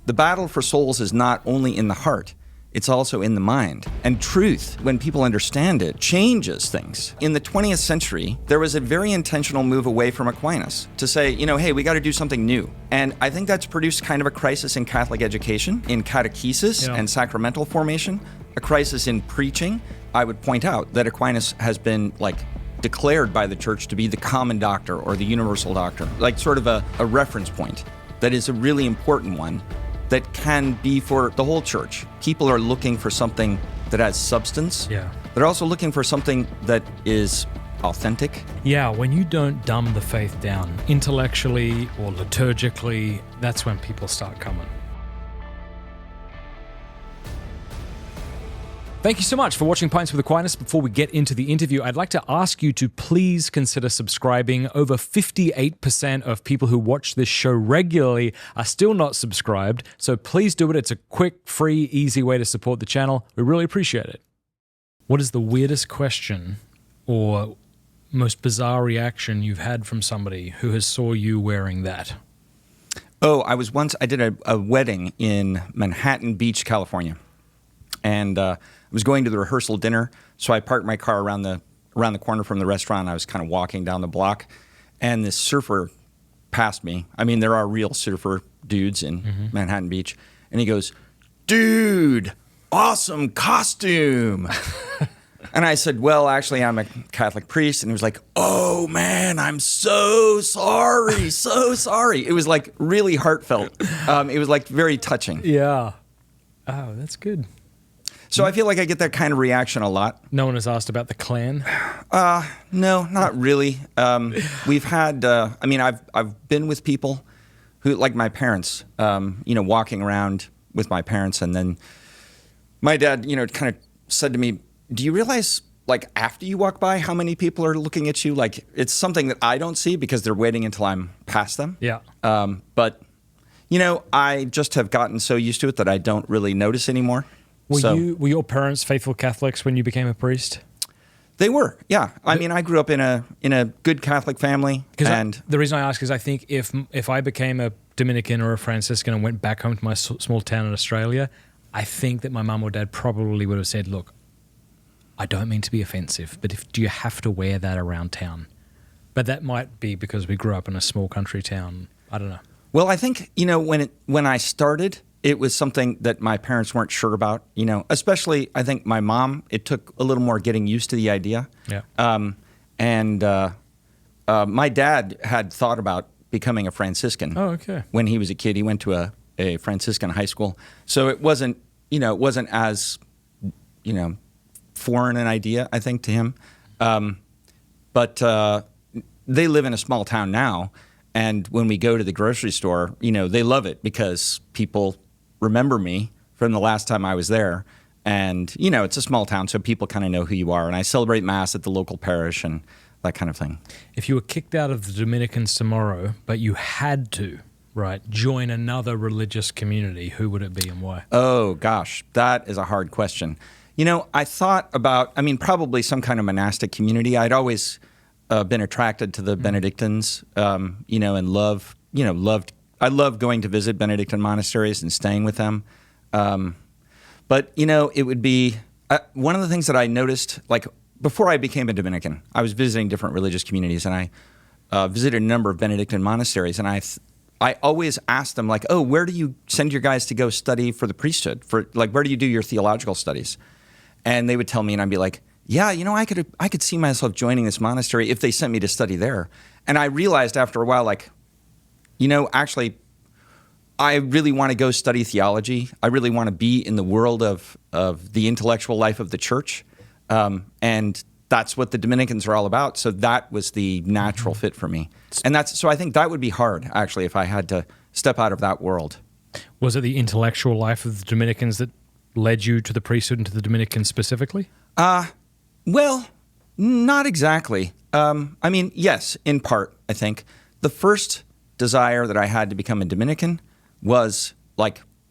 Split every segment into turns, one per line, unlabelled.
The battle for souls is not only in the heart, it's also in the mind. And truth, when people understand it, changes things. In the 20th century, there was a very intentional move away from Aquinas to say, hey, we got to do something new. And I think that's produced kind of a crisis in Catholic education, in catechesis and sacramental formation, a crisis in preaching. I would point out that Aquinas has been declared by the church to be the common doctor or the universal doctor, sort of a reference point that is a really important one that can be for the whole church. People are looking for something that has substance.
Yeah.
They're also looking for something that is authentic.
Yeah, when you don't dumb the faith down intellectually or liturgically, that's when people start coming. Thank you so much for watching Pints with Aquinas. Before we get into the interview, I'd like to ask you to please consider subscribing. Over 58% of people who watch this show regularly are still not subscribed, so please do it. It's a quick, free, easy way to support the channel. We really appreciate it. What is the weirdest question or most bizarre reaction you've had from somebody who has saw you wearing that?
Oh, I did a wedding in Manhattan Beach, California. And I was going to the rehearsal dinner, so I parked my car around the corner from the restaurant. I was kind of walking down the block, and this surfer passed me. I mean, there are real surfer dudes in Manhattan Beach. And he goes, "Dude, awesome costume." And I said, "Well, actually, I'm a Catholic priest." And he was like, "Oh, man, I'm so sorry, so sorry." It was really heartfelt. It was very touching.
Yeah. Oh, that's good.
So I feel like I get that kind of reaction a lot.
No one has asked about the clan?
No, not really. We've had, I've been with people who, like my parents, walking around with my parents. And then my dad, kind of said to me, "Do you realize, after you walk by, how many people are looking at you? It's something that I don't see because they're waiting until I'm past them."
Yeah.
But, I just have gotten so used to it that I don't really notice anymore.
Were your parents faithful Catholics when you became a priest?
They were, yeah. I grew up in a good Catholic family.
The reason I ask is I think if I became a Dominican or a Franciscan and went back home to my small town in Australia, I think that my mum or dad probably would have said, "Look, I don't mean to be offensive, but do you have to wear that around town?" But that might be because we grew up in a small country town. I don't know.
Well, I think, when I started, it was something that my parents weren't sure about, especially I think my mom, it took a little more getting used to the idea.
Yeah.
My dad had thought about becoming a Franciscan.
Oh, okay.
When he was a kid. He went to a Franciscan high school. So it wasn't as, foreign an idea, I think, to him. But they live in a small town now. And when we go to the grocery store, they love it because people remember me from the last time I was there. And, it's a small town, so people kind of know who you are. And I celebrate Mass at the local parish and that kind of thing.
If you were kicked out of the Dominicans tomorrow, but you had to, join another religious community, who would it be and why?
Oh, gosh, that is a hard question. I thought about, probably some kind of monastic community. I'd always been attracted to the Benedictines, and I love going to visit Benedictine monasteries and staying with them. But, it would be one of the things that I noticed, before I became a Dominican, I was visiting different religious communities, and I visited a number of Benedictine monasteries, and I always asked them, "Oh, where do you send your guys to go study for the priesthood? Where do you do your theological studies?" And they would tell me, and I'd be like, "Yeah, I could see myself joining this monastery if they sent me to study there." And I realized after a while, actually, I really want to go study theology. I really want to be in the world of the intellectual life of the church. And that's what the Dominicans are all about. So that was the natural fit for me. And so I think that would be hard, actually, if I had to step out of that world.
Was it the intellectual life of the Dominicans that led you to the priesthood and to the Dominicans specifically?
Well, not exactly. Yes, in part, I think. The first desire that I had to become a Dominican was,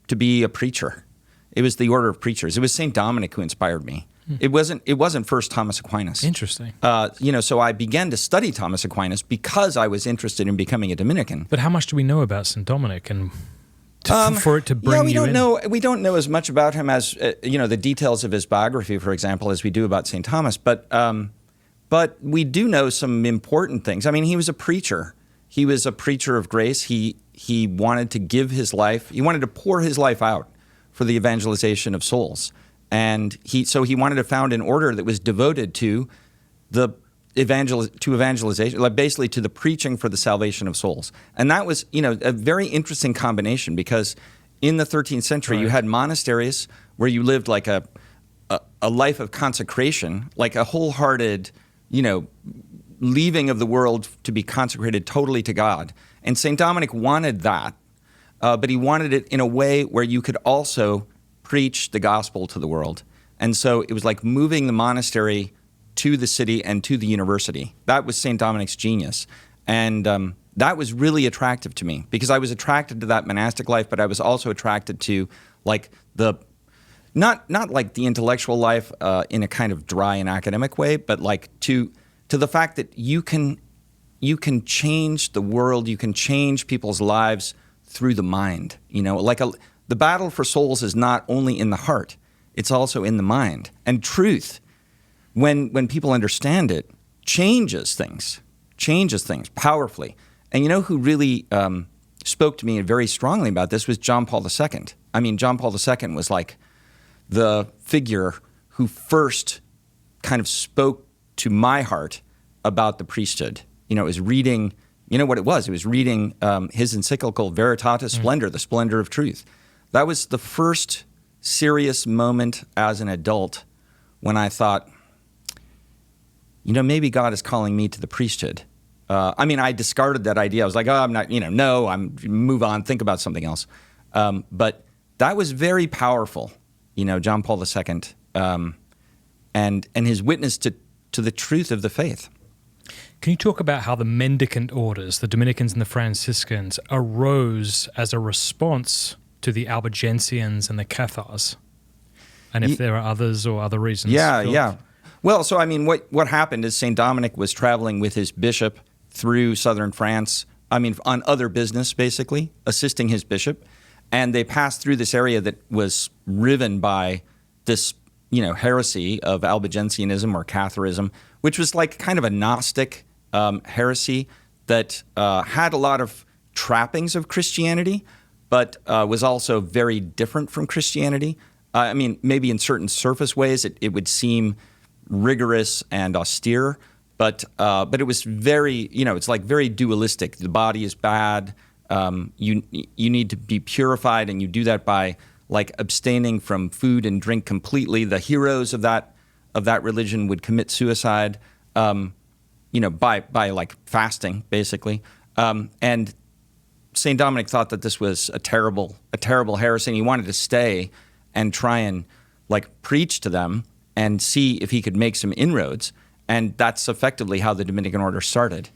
to be a preacher. It was the order of preachers. It was St. Dominic who inspired me. It wasn't first Thomas Aquinas.
Interesting.
So I began to study Thomas Aquinas because I was interested in becoming a Dominican.
But how much do we know about St. Dominic and for it to bring
we
you
don't
in?
know. We don't know as much about him as the details of his biography, for example, as we do about St. Thomas. But we do know some important things. I mean, he was a preacher. He was a preacher of grace. He wanted to give his life. He wanted to pour his life out for the evangelization of souls, and he wanted to found an order that was devoted to the evangelization, like basically to the preaching for the salvation of souls. And that was, a very interesting combination, because in the 13th century, you had monasteries where you lived like a life of consecration, like a wholehearted, leaving of the world to be consecrated totally to God. And St. Dominic wanted that, but he wanted it in a way where you could also preach the gospel to the world. And so it was like moving the monastery to the city and to the university. That was St. Dominic's genius. And that was really attractive to me, because I was attracted to that monastic life, but I was also attracted to like not like the intellectual life in a kind of dry and academic way, but like to the fact that you can change the world, you can change people's lives through the mind. The battle for souls is not only in the heart, it's also in the mind. And truth, when people understand it, changes things powerfully. And who really spoke to me very strongly about this was John Paul II. I mean, John Paul II was like the figure who first kind of spoke to my heart about the priesthood. It was reading, what it was? It was reading his encyclical Veritatis Splendor, the splendor of truth. That was the first serious moment as an adult when I thought, maybe God is calling me to the priesthood. I discarded that idea. I was like, I'm not, move on, think about something else. But that was very powerful, John Paul II, and his witness to the truth of the faith.
Can you talk about how the mendicant orders, the Dominicans and the Franciscans, arose as a response to the Albigensians and the Cathars? And if there are others or other reasons?
Yeah. Well, so what happened is St. Dominic was traveling with his bishop through southern France, on other business, basically, assisting his bishop. And they passed through this area that was riven by this, heresy of Albigensianism or Catharism, which was like kind of a Gnostic heresy that had a lot of trappings of Christianity, but was also very different from Christianity. Maybe in certain surface ways it would seem rigorous and austere, but it was very, it's like very dualistic. The body is bad. You need to be purified, and you do that by like abstaining from food and drink completely. The heroes of that religion would commit suicide, by like fasting, basically. And St. Dominic thought that this was a terrible heresy, and he wanted to stay and try and like preach to them and see if he could make some inroads. And that's effectively how the Dominican order started.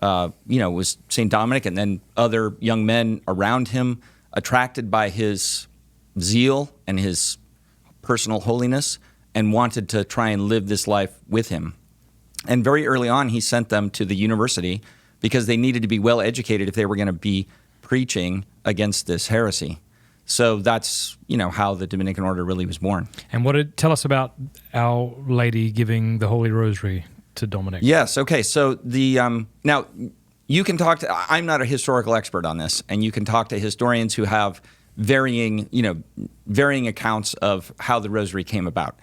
Was St. Dominic and then other young men around him, attracted by his zeal and his personal holiness, and wanted to try and live this life with him. And very early on, he sent them to the university because they needed to be well educated if they were going to be preaching against this heresy. So that's, how the Dominican order really was born.
And tell us about Our Lady giving the Holy Rosary to Dominic.
Yes. Okay. So now you can talk to, I'm not a historical expert on this, and you can talk to historians who have varying accounts of how the Rosary came about.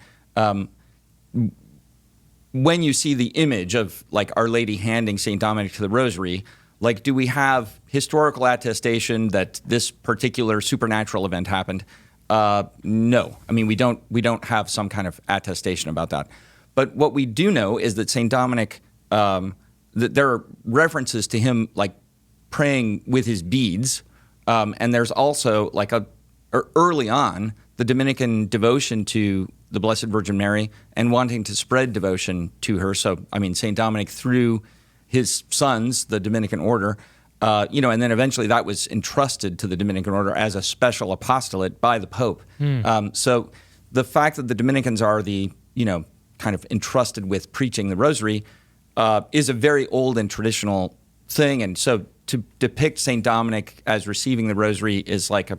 When you see the image of like Our Lady handing St. Dominic to the Rosary, like, do we have historical attestation that this particular supernatural event happened? No. We don't have some kind of attestation about that. But what we do know is that St. Dominic, that there are references to him like praying with his beads, and there's also like early on the Dominican devotion to the Blessed Virgin Mary and wanting to spread devotion to her. So, St. Dominic through his sons, the Dominican order, and then eventually that was entrusted to the Dominican order as a special apostolate by the Pope. So the fact that the Dominicans are the, kind of entrusted with preaching the Rosary is a very old and traditional thing. And so to depict St. Dominic as receiving the Rosary is like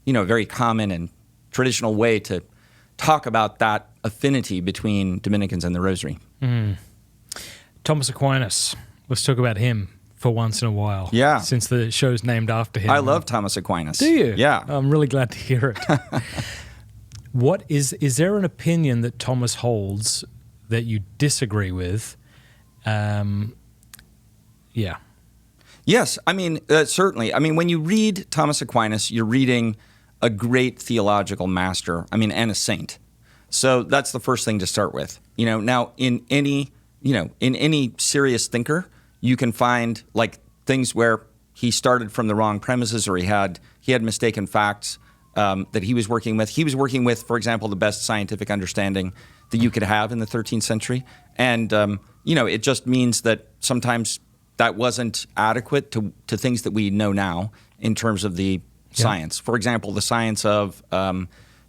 very common and traditional way to talk about that affinity between Dominicans and the Rosary.
Thomas Aquinas. Let's talk about him for once in a while.
Yeah.
Since the show's named after him.
I love Thomas Aquinas.
Do you?
Yeah.
I'm really glad to hear it. Is there an opinion that Thomas holds that you disagree with? Yeah.
Yes, I mean, certainly. I mean, when you read Thomas Aquinas, you're reading a great theological master, and a saint. So that's the first thing to start with. Now in any serious thinker, you can find like things where he started from the wrong premises, or he had mistaken facts that he was working with. He was working with, for example, the best scientific understanding that you could have in the 13th century. And, it just means that sometimes that wasn't adequate to things that we know now in terms of the science. For example, the science of,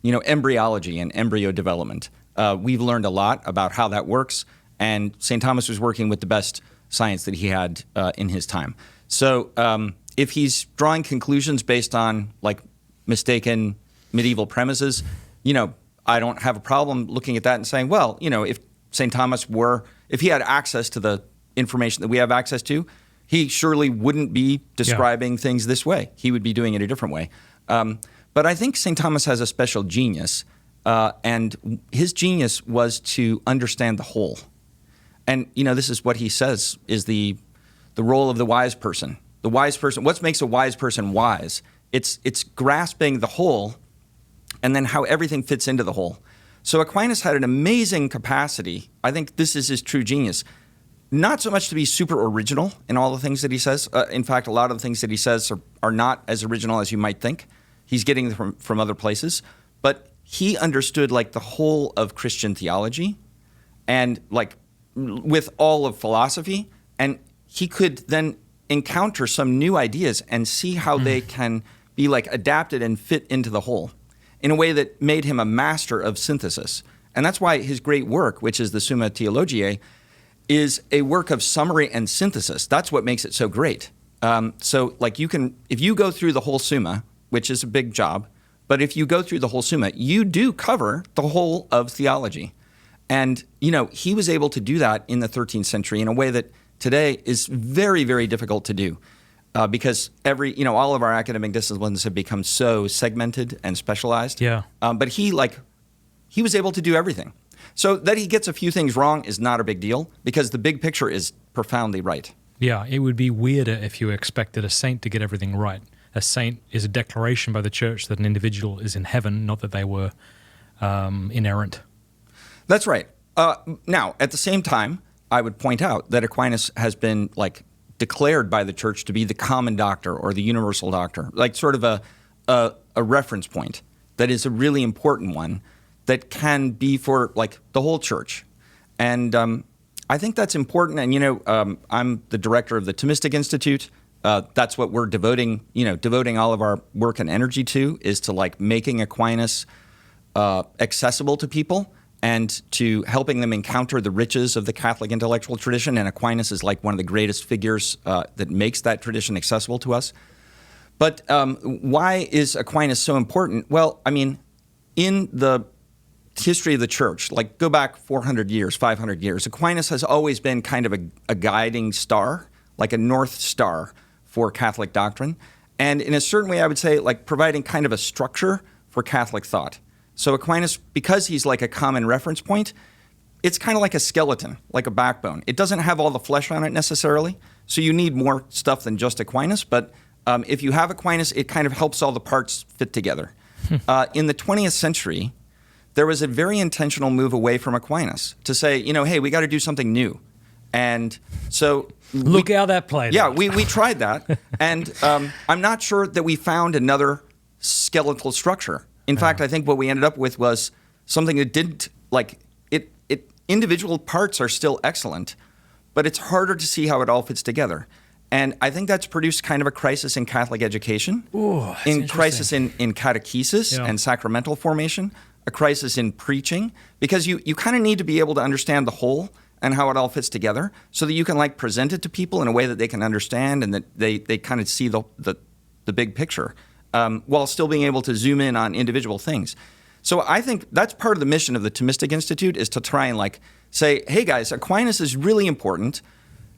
embryology and embryo development. We've learned a lot about how that works, and St. Thomas was working with the best science that he had in his time. So if he's drawing conclusions based on like mistaken medieval premises, I don't have a problem looking at that and saying, well, if St. Thomas if he had access to the information that we have access to, he surely wouldn't be describing things this way. He would be doing it a different way. But I think St. Thomas has a special genius, and his genius was to understand the whole. And, this is what he says is the role of the wise person. The wise person, what makes a wise person wise? It's grasping the whole and then how everything fits into the whole. So Aquinas had an amazing capacity. I think this is his true genius. Not so much to be super original in all the things that he says. In fact, a lot of the things that he says are not as original as you might think. He's getting them from other places. But he understood like the whole of Christian theology and like with all of philosophy. And he could then encounter some new ideas and see how they can be like adapted and fit into the whole in a way that made him a master of synthesis. And that's why his great work, which is the Summa Theologiae, is a work of summary and synthesis. That's what makes it so great. So like if you go through the whole Summa, which is a big job, but if you go through the whole Summa, you do cover the whole of theology. And, he was able to do that in the 13th century in a way that today is very, very difficult to do. Because all of our academic disciplines have become so segmented and specialized.
Yeah.
But he was able to do everything. So that he gets a few things wrong is not a big deal because the big picture is profoundly right.
Yeah, it would be weirder if you expected a saint to get everything right. A saint is a declaration by the church that an individual is in heaven, not that they were inerrant.
That's right. Now, at the same time, I would point out that Aquinas has been declared by the church to be the common doctor or the universal doctor, like sort of a reference point that is a really important one that can be for the whole church. And I think that's important. And, I'm the director of the Thomistic Institute. That's what we're devoting all of our work and energy to, is to making Aquinas accessible to people and to helping them encounter the riches of the Catholic intellectual tradition. And Aquinas is one of the greatest figures that makes that tradition accessible to us. But why is Aquinas so important? Well, in the history of the church, go back 400 years, 500 years, Aquinas has always been kind of a guiding star, like a North Star for Catholic doctrine. And in a certain way, I would say providing kind of a structure for Catholic thought. So Aquinas, because he's a common reference point, it's kind of like a skeleton, like a backbone. It doesn't have all the flesh on it necessarily, so you need more stuff than just Aquinas. But if you have Aquinas, it kind of helps all the parts fit together. In the 20th century, there was a very intentional move away from Aquinas to say, hey, we got to do something new. And so
look how that played.
Yeah,
out.
we tried that, and I'm not sure that we found another skeletal structure. In fact, I think what we ended up with was something that didn't it. Individual parts are still excellent, but it's harder to see how it all fits together. And I think that's produced kind of a crisis in Catholic education, in crisis in catechesis and sacramental formation, a crisis in preaching, because you kind of need to be able to understand the whole and how it all fits together so that you can present it to people in a way that they can understand and that they kind of see the big picture. while still being able to zoom in on individual things. So I think that's part of the mission of the Thomistic Institute, is to try and like say, hey guys, Aquinas is really important.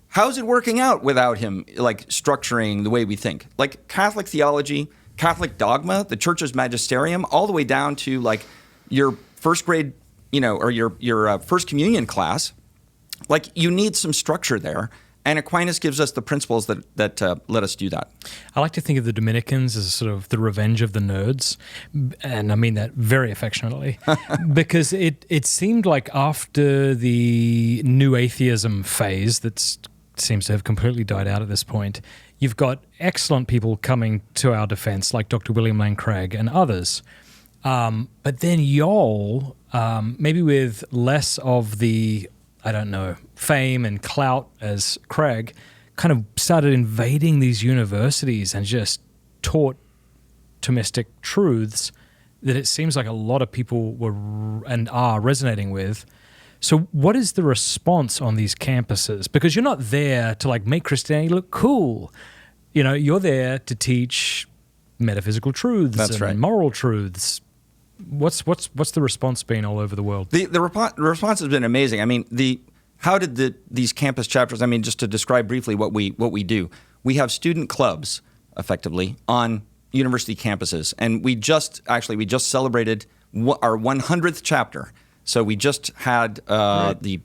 How's it working out without him, like structuring the way we think? Like Catholic theology, Catholic dogma, the Church's magisterium, all the way down to like your first grade, or your first communion class. Like you need some structure there. And Aquinas gives us the principles that let us do that.
I like to think of the Dominicans as sort of the revenge of the nerds, and I mean that very affectionately, because it seemed like after the new atheism phase that seems to have completely died out at this point, you've got excellent people coming to our defense, like Dr. William Lane Craig and others. But then y'all, maybe with less of the, I don't know, fame and clout as Craig, kind of started invading these universities and just taught Thomistic truths that it seems like a lot of people were and are resonating with. So what is the response on these campuses? Because you're not there to like make Christianity look cool. You're there to teach metaphysical truths and moral truths. What's the response been all over the world?
The response has been amazing. I mean, how did these campus chapters? I mean, just to describe briefly what we do, we have student clubs effectively on university campuses, and we just celebrated our 100th chapter. So we just had the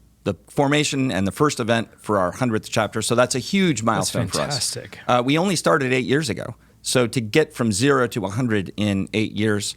formation and the first event for our 100th chapter. So that's a huge milestone for us.
Fantastic.
We only started 8 years ago, so to get from 0 to 100 in 8 years.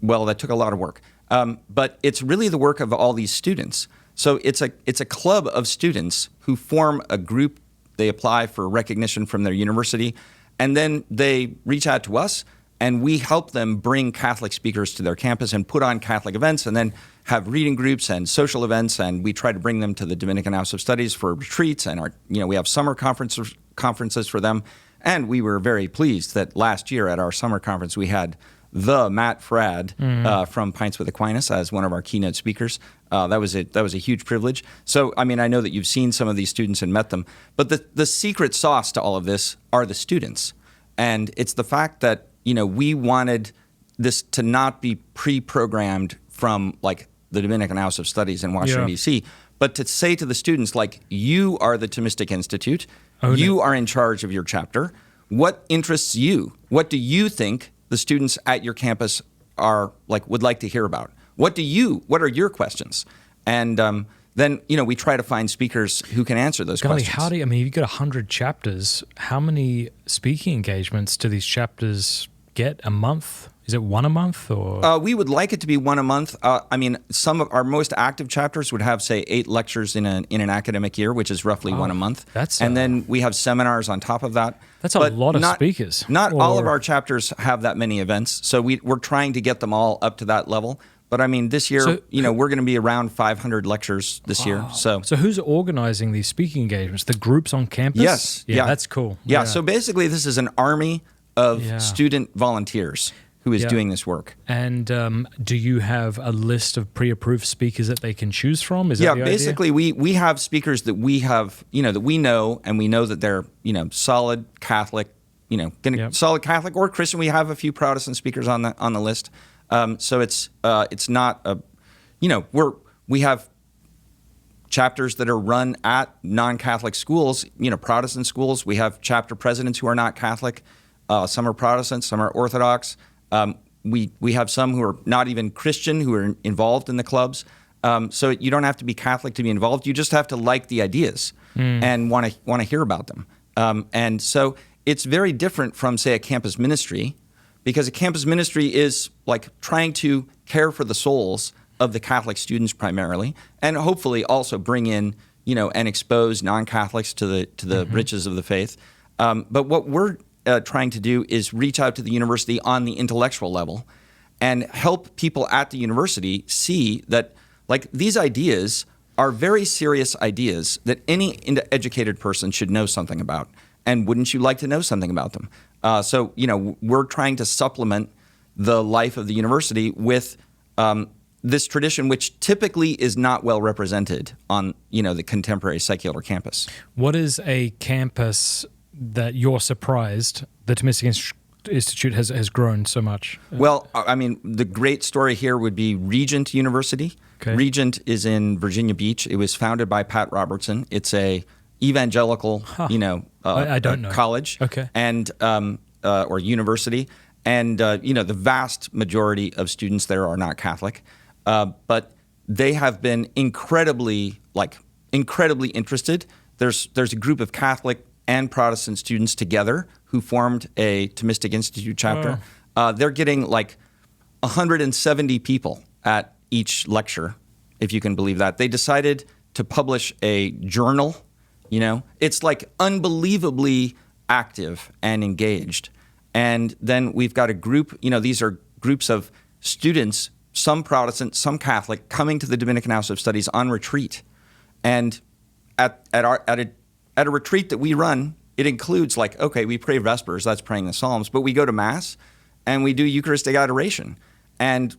Well, that took a lot of work, but it's really the work of all these students. So it's a club of students who form a group. They apply for recognition from their university, and then they reach out to us, and we help them bring Catholic speakers to their campus and put on Catholic events, and then have reading groups and social events. And we try to bring them to the Dominican House of Studies for retreats, and we have summer conferences for them. And we were very pleased that last year at our summer conference we had the Matt Fradd from Pints with Aquinas as one of our keynote speakers. That was a huge privilege. So, I mean, I know that you've seen some of these students and met them, but the secret sauce to all of this are the students. And it's the fact that, we wanted this to not be pre-programmed from like the Dominican House of Studies in Washington, D.C., but to say to the students, like, you are the Thomistic Institute, you are in charge of your chapter. What interests you? What do you think the students at your campus would like to hear about? What are your questions? And then, we try to find speakers who can answer those questions.
You've got 100 chapters. How many speaking engagements do these chapters get a month? Is it one a month or?
We would like it to be one a month. Some of our most active chapters would have, say, 8 lectures in an academic year, which is roughly one a month. And then we have seminars on top of that.
That's a lot of speakers.
Not all of our chapters have that many events, so we're trying to get them all up to that level. But I mean, this year, we're going to be around 500 lectures this year. So
who's organizing these speaking engagements? The groups on campus?
Yes.
Yeah, that's cool.
Yeah. So basically, this is an army of student volunteers who is doing this work.
And do you have a list of pre-approved speakers that they can choose from? Is that the idea?
Basically, we have speakers that we have, that we know, and we know that they're, solid Catholic, solid Catholic or Christian. We have a few Protestant speakers on the list. So it's not a, we have chapters that are run at non-Catholic schools, Protestant schools. We have chapter presidents who are not Catholic. Some are Protestant, some are Orthodox. We have some who are not even Christian who are involved in the clubs. So you don't have to be Catholic to be involved. You just have to like the ideas and want to hear about them. And so it's very different from, say, a campus ministry, because a campus ministry is like trying to care for the souls of the Catholic students primarily, and hopefully also bring in, and expose non-Catholics to the riches of the faith. But what we're trying to do is reach out to the university on the intellectual level and help people at the university see that, like, these ideas are very serious ideas that any educated person should know something about. And wouldn't you like to know something about them? So, we're trying to supplement the life of the university with this tradition, which typically is not well represented on, the contemporary secular campus.
What is a campus that you're surprised the Thomistic institute has grown so much?
Well, I mean, the great story here would be Regent University.
Okay.
Regent is in Virginia Beach. It was founded by Pat Robertson. It's a evangelical,
I don't know.
college,
Okay.
and or university, and the vast majority of students there are not Catholic, but they have been incredibly interested. There's a group of Catholic and Protestant students together who formed a Thomistic Institute chapter. They're getting like 170 people at each lecture, if you can believe that. They decided to publish a journal. It's like unbelievably active and engaged. And then we've got a group, these are groups of students, some Protestant, some Catholic, coming to the Dominican House of Studies on retreat. And at a retreat that we run, it includes we pray Vespers, that's praying the Psalms, but we go to Mass and we do Eucharistic adoration. And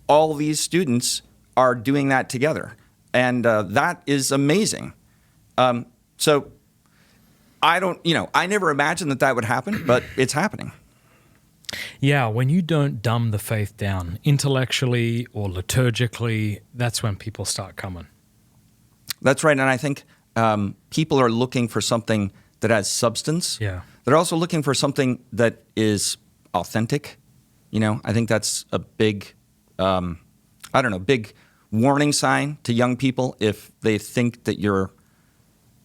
all these students are doing that together. And that is amazing. So I never imagined that would happen, but it's happening.
Yeah, when you don't dumb the faith down intellectually or liturgically, that's when people start coming.
That's right. And I think people are looking for something that has substance.
Yeah.
They're also looking for something that is authentic. I think that's a big, big warning sign to young people if they think that you're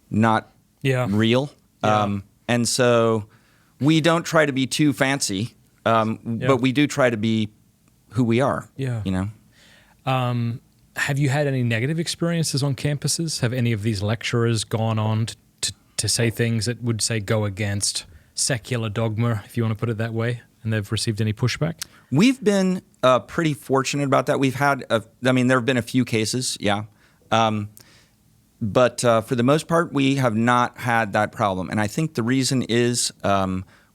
not real.
Yeah.
And so we don't try to be too fancy, but we do try to be who we are.
Yeah. Have you had any negative experiences on campuses? Have any of these lecturers gone on to say things that would go against secular dogma, if you want to put it that way, and they've received any pushback?
We've been pretty fortunate about that. We've had, there have been a few cases, yeah. But for the most part, we have not had that problem. And I think the reason is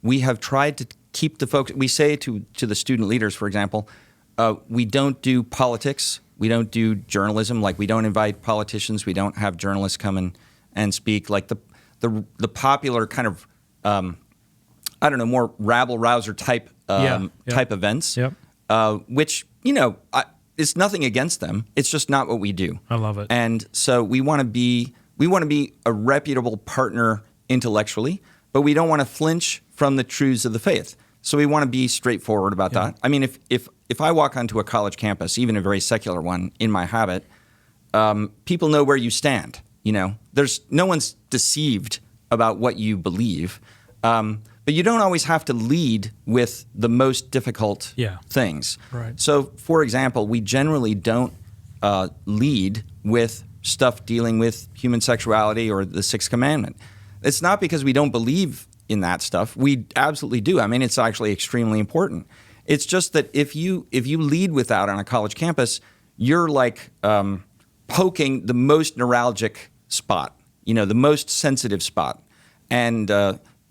we have tried to keep the focus. We say to the student leaders, for example, we don't do politics. We don't do journalism. We don't invite politicians. We don't have journalists come and speak. The popular kind of, more rabble-rouser type events, which, it's nothing against them. It's just not what we do.
I love it.
And so we want to be a reputable partner intellectually, but we don't want to flinch from the truths of the faith. So we want to be straightforward about that. I mean, if I walk onto a college campus, even a very secular one, in my habit, people know where you stand. There's no one's deceived about what you believe. But you don't always have to lead with the most difficult things.
Right.
So, for example, we generally don't lead with stuff dealing with human sexuality or the Sixth Commandment. It's not because we don't believe in that stuff. We absolutely do. I mean, it's actually extremely important. It's just that if you lead with that on a college campus, you're poking the most neuralgic spot, the most sensitive spot. And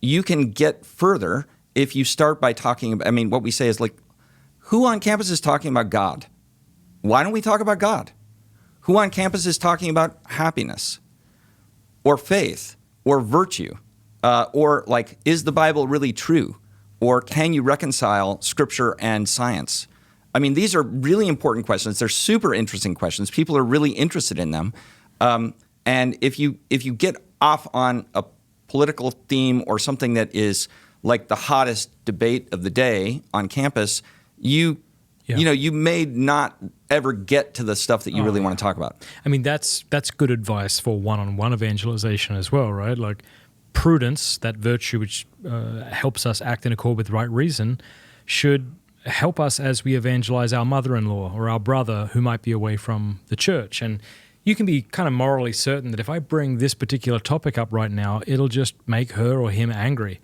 you can get further if you start by talking about, what we say is who on campus is talking about God? Why don't we talk about God? Who on campus is talking about happiness or faith or virtue? Or is the Bible really true? Or can you reconcile scripture and science? These are really important questions. They're super interesting questions. People are really interested in them. And if you get off on a political theme or something that is the hottest debate of the day on campus, you may not ever get to the stuff that you really want to talk about.
That's good advice for one-on-one evangelization as well, right? Prudence, that virtue which helps us act in accord with right reason, should help us as we evangelize our mother-in-law or our brother who might be away from the church. And you can be kind of morally certain that if I bring this particular topic up right now, it'll just make her or him angry.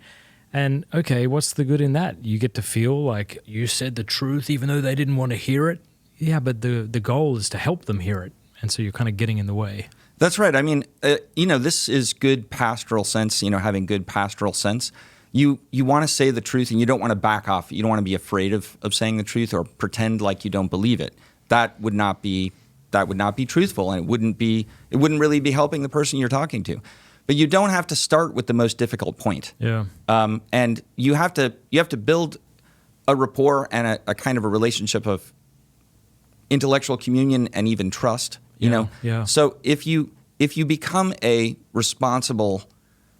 And okay, what's the good in that? You get to feel like you said the truth even though they didn't want to hear it. Yeah, but the goal is to help them hear it. And so you're kind of getting in the way.
That's right. This is good pastoral sense, having good pastoral sense. You want to say the truth and you don't want to back off. You don't want to be afraid of saying the truth or pretend like you don't believe it. That would not be truthful, and it wouldn't really be helping the person you're talking to. but you don't have to start with the most difficult point.
Yeah.
And you have to build a rapport and a kind of a relationship of intellectual communion and even trust. You know.
Yeah.
So if you become a responsible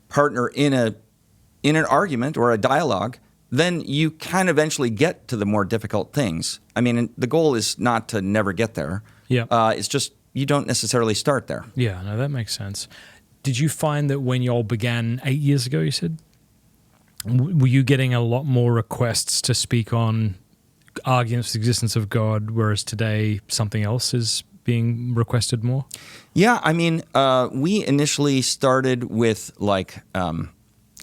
partner in an argument or a dialogue, then you can eventually get to the more difficult things. I mean, the goal is not to never get there.
Yeah.
It's just you don't necessarily start there.
Yeah, no, that makes sense. Did you find that when y'all began 8 years ago, you said, were you getting a lot more requests to speak on arguments for the existence of God, whereas today something else is being requested more?
Yeah, I mean, we initially started with like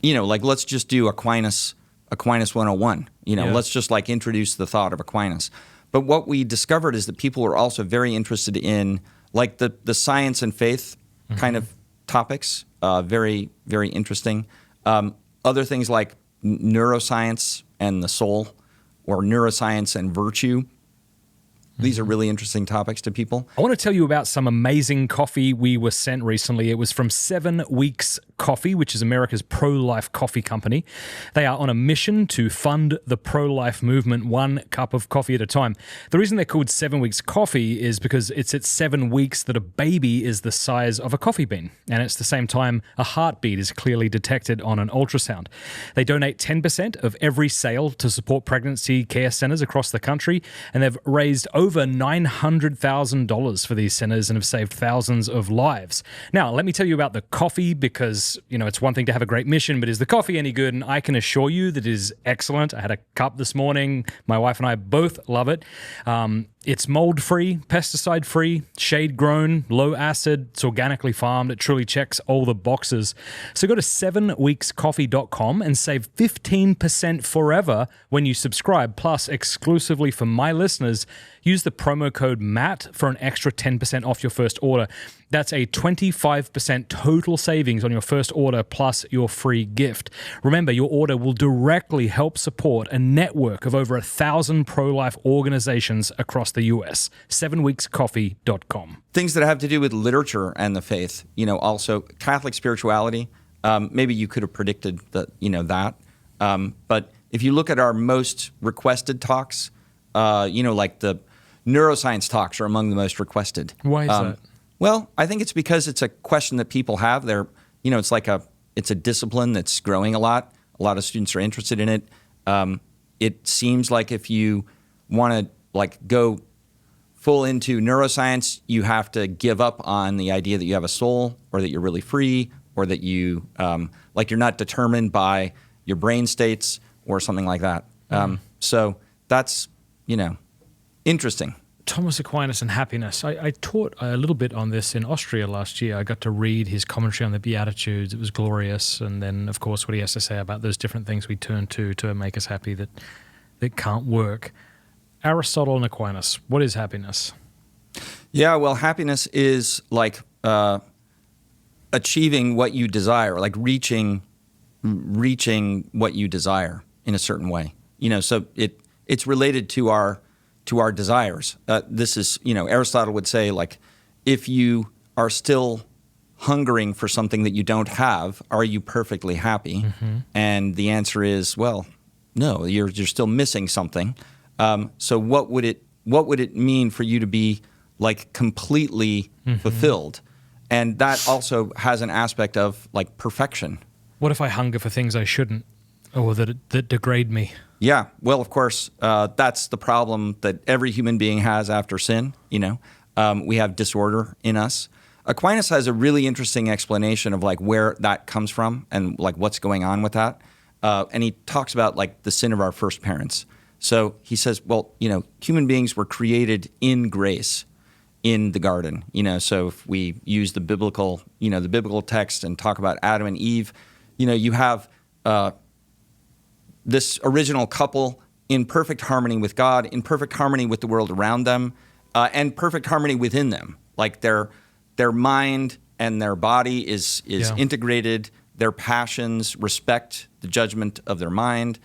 let's just do Aquinas 101. Let's just like introduce the thought of Aquinas. But what we discovered is that people were also very interested in like the science and faith kind of topics, very, very interesting. Other things like neuroscience and the soul, or neuroscience and virtue. These are really interesting topics to people.
I want to tell you about some amazing coffee we were sent recently. It was from 7 Weeks Coffee, which is America's pro-life coffee company. They are on a mission to fund the pro-life movement, 1 cup of coffee at a time. The reason they're called 7 Weeks Coffee is because it's at 7 weeks that a baby is the size of a coffee bean. And it's the same time a heartbeat is clearly detected on an ultrasound. They donate 10% of every sale to support pregnancy care centers across the country, and they've raised over $900,000 for these centers and have saved thousands of lives. Now, let me tell you about the coffee, because, it's one thing to have a great mission, but is the coffee any good? And I can assure you that it is excellent. I had a cup this morning. My wife and I both love it. It's mold-free, pesticide-free, shade-grown, low acid. It's organically farmed. It truly checks all the boxes. So go to 7weekscoffee.com and save 15% forever when you subscribe. Plus, exclusively for my listeners, use the promo code MATT for an extra 10% off your first order. That's a 25% total savings on your first order plus your free gift. Remember, your order will directly help support a network of over 1,000 pro-life organizations across the U.S. 7weekscoffee.com.
Things that have to do with literature and the faith, also Catholic spirituality. Maybe you could have predicted that. But if you look at our most requested talks, like the neuroscience talks are among the most requested.
Why is that?
Well, I think it's because it's a question that people have. It's a discipline that's growing a lot. A lot of students are interested in it. It seems like if you want to go full into neuroscience, you have to give up on the idea that you have a soul, or that you're really free, or that you you're not determined by your brain states or something like that. So that's interesting.
Thomas Aquinas and happiness. I taught a little bit on this in Austria last year. I got to read his commentary on the Beatitudes. It was glorious. And then, of course, what he has to say about those different things we turn to make us happy that can't work. Aristotle and Aquinas, what is happiness?
Yeah, well, happiness is like achieving what you desire, like reaching what you desire in a certain way. So it's related to our desires. This is, Aristotle would say, like, if you are still hungering for something that you don't have, are you perfectly happy? Mm-hmm. And the answer is, well, no, you're still missing something. So what would it mean for you to be like completely fulfilled? And that also has an aspect of like perfection.
What if I hunger for things I shouldn't, or that degrade me?
Yeah, well, of course, that's the problem that every human being has after sin. We have disorder in us. Aquinas has a really interesting explanation of like where that comes from and like what's going on with that. And he talks about like the sin of our first parents. So he says, well, human beings were created in grace in the garden. So if we use the biblical text and talk about Adam and Eve, you have this original couple in perfect harmony with God, in perfect harmony with the world around them, and perfect harmony within them. Like their mind and their body is integrated. Their passions respect the judgment of their mind.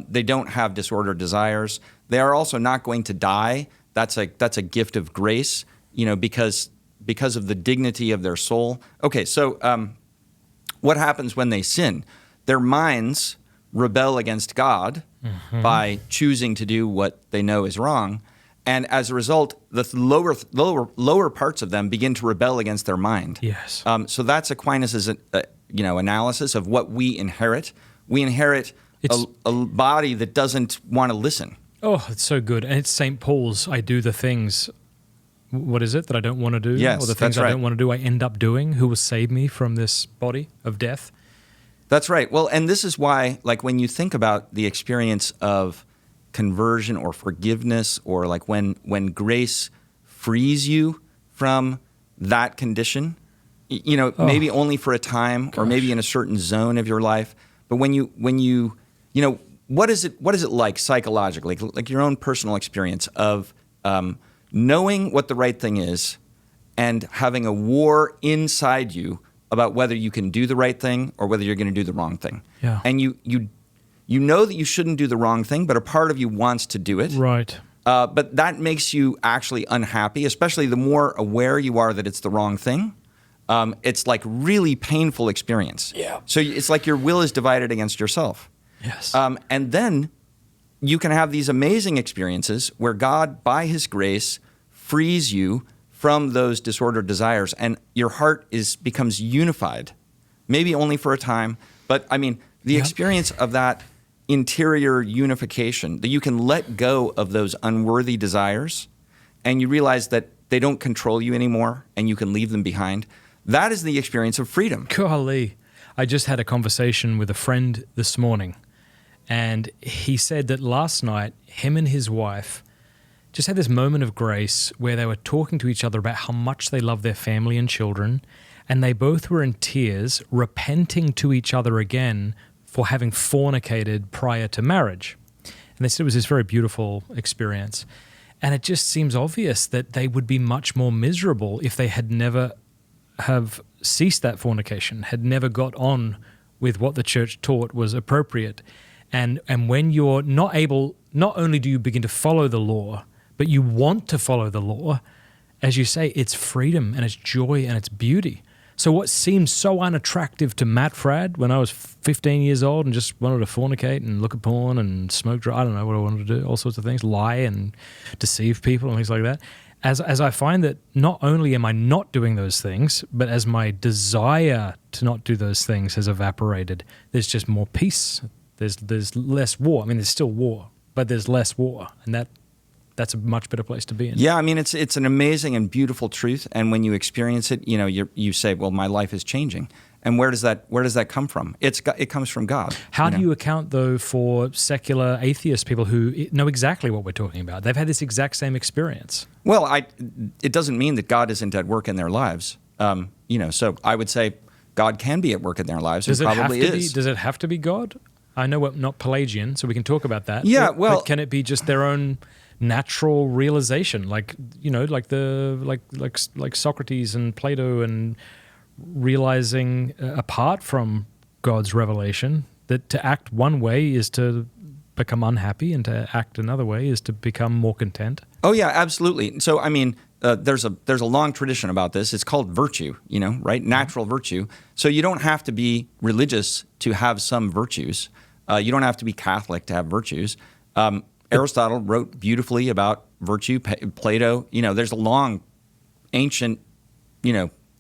They don't have disordered desires. They are also not going to die. That's a gift of grace, because of the dignity of their soul. Okay, so what happens when they sin? Their minds rebel against God by choosing to do what they know is wrong. And as a result, the lower parts of them begin to rebel against their mind.
Yes.
So that's Aquinas' analysis of what we inherit. We inherit a body that doesn't want to listen.
Oh, it's so good. And it's St. Paul's, I do the things, what is it, that I don't want to do?
Yes,
or the things
that's right.
I don't want to do, I end up doing. Who will save me from this body of death?
That's right. Well, and this is why, like, when you think about the experience of conversion or forgiveness, or like when grace frees you from that condition, maybe only for a time, or maybe in a certain zone of your life. But when you what is it like psychologically, like your own personal experience of knowing what the right thing is and having a war inside you about whether you can do the right thing or whether you're going to do the wrong thing.
Yeah.
And you know that you shouldn't do the wrong thing, but a part of you wants to do it.
Right.
But that makes you actually unhappy, especially the more aware you are that it's the wrong thing. It's like really painful experience.
Yeah.
So it's like your will is divided against yourself.
Yes.
And then you can have these amazing experiences where God, by His grace, frees you from those disordered desires, and your heart becomes unified, maybe only for a time. But I mean, the experience of that interior unification, that you can let go of those unworthy desires, and you realize that they don't control you anymore, and you can leave them behind. That is the experience of freedom.
Golly. I just had a conversation with a friend this morning, and he said that last night, him and his wife just had this moment of grace where they were talking to each other about how much they love their family and children, and they both were in tears, repenting to each other again for having fornicated prior to marriage. And they said it was this very beautiful experience. And it just seems obvious that they would be much more miserable if they had never have ceased that fornication, had never got on with what the church taught was appropriate. And when you're not able, not only do you begin to follow the law, but you want to follow the law, as you say, it's freedom and it's joy and it's beauty. So what seemed so unattractive to Matt Fradd when I was 15 years old and just wanted to fornicate and look at porn and smoke drugs, I don't know what I wanted to do, all sorts of things, lie and deceive people and things like that. As I find that not only am I not doing those things, but as my desire to not do those things has evaporated, there's just more peace. There's less war. I mean, there's still war, but there's less war, and that's a much better place to be in.
Yeah, I mean, it's an amazing and beautiful truth, and when you experience it, you say, well, my life is changing. And where does that come from? It comes from God.
How do you account, though, for secular atheist people who know exactly what we're talking about? They've had this exact same experience.
Well, it doesn't mean that God isn't at work in their lives. So I would say God can be at work in their lives.
Does
and
it
probably
have to
is.
Does it have to be God? I know we're not Pelagian, so we can talk about that.
Yeah, well,
but can it be just their own natural realization, like Socrates and Plato, and realizing apart from God's revelation that to act one way is to become unhappy and to act another way is to become more content?
Oh yeah, absolutely. So I mean, there's a long tradition about this. It's called virtue, right? Natural virtue. So you don't have to be religious to have some virtues. You don't have to be Catholic to have virtues. Aristotle wrote beautifully about virtue. Plato, there's a long, ancient,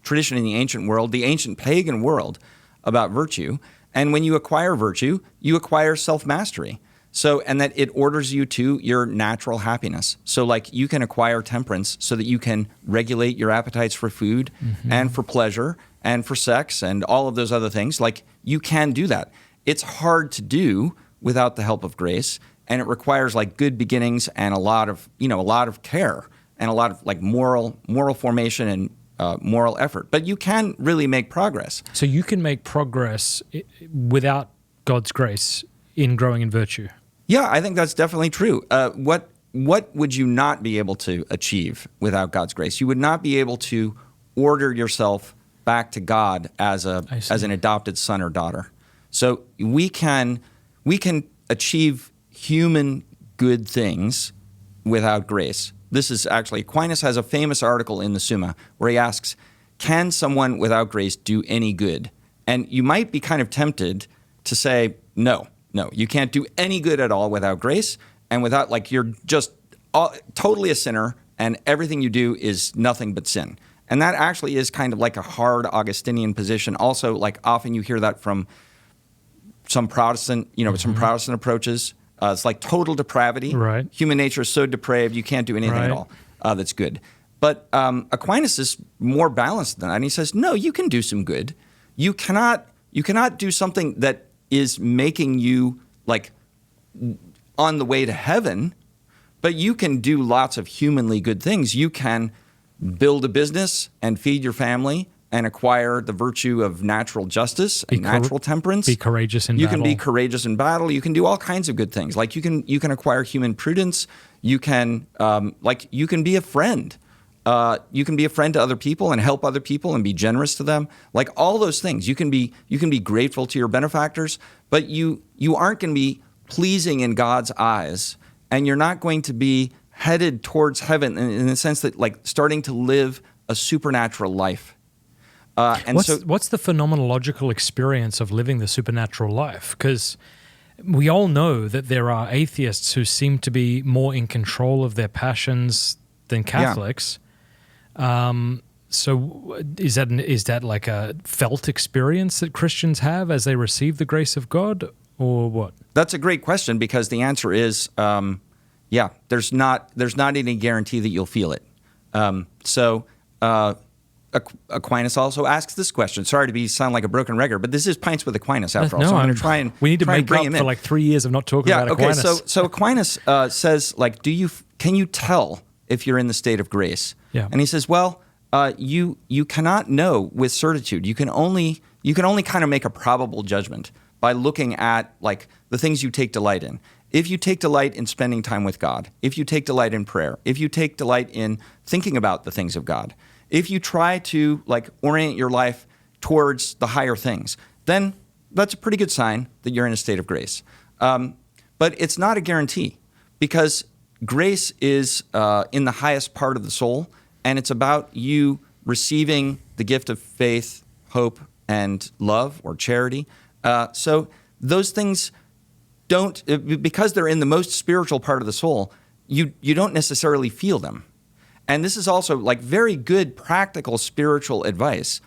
tradition in the ancient world, the ancient pagan world, about virtue. And when you acquire virtue, you acquire self-mastery. So, and that it orders you to your natural happiness. So like you can acquire temperance so that you can regulate your appetites for food and for pleasure and for sex and all of those other things. Like you can do that. It's hard to do without the help of grace, and it requires like good beginnings and a lot of care and a lot of like moral formation and moral effort. But you can really make progress.
So you can make progress without God's grace in growing in virtue.
Yeah, I think that's definitely true. What would you not be able to achieve without God's grace? You would not be able to order yourself back to God as an adopted son or daughter. So we can achieve human good things without grace. This is actually, Aquinas has a famous article in the Summa where he asks, can someone without grace do any good? And you might be kind of tempted to say, no, you can't do any good at all without grace, and without, like, you're just totally a sinner, and everything you do is nothing but sin. And that actually is kind of like a hard Augustinian position. Also, like, often you hear that from some Protestant, some Protestant approaches. It's like total depravity.
Right.
Human nature is so depraved, you can't do anything at all that's good. But Aquinas is more balanced than that. And he says, no, you can do some good. You cannot do something that is making you, like, on the way to heaven, but you can do lots of humanly good things. You can build a business and feed your family and acquire the virtue of natural justice and natural temperance.
Be courageous in
battle. You
battle.
can be courageous in battle. You can do all kinds of good things. Like, you can acquire human prudence. You can you can be a friend. You can be a friend to other people and help other people and be generous to them. Like, all those things. You can be grateful to your benefactors, but you aren't going to be pleasing in God's eyes, and you're not going to be headed towards heaven in the sense that, like, starting to live a supernatural life.
What's the phenomenological experience of living the supernatural life? Because we all know that there are atheists who seem to be more in control of their passions than Catholics. Yeah. So is that like a felt experience that Christians have as they receive the grace of God, or what? That's
a great question, because the answer is, there's not any guarantee that you'll feel it. Aquinas also asks this question. Sorry to sound like a broken record, but this is Pints with Aquinas after all. So I'm going to try and
we need to make
bring
up
him
for
in.
like 3 years of not talking about Aquinas.
Okay, so Aquinas says, like, can you tell if you're in the state of grace?
Yeah.
And he says, well, you cannot know with certitude. You can only kind of make a probable judgment by looking at, like, the things you take delight in. If you take delight in spending time with God, if you take delight in prayer, if you take delight in thinking about the things of God, if you try to, like, orient your life towards the higher things, then that's a pretty good sign that you're in a state of grace. But it's not a guarantee, because grace is in the highest part of the soul, and it's about you receiving the gift of faith, hope, and love, or charity. So those things don't, because they're in the most spiritual part of the soul, you don't necessarily feel them. And this is also, like, very good practical spiritual advice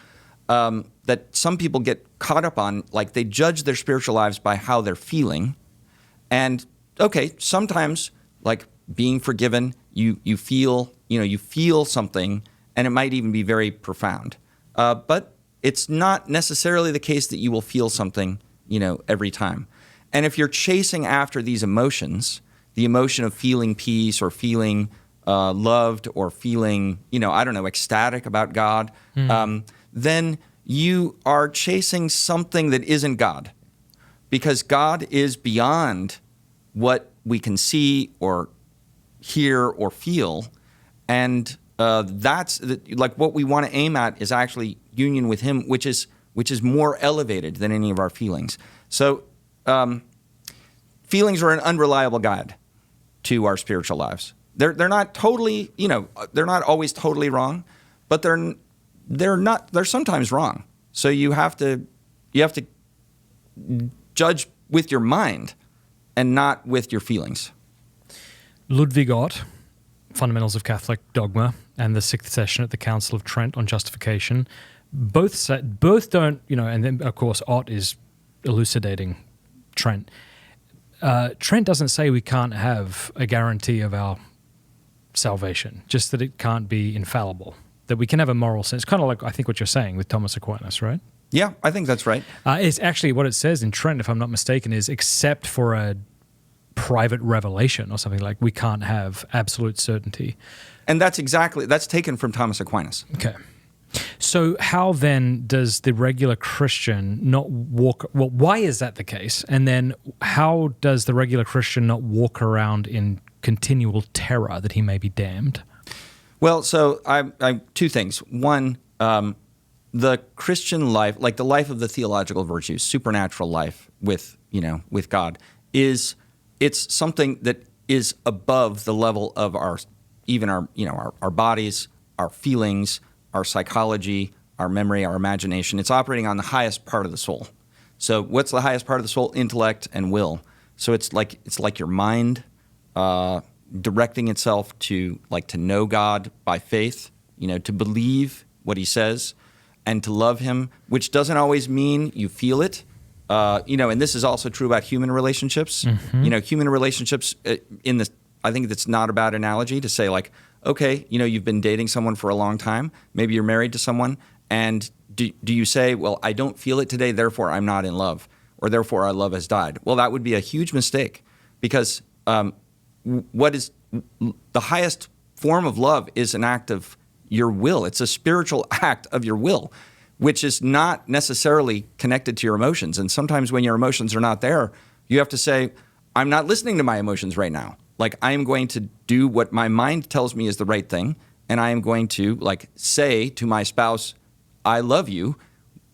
that some people get caught up on. Like, they judge their spiritual lives by how they're feeling. And, okay, sometimes, like, being forgiven, you feel something, and it might even be very profound. But it's not necessarily the case that you will feel something, every time. And if you're chasing after these emotions, the emotion of feeling peace or feeling loved or feeling, ecstatic about God, then you are chasing something that isn't God, because God is beyond what we can see or hear or feel, and that's like what we want to aim at is actually union with Him, which is more elevated than any of our feelings. So feelings are an unreliable guide to our spiritual lives. They're not totally, they're not always totally wrong, but they're sometimes wrong. So you have to judge with your mind and not with your feelings.
Ludwig Ott, Fundamentals of Catholic Dogma, and the Sixth Session at the Council of Trent on Justification, both don't, and then of course Ott is elucidating Trent. Trent doesn't say we can't have a guarantee of our salvation, just that it can't be infallible, that we can have a moral sense. Kind of like, I think, what you're saying with Thomas Aquinas, right?
Yeah, I think that's right.
It's actually what it says in Trent, if I'm not mistaken, is except for a private revelation or something, like we can't have absolute certainty.
And that's taken from Thomas Aquinas.
Okay. So how then does the regular Christian not walk, well, why is that the case? And then how does the regular Christian not walk around in continual terror that he may be damned?
Well, so I two things. One, the Christian life, like the life of the theological virtues, supernatural life with God, it's something that is above the level of our bodies, our feelings, our psychology, our memory, our imagination. It's operating on the highest part of the soul. So what's the highest part of the soul? Intellect and will. So it's like your mind directing itself to know God by faith, to believe what he says and to love him, which doesn't always mean you feel it. And this is also true about human relationships.
Mm-hmm.
Human relationships I think that's not a bad analogy to say okay, you've been dating someone for a long time. Maybe you're married to someone, and do you say, well, I don't feel it today, therefore I'm not in love, or therefore our love has died? Well, that would be a huge mistake, because what is the highest form of love is an act of your will. It's a spiritual act of your will, which is not necessarily connected to your emotions. And sometimes when your emotions are not there, you have to say, I'm not listening to my emotions right now. I am going to do what my mind tells me is the right thing, and I am going to say to my spouse, I love you,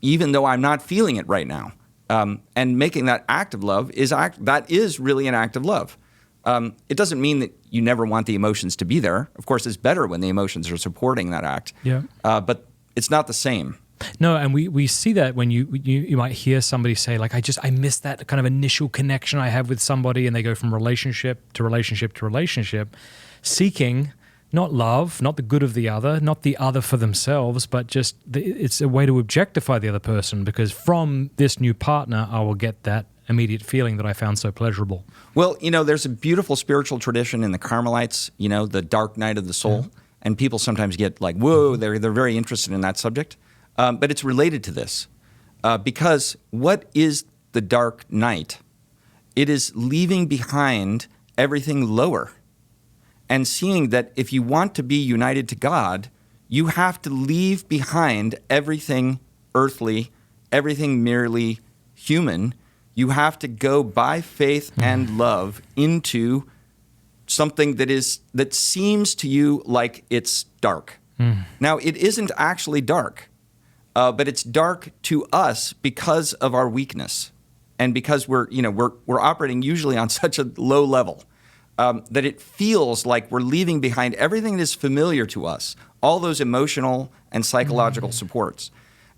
even though I'm not feeling it right now. And making that act of love that is really an act of love. It doesn't mean that you never want the emotions to be there. Of course, it's better when the emotions are supporting that act.
Yeah.
But it's not the same.
No, and we see that when you might hear somebody say, I miss that kind of initial connection I have with somebody, and they go from relationship to relationship to relationship, seeking not love, not the good of the other, not the other for themselves, but just it's a way to objectify the other person, because from this new partner, I will get that immediate feeling that I found so pleasurable.
Well, there's a beautiful spiritual tradition in the Carmelites, the dark night of the soul, and people sometimes get whoa, they're very interested in that subject. But it's related to this, because what is the dark night? It is leaving behind everything lower and seeing that if you want to be united to God, you have to leave behind everything earthly, everything merely human. You have to go by faith and love into something that seems to you like it's dark. Now, it isn't actually dark. But it's dark to us because of our weakness, and because we're operating usually on such a low level that it feels like we're leaving behind everything that is familiar to us, all those emotional and psychological supports.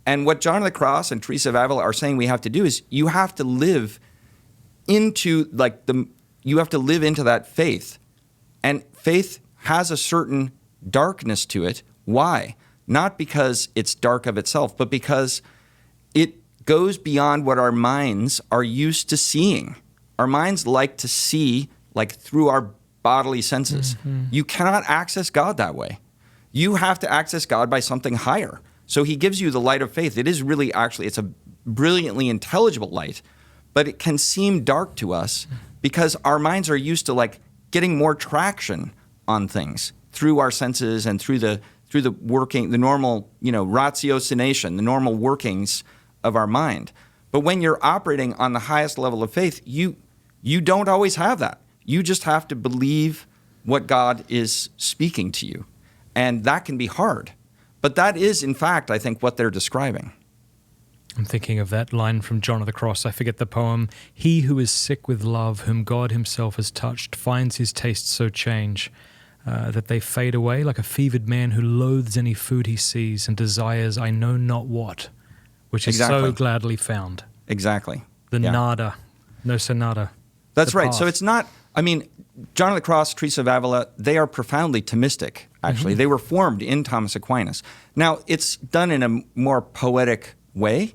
And what John of the Cross and Teresa of Avila are saying we have to do is you have to live into that faith, and faith has a certain darkness to it. Why? Not because it's dark of itself, but because it goes beyond what our minds are used to seeing. Our minds like to see through our bodily senses. You cannot access God that way. You have to access God by something higher. So he gives you the light of faith. It is really it's a brilliantly intelligible light, but it can seem dark to us because our minds are used to getting more traction on things through our senses and through the normal, ratiocination, the normal workings of our mind. But when you're operating on the highest level of faith, you don't always have that. You just have to believe what God is speaking to you. And that can be hard. But that is, in fact, I think, what they're describing.
I'm thinking of that line from John of the Cross. I forget the poem. He who is sick with love, whom God himself has touched, finds his taste so change that they fade away, like a fevered man who loathes any food he sees and desires I know not what, which is so gladly found.
Exactly.
Nada, no sonata.
That's right. So it's not, John of the Cross, Teresa of Avila, they are profoundly Thomistic, actually. They were formed in Thomas Aquinas. Now, it's done in a more poetic way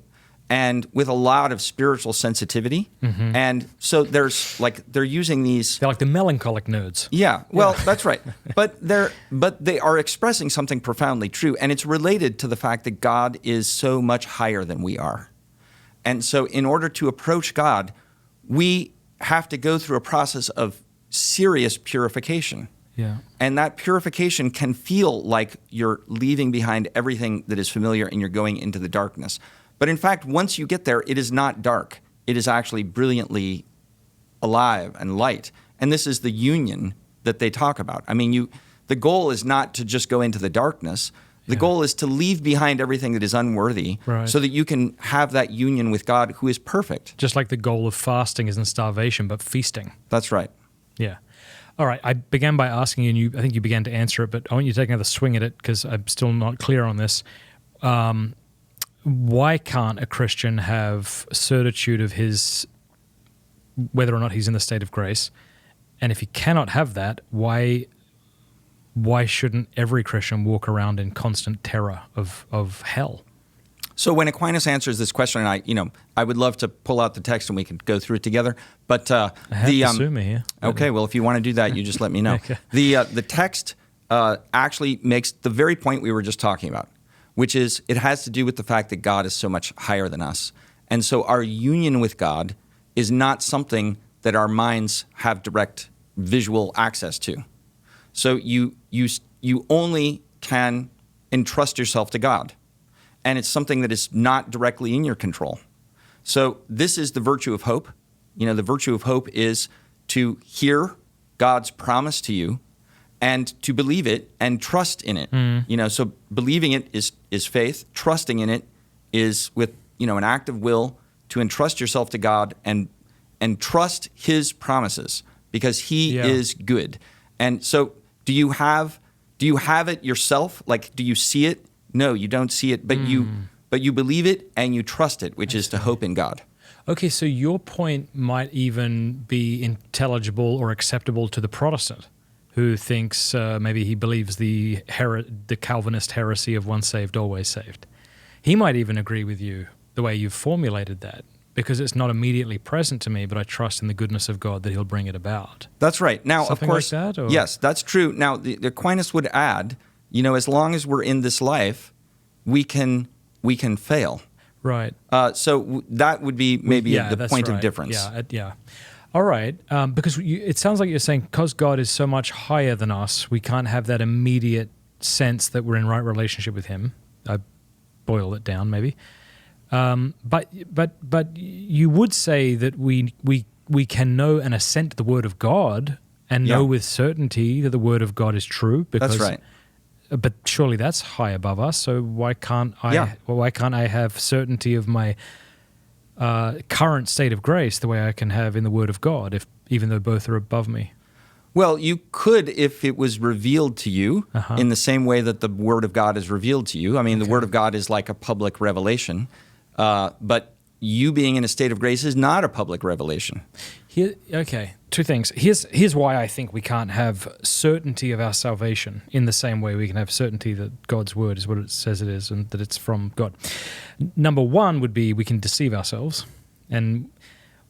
and with a lot of spiritual sensitivity. And so there's they're using these...
They're like the melancholic nerds.
Yeah, well, that's right. But they are expressing something profoundly true, and it's related to the fact that God is so much higher than we are. And so in order to approach God, we have to go through a process of serious purification.
Yeah.
And that purification can feel like you're leaving behind everything that is familiar and you're going into the darkness. But in fact, once you get there, it is not dark. It is actually brilliantly alive and light. And this is the union that they talk about. The goal is not to just go into the darkness. The goal is to leave behind everything that is unworthy so that you can have that union with God who is perfect.
Just like the goal of fasting isn't starvation, but feasting.
That's right.
Yeah. All right. I began by asking you, and I think you began to answer it, but I want you to take another swing at it because I'm still not clear on this. why can't a Christian have certitude of whether or not he's in the state of grace? And if he cannot have that, why shouldn't every Christian walk around in constant terror of hell?
So when Aquinas answers this question, and I would love to pull out the text and we could go through it together. But
I have the Summa here.
Okay, well, if you want to do that, you just let me know.
Okay.
The text actually makes the very point we were just talking about, which is it has to do with the fact that God is so much higher than us. And so our union with God is not something that our minds have direct visual access to. So you only can entrust yourself to God. And it's something that is not directly in your control. So this is the virtue of hope. The virtue of hope is to hear God's promise to you and to believe it and trust in it. So believing it is faith. Trusting in it is with, an act of will to entrust yourself to God and trust his promises because he is good. And so do you have it yourself? Like, do you see it? No, you don't see it, but you believe it and you trust it, which is to hope in God.
Okay, so your point might even be intelligible or acceptable to the Protestant, who thinks maybe he believes the Calvinist heresy of once saved, always saved. He might even agree with you the way you've formulated that, because it's not immediately present to me, but I trust in the goodness of God that he'll bring it about.
That's right. Now,
Something
of course,
like that, or?
Yes, that's true. Now, the Aquinas would add, as long as we're in this life, we can fail.
Right.
So that would be maybe the point of difference.
Yeah. All right. Because it sounds like you're saying because God is so much higher than us, we can't have that immediate sense that we're in right relationship with him. I boil it down maybe. But you would say that we can know and assent to the Word of God and know with certainty that the Word of God is true. Because,
that's right.
But surely that's high above us. So why can't I?
Yeah.
Well, why can't I have certainty of my current state of grace the way I can have in the Word of God, even though both are above me?
Well, you could if it was revealed to you in the same way that the Word of God is revealed to you. I mean, the Word of God is like a public revelation, but you being in a state of grace is not a public revelation.
Two things. Here's why I think we can't have certainty of our salvation in the same way we can have certainty that God's Word is what it says it is and that it's from God. Number one would be we can deceive ourselves, and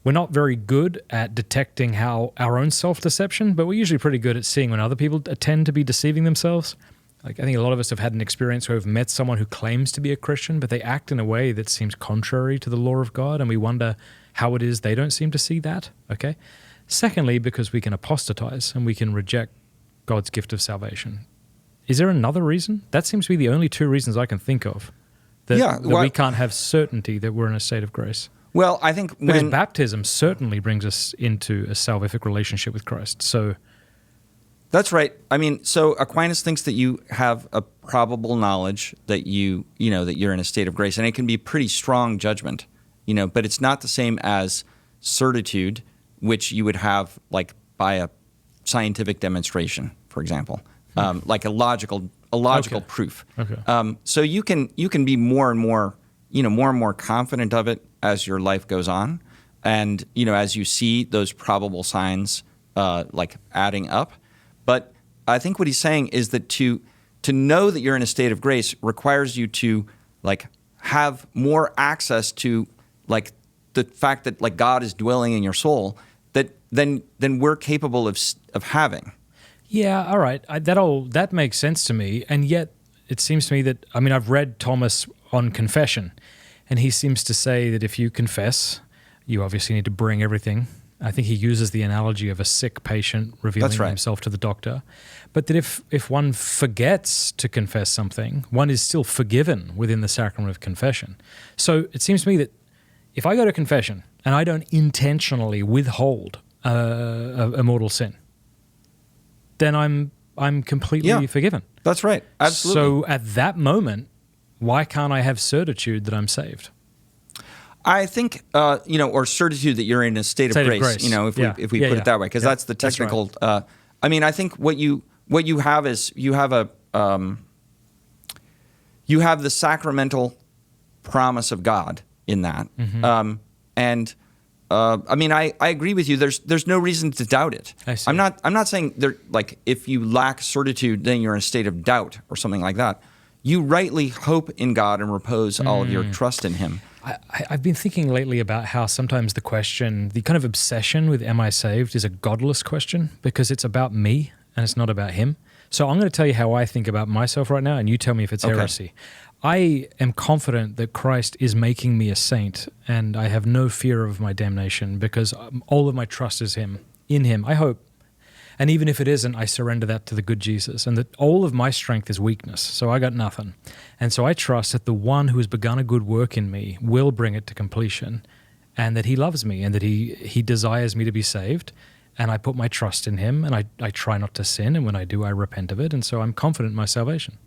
we're not very good at detecting our own self-deception, but we're usually pretty good at seeing when other people tend to be deceiving themselves. Like I think a lot of us have had an experience where we've met someone who claims to be a Christian, but they act in a way that seems contrary to the law of God, and we wonder how it is they don't seem to see that, okay? Secondly, because we can apostatize and we can reject God's gift of salvation. Is there another reason? That seems to be the only two reasons I can think of that we can't have certainty that we're in a state of grace.
Well, I think
because baptism certainly brings us into a salvific relationship with Christ. So
that's right. I mean, so Aquinas thinks that you have a probable knowledge that that you're in a state of grace, and it can be pretty strong judgment, but it's not the same as certitude, which you would have like by a scientific demonstration, for example, like a logical proof.
Okay.
So you can be more and more confident of it as your life goes on, and as you see those probable signs like adding up. But I think what he's saying is that to know that you're in a state of grace requires you to like have more access to like the fact that like God is dwelling in your soul than we're capable of having.
Yeah, all right. That makes sense to me. And yet it seems to me that, I've read Thomas on confession, and he seems to say that if you confess, you obviously need to bring everything. I think he uses the analogy of a sick patient revealing himself to the doctor. But that if one forgets to confess something, one is still forgiven within the sacrament of confession. So it seems to me that if I go to confession and I don't intentionally withhold a mortal sin, then I'm completely forgiven.
That's right. Absolutely.
So at that moment, why can't I have certitude that I'm saved?
I think, or certitude that you're in a state of grace. If we put it that way, because that's the technical. That's right. I think what you have is you have you have the sacramental promise of God in that. I mean, I agree with you. There's no reason to doubt it.
I see.
I'm not saying like if you lack certitude, then you're in a state of doubt or something like that. You rightly hope in God and repose all of your trust in Him.
I've been thinking lately about how sometimes the question, the kind of obsession with am I saved is a godless question because it's about me and it's not about Him. So I'm going to tell you how I think about myself right now, and you tell me if it's heresy. I am confident that Christ is making me a saint, and I have no fear of my damnation because all of my trust is in Him, I hope. And even if it isn't, I surrender that to the good Jesus, and that all of my strength is weakness, so I got nothing. And so I trust that the one who has begun a good work in me will bring it to completion, and that He loves me, and that He desires me to be saved. And I put my trust in Him, and I try not to sin, and when I do, I repent of it, and so I'm confident in my salvation.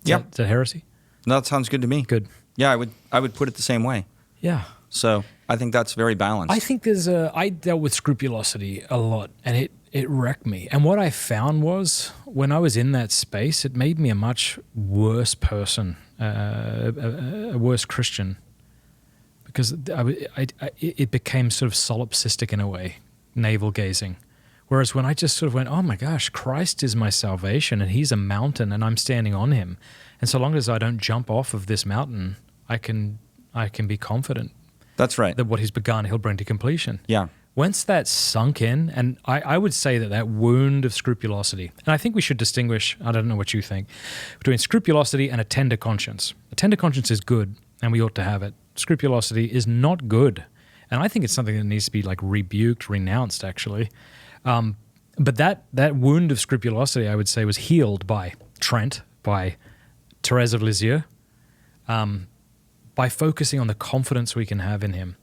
Is that heresy?
No, that sounds good to me.
Good.
Yeah, I would put it the same way.
Yeah.
So I think that's very balanced.
I think I dealt with scrupulosity a lot, and it wrecked me. And what I found was when I was in that space, it made me a much worse person, a worse Christian, because it became sort of solipsistic in a way, navel gazing. Whereas when I just sort of went, oh my gosh, Christ is my salvation and He's a mountain and I'm standing on Him. And so long as I don't jump off of this mountain, I can be confident.
That's right.
That what He's begun, He'll bring to completion.
Yeah.
Once that sunk in, and I would say that wound of scrupulosity, and I think we should distinguish, I don't know what you think, between scrupulosity and a tender conscience. A tender conscience is good, and we ought to have it. Scrupulosity is not good. And I think it's something that needs to be like rebuked, renounced, actually. But that wound of scrupulosity, I would say, was healed by Trent, by Therese of Lisieux, by focusing on the confidence we can have in Him.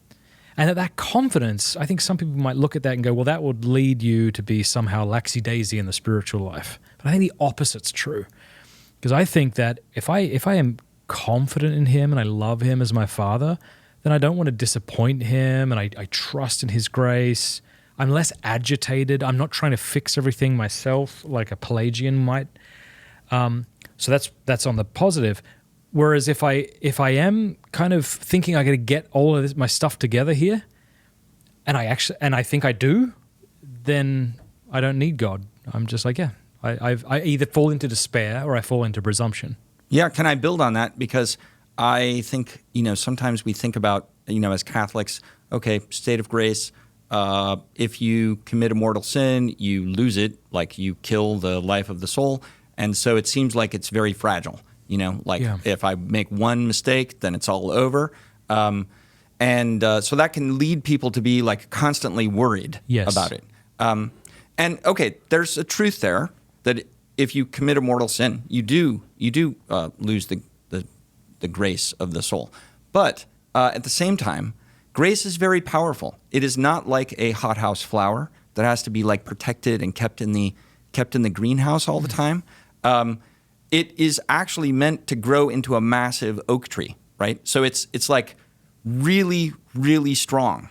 And that confidence, I think some people might look at that and go, well, that would lead you to be somehow laxy-daisy in the spiritual life. But I think the opposite's true. Because I think that if I am confident in Him and I love Him as my Father, then I don't want to disappoint Him, and I trust in His grace. I'm less agitated. I'm not trying to fix everything myself like a Pelagian might. So that's on the positive. Whereas if I am kind of thinking I got to get all of my stuff together here, and I think I do, then I don't need God. I'm just like, I either fall into despair or I fall into presumption.
Yeah, can I build on that? Because I think, sometimes we think about, as Catholics, okay, state of grace, if you commit a mortal sin, you lose it, like you kill the life of the soul. And so it seems like it's very fragile. If I make one mistake, then it's all over. So that can lead people to be like constantly worried about it. And okay, there's a truth there that if you commit a mortal sin, you do lose the grace of the soul. But at the same time, grace is very powerful. It is not like a hothouse flower that has to be like protected and kept in the greenhouse all the time. It is actually meant to grow into a massive oak tree, right? So it's like really, really strong,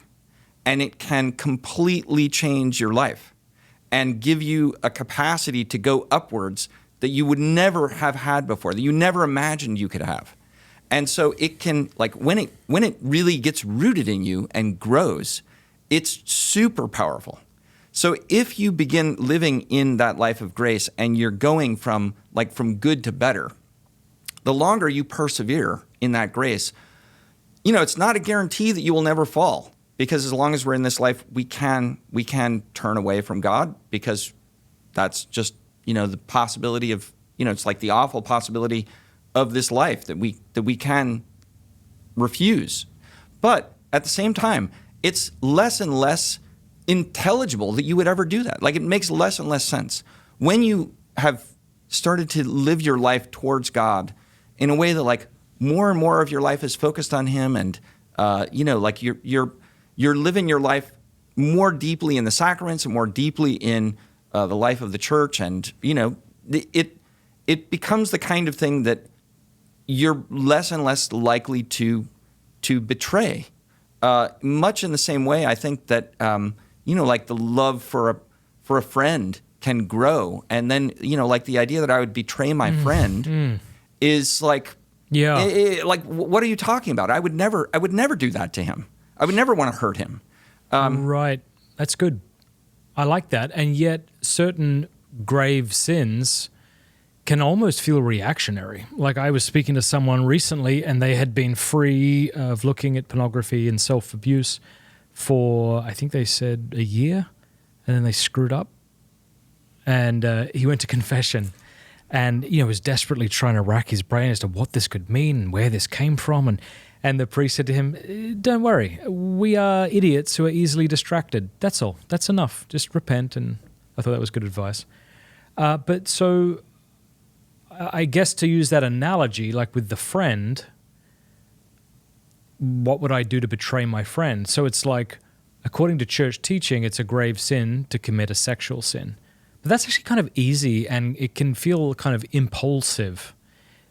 and it can completely change your life and give you a capacity to go upwards that you would never have had before, that you never imagined you could have. And so it can, like, when it really gets rooted in you and grows, it's super powerful. So if you begin living in that life of grace and you're going from good to better, the longer you persevere in that grace, it's not a guarantee that you will never fall, because as long as we're in this life, we can turn away from God, because that's just, the possibility of, it's like the awful possibility of this life that we can refuse. But at the same time, it's less and less intelligible that you would ever do that. Like, it makes less and less sense when you have started to live your life towards God in a way that, like, more and more of your life is focused on Him, and like you're living your life more deeply in the sacraments and more deeply in the life of the church, and it becomes the kind of thing that you're less and less likely to betray. Much in the same way, I think that like the love for a friend can grow, and then like the idea that I would betray my friend is like
Yeah.
Like, what are you talking about? I would never do that to him. I would never want to hurt him.
Right. That's good. I like that. And yet certain grave sins can almost feel reactionary. Like I was speaking to someone recently and they had been free of looking at pornography and self-abuse for, I think they said a year, and then they screwed up. And he went to confession and, was desperately trying to rack his brain as to what this could mean and where this came from. And the priest said to him, don't worry, we are idiots who are easily distracted. That's all. That's enough. Just repent. And I thought that was good advice. But so I guess to use that analogy, like with the friend, what would I do to betray my friend? So it's like, according to church teaching, it's a grave sin to commit a sexual sin. But that's actually kind of easy and it can feel kind of impulsive.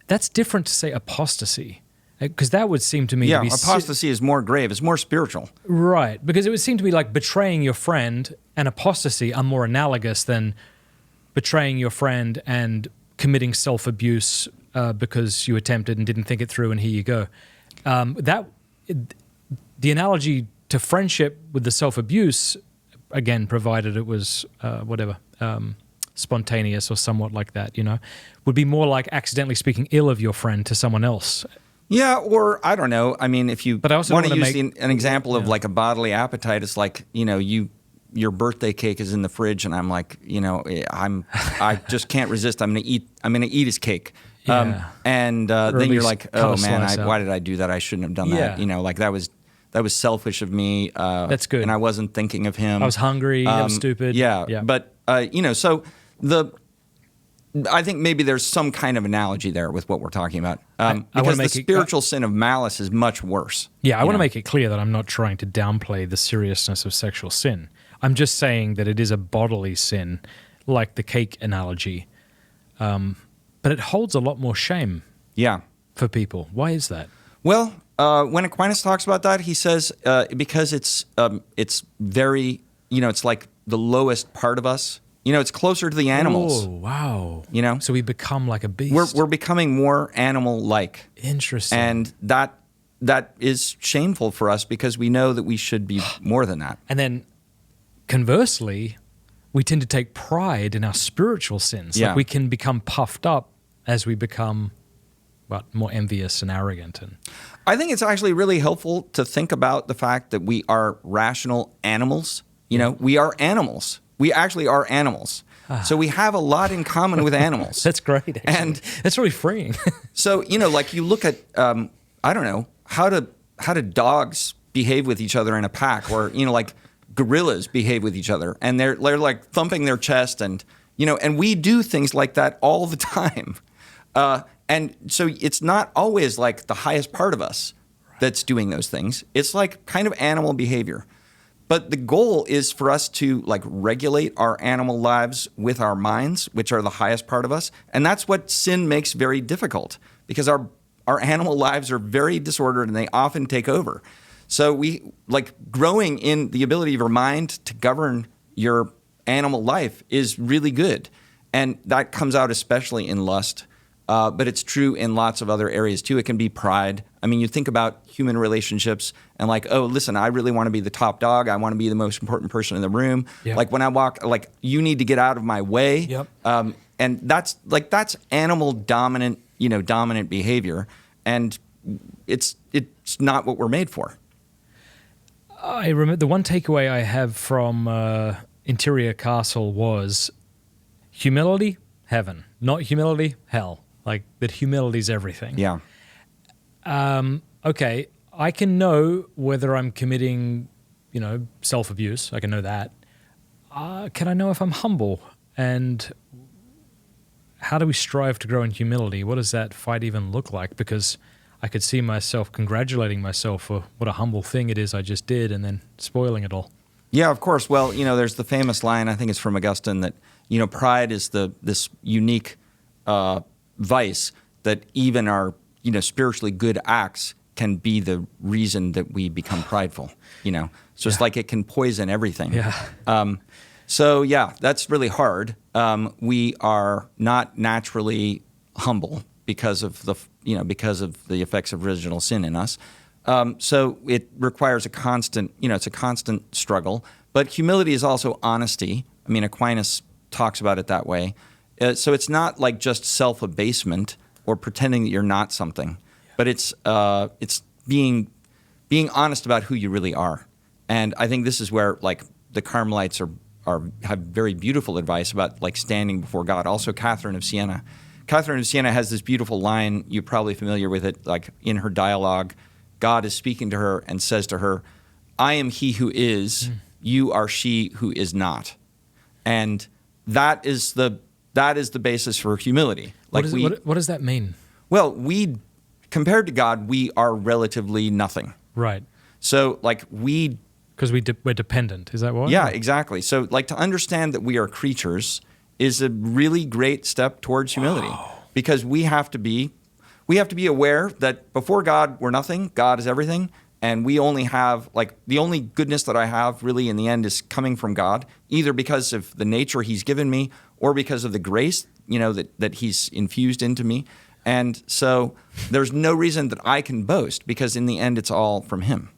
That's different to say apostasy. Because that would seem to me to be...
Yeah, apostasy is more grave. It's more spiritual.
Right. Because it would seem to me like betraying your friend and apostasy are more analogous than betraying your friend and committing self-abuse because you attempted and didn't think it through and here you go. The analogy to friendship with the self-abuse, again, provided it was spontaneous or somewhat like that, would be more like accidentally speaking ill of your friend to someone else.
Yeah, or I don't know. I mean, if you want to use an example of like a bodily appetite, it's like, your birthday cake is in the fridge, and I'm like, I just can't resist. I'm gonna eat his cake.
Yeah.
Then you're like, oh man, why did I do that? I shouldn't have done that.
Yeah.
Like that was selfish of me.
That's good.
And I wasn't thinking of him.
I was hungry. I was stupid.
Yeah. But so I think maybe there's some kind of analogy there with what we're talking about. Because the spiritual sin of malice is much worse.
Yeah, I want to make it clear that I'm not trying to downplay the seriousness of sexual sin. I'm just saying that it is a bodily sin, like the cake analogy. But it holds a lot more shame for people. Why is that?
Well, when Aquinas talks about that, he says because it's very, it's like the lowest part of us. It's closer to the animals.
Oh, wow. So we become like a beast.
We're becoming more animal-like.
Interesting.
And that is shameful for us because we know that we should be more than that.
And then conversely, we tend to take pride in our spiritual sins.
Yeah.
Like we can become puffed up as we become more envious and arrogant. And
I think it's actually really helpful to think about the fact that we are rational animals. We are animals. We actually are animals. So we have a lot in common with animals.
That's great, actually.
And
that's really freeing.
So, like you look at, I don't know, how do dogs behave with each other in a pack, or, like gorillas behave with each other, and they're like thumping their chest, and, and we do things like that all the time. And so it's not always like the highest part of us that's doing those things. It's like kind of animal behavior. But the goal is for us to like regulate our animal lives with our minds, which are the highest part of us. And that's what sin makes very difficult, because our animal lives are very disordered and they often take over. So we like growing in the ability of your mind to govern your animal life is really good. And that comes out especially in lust. But it's true in lots of other areas too. It can be pride. I mean, you think about human relationships and like, oh, listen, I really want to be the top dog. I want to be the most important person in the room. Yep. Like when I walk, like you need to get out of my way.
Yep.
And that's animal dominant behavior. And it's not what we're made for.
I remember the one takeaway I have from Interior Castle was humility, heaven. Not humility, hell. Like that humility is everything.
Yeah.
Okay, I can know whether I'm committing, self-abuse. I can know that. Can I know if I'm humble? And how do we strive to grow in humility? What does that fight even look like? Because I could see myself congratulating myself for what a humble thing it is I just did and then spoiling it all.
Yeah, of course. Well, there's the famous line, I think it's from Augustine, that, pride is this unique vice that even our, spiritually good acts can be the reason that we become prideful, So it's like it can poison everything.
Yeah.
So, yeah, that's really hard. We are not naturally humble. because of the effects of original sin in us. So it requires a constant, it's a constant struggle. But humility is also honesty. I mean, Aquinas talks about it that way. So it's not like just self-abasement or pretending that you're not something, but it's being honest about who you really are. And I think this is where like the Carmelites have very beautiful advice about like standing before God. Also, Catherine of Siena. Catherine of Siena has this beautiful line, you're probably familiar with it, like in her dialogue, God is speaking to her and says to her, I am he who is, you are she who is not. And that is the basis for humility. Like
what does that mean?
Well, compared to God, we are relatively nothing.
Right.
So like
because we're dependent, is that what?
Yeah, exactly. So like to understand that we are creatures is a really great step towards humility. Wow. Because we have to be aware that before God, we're nothing. God is everything. And we only have, like, the only goodness that I have really in the end is coming from God, either because of the nature he's given me or because of the grace, that he's infused into me. And so there's no reason that I can boast because in the end it's all from him.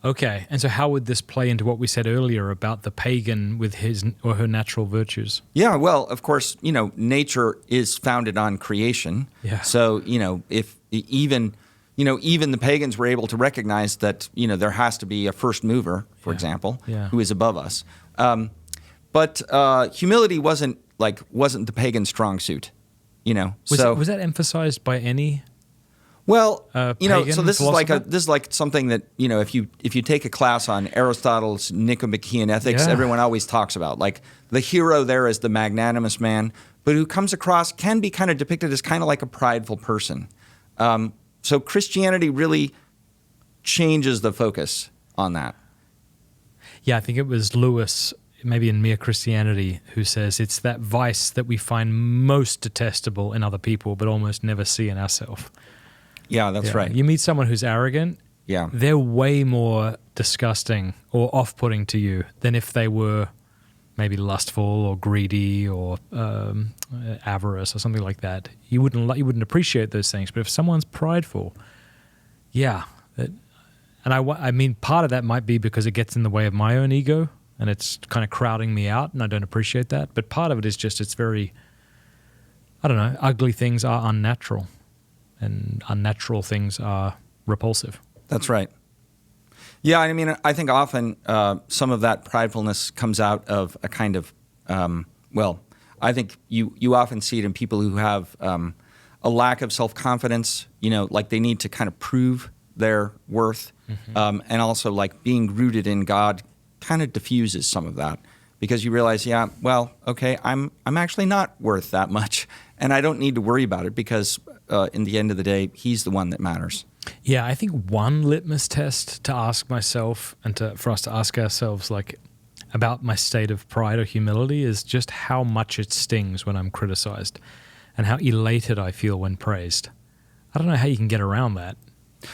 Okay. And so how would this play into what we said earlier about the pagan with his or her natural virtues?
Yeah, well, of course, nature is founded on creation.
Yeah.
So, if even the pagans were able to recognize that, there has to be a first mover, for example, who is above us. But humility wasn't the pagan strong suit,
Was that emphasized by any?
Well, so this
philosopher?
is like something that, if you take a class on Aristotle's Nicomachean ethics, everyone always talks about. Like the hero there is the magnanimous man, but who can be kind of depicted as kind of like a prideful person. So Christianity really changes the focus on that.
Yeah, I think it was Lewis, maybe in Mere Christianity, who says it's that vice that we find most detestable in other people but almost never see in ourselves.
Yeah, that's right.
You meet someone who's arrogant, they're way more disgusting or off-putting to you than if they were maybe lustful or greedy or avarice or something like that. You wouldn't appreciate those things. But if someone's prideful, I mean, part of that might be because it gets in the way of my own ego and it's kind of crowding me out, and I don't appreciate that. But part of it is just it's very, ugly things are unnatural. And unnatural things are repulsive.
That's right. Yeah, I mean, I think often some of that pridefulness comes out of a kind of, I think you often see it in people who have a lack of self-confidence, like they need to kind of prove their worth. Mm-hmm. And also like being rooted in God kind of diffuses some of that because you realize, I'm actually not worth that much and I don't need to worry about it because in the end of the day, he's the one that matters.
Yeah, I think one litmus test to ask myself and for us to ask ourselves like about my state of pride or humility is just how much it stings when I'm criticized and how elated I feel when praised. I don't know how you can get around that.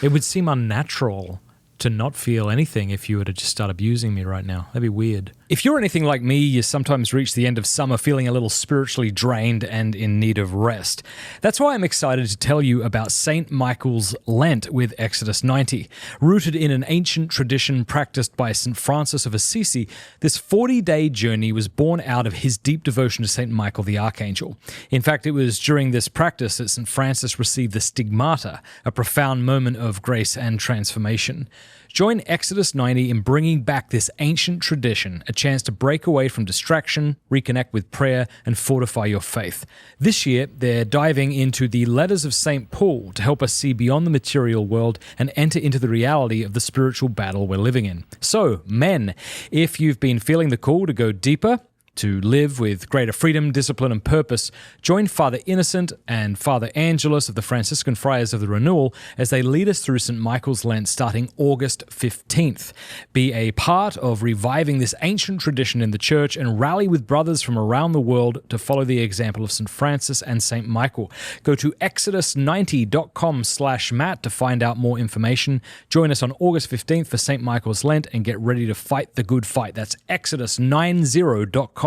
It would seem unnatural to not feel anything if you were to just start abusing me right now. That'd be weird. If you're anything like me, you sometimes reach the end of summer feeling a little spiritually drained and in need of rest. That's why I'm excited to tell you about St. Michael's Lent with Exodus 90. Rooted in an ancient tradition practiced by St. Francis of Assisi, this 40-day journey was born out of his deep devotion to St. Michael the Archangel. In fact, it was during this practice that St. Francis received the stigmata, a profound moment of grace and transformation. Join Exodus 90 in bringing back this ancient tradition, a chance to break away from distraction, reconnect with prayer, and fortify your faith. This year, they're diving into the letters of St. Paul to help us see beyond the material world and enter into the reality of the spiritual battle we're living in. So, men, if you've been feeling the call to go deeper, to live with greater freedom, discipline, and purpose, join Father Innocent and Father Angelus of the Franciscan Friars of the Renewal as they lead us through St. Michael's Lent starting August 15th. Be a part of reviving this ancient tradition in the Church and rally with brothers from around the world to follow the example of St. Francis and St. Michael. Go to exodus90.com/Matt to find out more information. Join us on August 15th for St. Michael's Lent and get ready to fight the good fight. That's exodus90.com/Matt.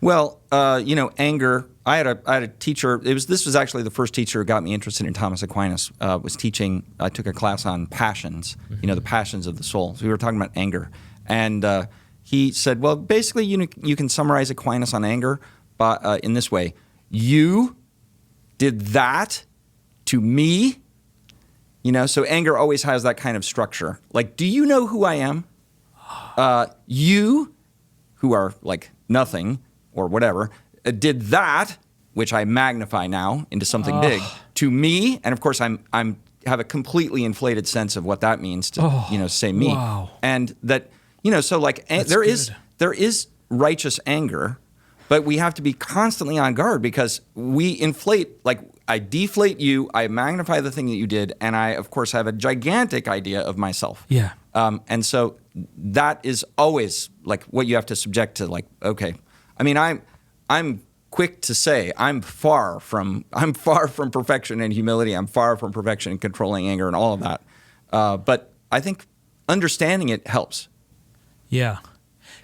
Well, anger I had a teacher. This was actually the first teacher who got me interested in Thomas Aquinas. Was teaching. I took a class on passions. The passions of the soul. So we were talking about anger, and he said, "Well, basically, you can summarize Aquinas on anger, but in this way: you did that to me." So anger always has that kind of structure. Like, do you know who I am? You, who are like nothing or whatever, did that, which I magnify now into something big, to me. And of course, I'm have a completely inflated sense of what that means to say me.
Wow.
And that so like there is righteous anger, but we have to be constantly on guard because we inflate, like I deflate you, I magnify the thing that you did, and I, of course, have a gigantic idea of myself.
Yeah.
And so that is always like what you have to subject to, like, okay. I mean, I'm quick to say I'm far from perfection and humility. I'm far from perfection and controlling anger and all of that. But I think understanding it helps.
Yeah.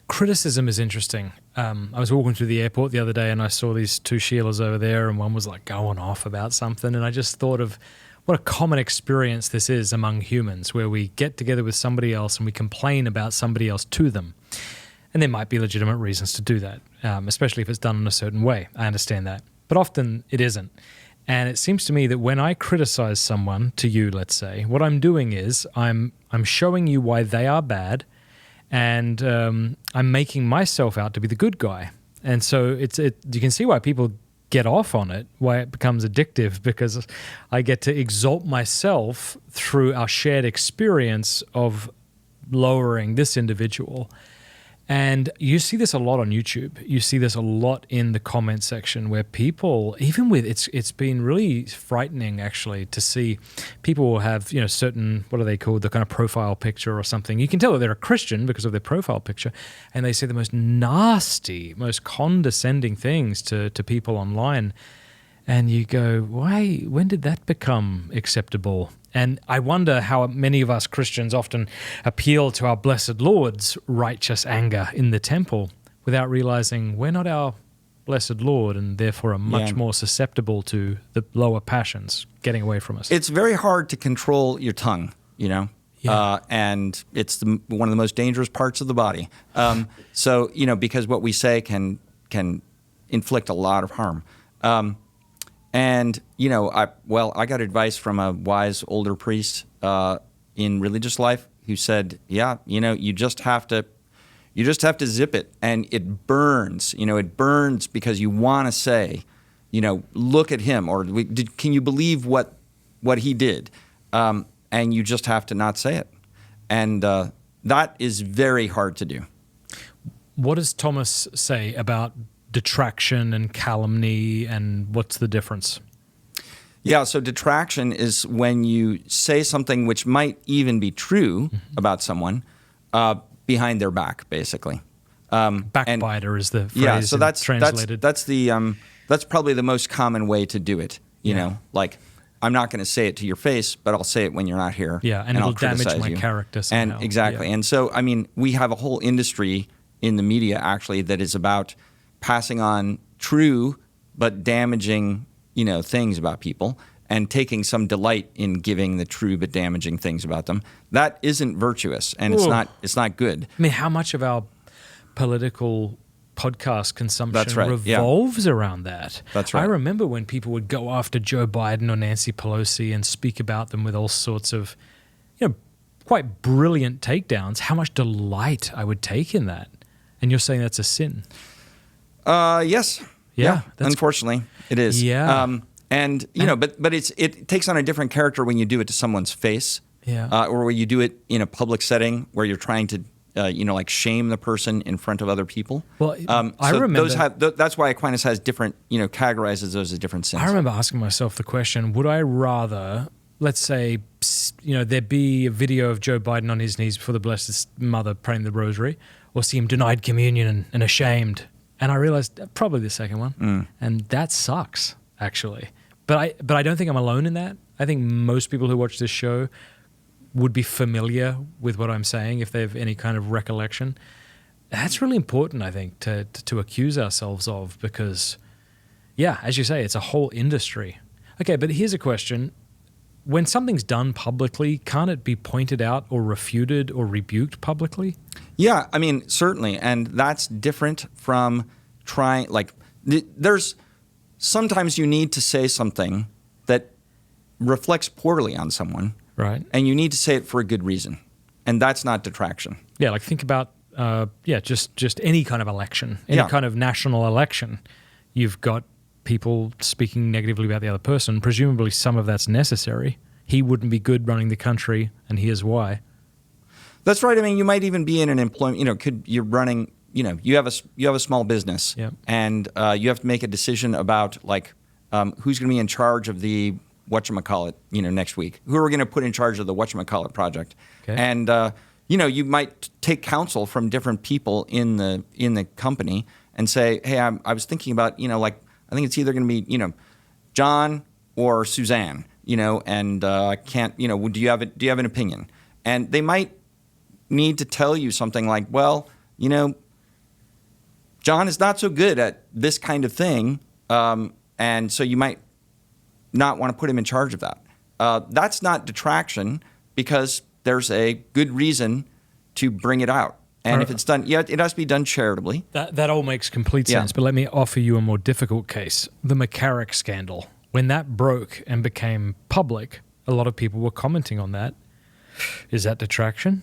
Criticism is interesting. I was walking through the airport the other day and I saw these two Sheilas over there and one was like going off about something, and I just thought of what a common experience this is among humans, where we get together with somebody else and we complain about somebody else to them. And there might be legitimate reasons to do that, especially if it's done in a certain way. I understand that. But often it isn't. And it seems to me that when I criticize someone, to you, let's say, what I'm doing is I'm showing you why they are bad, and I'm making myself out to be the good guy. And so you can see why people get off on it, why it becomes addictive, because I get to exalt myself through our shared experience of lowering this individual. And you see this a lot on YouTube. You see this a lot in the comment section where people, even with, it's been really frightening actually to see people will have, certain, what are they called, the kind of profile picture or something. You can tell that they're a Christian because of their profile picture, and they say the most nasty, most condescending things to people online. And you go, why, when did that become acceptable? And I wonder how many of us Christians often appeal to our blessed Lord's righteous anger in the temple without realizing we're not our blessed Lord and therefore are much more susceptible to the lower passions getting away from us.
It's very hard to control your tongue, and it's one of the most dangerous parts of the body. So, because what we say can inflict a lot of harm. And, I got advice from a wise older priest in religious life who said, you just have to zip it. And it burns, it burns because you want to say, look at him, or can you believe what he did? And you just have to not say it. And that is very hard to do.
What does Thomas say about detraction and calumny, and what's the difference?
Yeah, so detraction is when you say something which might even be true about someone behind their back, basically.
Backbiter is the phrase
so that's
translated.
That's probably the most common way to do it. Like, I'm not going to say it to your face, but I'll say it when you're not here.
Yeah, and it'll damage my character somehow.
And exactly. Yeah. And so, we have a whole industry in the media actually that is about passing on true but damaging, things about people, and taking some delight in giving the true but damaging things about them. That isn't virtuous, and it's not good.
I mean, how much of our political podcast consumption
revolves
around that?
That's right.
I remember when people would go after Joe Biden or Nancy Pelosi and speak about them with all sorts of, quite brilliant takedowns, how much delight I would take in that. And you're saying that's a sin?
Yes.
Yeah.
Unfortunately, it is.
Yeah.
But it takes on a different character when you do it to someone's face.
Yeah.
Or when you do it in a public setting where you're trying to, shame the person in front of other people.
Well, I remember
that's why Aquinas has different, categorizes those as different sins.
I remember asking myself the question: would I rather, let's say, there be a video of Joe Biden on his knees before the Blessed Mother praying the Rosary, or see him denied communion and ashamed? And I realized probably the second one, and that sucks actually. But I don't think I'm alone in that. I think most people who watch this show would be familiar with what I'm saying if they have any kind of recollection. That's really important, I think, to accuse ourselves of, because Yeah, as you say, it's a whole industry. Okay, but here's a question. When something's done publicly, can't it be pointed out or refuted or rebuked publicly?
Yeah, I mean, certainly. And that's different from trying, like, there's sometimes you need to say something that reflects poorly on someone.
Right.
And you need to say it for a good reason. And that's not detraction.
Yeah, like think about, just any kind of election, any kind of national election. You've got people speaking negatively about the other person. Presumably some of that's necessary. He wouldn't be good running the country, and here's why.
That's right. I mean, you might even be in an employment, you're running, you have a small business, and you have to make a decision about, like, who's going to be in charge of the whatchamacallit, next week. Who are we going to put in charge of the whatchamacallit project? Okay. And, you might take counsel from different people in the company and say, hey, I was thinking about, I think it's either going to be, John or Suzanne, and can't, do you have an opinion? And they might need to tell you something like, well, John is not so good at this kind of thing, and so you might not want to put him in charge of that. That's not detraction because there's a good reason to bring it out. And if it's done, it has to be done charitably.
That all makes complete sense. But let me offer you a more difficult case. The McCarrick scandal. When that broke and became public, a lot of people were commenting on that. Is that detraction?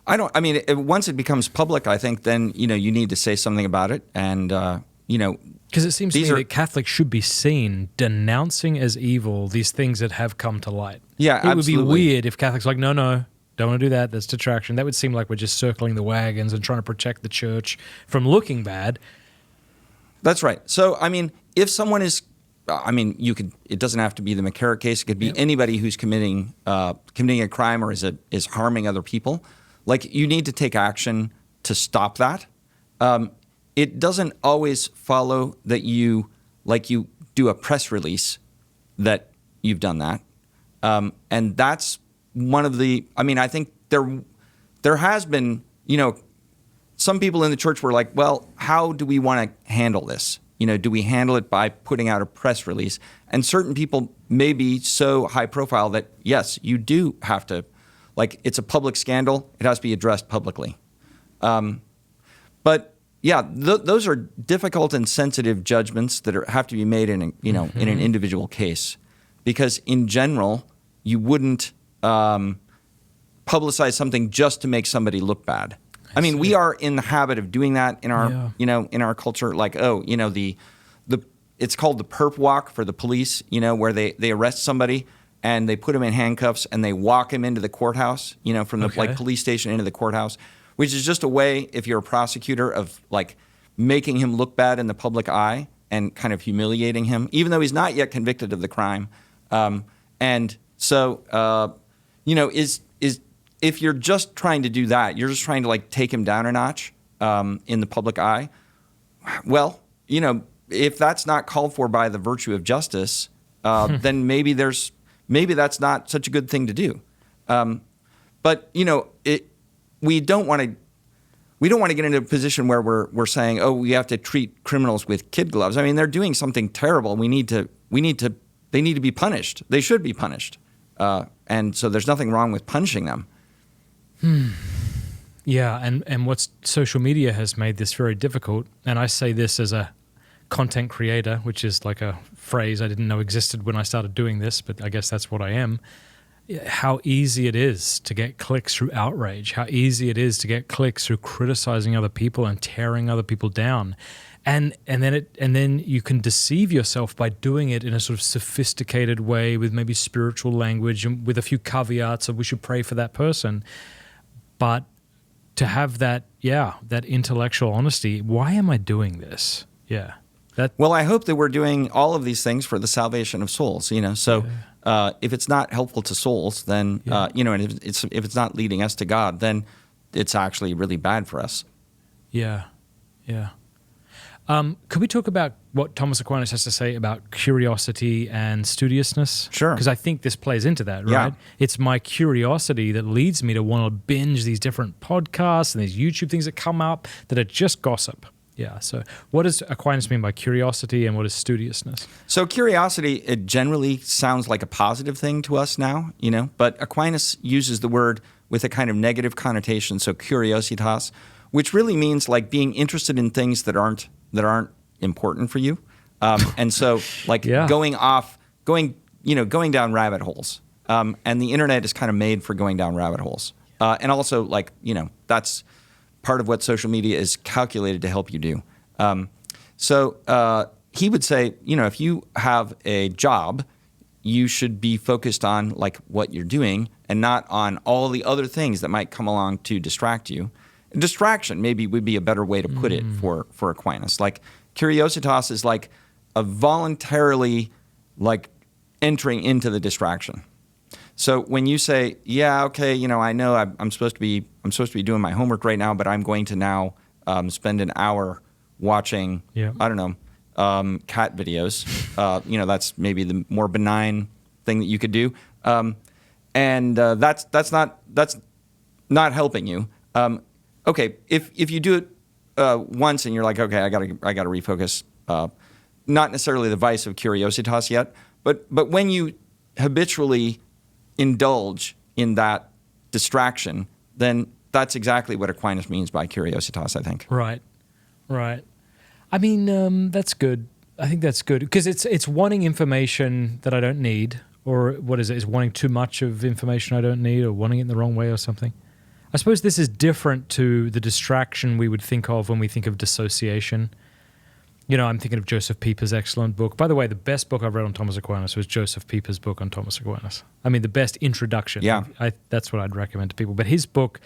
Once it becomes public, I think then, you need to say something about it. And,
because it seems to me that Catholics should be seen denouncing as evil these things that have come to light.
Yeah,
absolutely. It would be weird if Catholics were like, no, don't want to do that. That's detraction. That would seem like we're just circling the wagons and trying to protect the church from looking bad. That's
right. So, if someone is, it doesn't have to be the McCarrick case. It could be anybody who's committing a crime or is harming other people. Like, you need to take action to stop that. It doesn't always follow that you do a press release that you've done that. And that's one of the, I think there has been, some people in the church were like, well, how do we want to handle this? Do we handle it by putting out a press release? And certain people may be so high profile that, yes, you do have to, it's a public scandal. It has to be addressed publicly. But yeah, those are difficult and sensitive judgments that have to be made in in an individual case, because in general, you wouldn't publicize something just to make somebody look bad. We are in the habit of doing that in our in our culture. Like, it's called the perp walk for the police. Where they arrest somebody and they put him in handcuffs and they walk him into the courthouse. From the police station into the courthouse. Which is just a way, if you're a prosecutor, of making him look bad in the public eye and kind of humiliating him, even though he's not yet convicted of the crime. And so, if you're just trying to do that, you're just trying to take him down a notch in the public eye. Well, if that's not called for by the virtue of justice, then maybe that's not such a good thing to do. But we don't want to get into a position where we're saying, oh, we have to treat criminals with kid gloves. They're doing something terrible. They need to be punished. They should be punished. And so there's nothing wrong with punishing them.
Yeah, and what's social media has made this very difficult. And I say this as a content creator, which is like a phrase I didn't know existed when I started doing this, but I guess that's what I am. How easy it is to get clicks through outrage, how easy it is to get clicks through criticizing other people and tearing other people down. And then you can deceive yourself by doing it in a sort of sophisticated way with maybe spiritual language and with a few caveats of we should pray for that person. But to have that intellectual honesty, why am I doing this? Yeah.
Well, I hope that we're doing all of these things for the salvation of souls, So if it's not helpful to souls, then, and if it's not leading us to God, then it's actually really bad for us.
Yeah. Could we talk about what Thomas Aquinas has to say about curiosity and studiousness?
Sure.
Because I think this plays into that, right?
Yeah.
It's my curiosity that leads me to want to binge these different podcasts and these YouTube things that come up that are just gossip. Yeah. So what does Aquinas mean by curiosity, and what is studiousness?
So curiosity, it generally sounds like a positive thing to us now, but Aquinas uses the word with a kind of negative connotation, so curiositas, which really means like being interested in things that aren't important for you. And so like going down rabbit holes. And the internet is kind of made for going down rabbit holes. And also like, that's part of what social media is calculated to help you do. So he would say, if you have a job, you should be focused on like what you're doing and not on all the other things that might come along to distract you. Distraction maybe would be a better way to put it for Aquinas. Like curiositas is like a voluntarily like entering into the distraction. So when you say, yeah, okay, I know I'm supposed to be doing my homework right now, but I'm going to now spend an hour watching, I don't know, cat videos. That's maybe the more benign thing that you could do, and that's not helping you. Okay, if you do it once and you're like, okay, I gotta refocus. Not necessarily the vice of curiositas yet, but when you habitually indulge in that distraction, then that's exactly what Aquinas means by curiositas, I think.
Right. I mean, that's good. I think that's good because it's wanting information that I don't need, or what is it? Is wanting too much of information I don't need, or wanting it in the wrong way or something. I suppose this is different to the distraction we would think of when we think of dissociation. I'm thinking of Joseph Pieper's excellent book. By the way, the best book I've read on Thomas Aquinas was Joseph Pieper's book on Thomas Aquinas. I mean, the best introduction.
Yeah.
That's what I'd recommend to people. But his book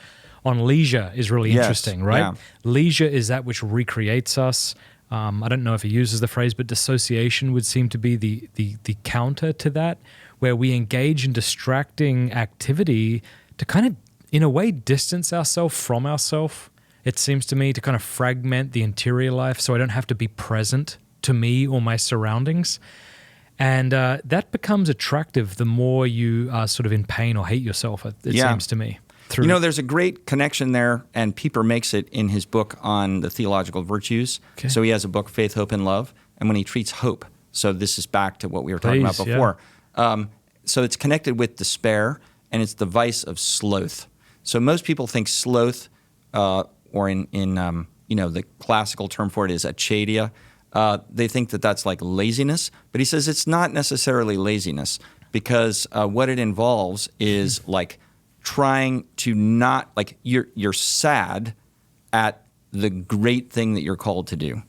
on leisure is really interesting, right?
Yeah.
Leisure is that which recreates us. I don't know if he uses the phrase, but dissociation would seem to be the counter to that, where we engage in distracting activity to kind of, in a way, distance ourselves from ourselves. It seems to me to kind of fragment the interior life so I don't have to be present to me or my surroundings. And that becomes attractive the more you are sort of in pain or hate yourself, it seems to me.
There's a great connection there, and Pieper makes it in his book on the theological virtues. Okay. So he has a book, Faith, Hope, and Love, and when he treats hope, so this is back to what we were talking about before. Yeah. So it's connected with despair, and it's the vice of sloth. So most people think sloth, or in the classical term for it is achadia. They think that that's like laziness, but he says it's not necessarily laziness because what it involves is like trying to not like you're sad at the great thing that you're called to do.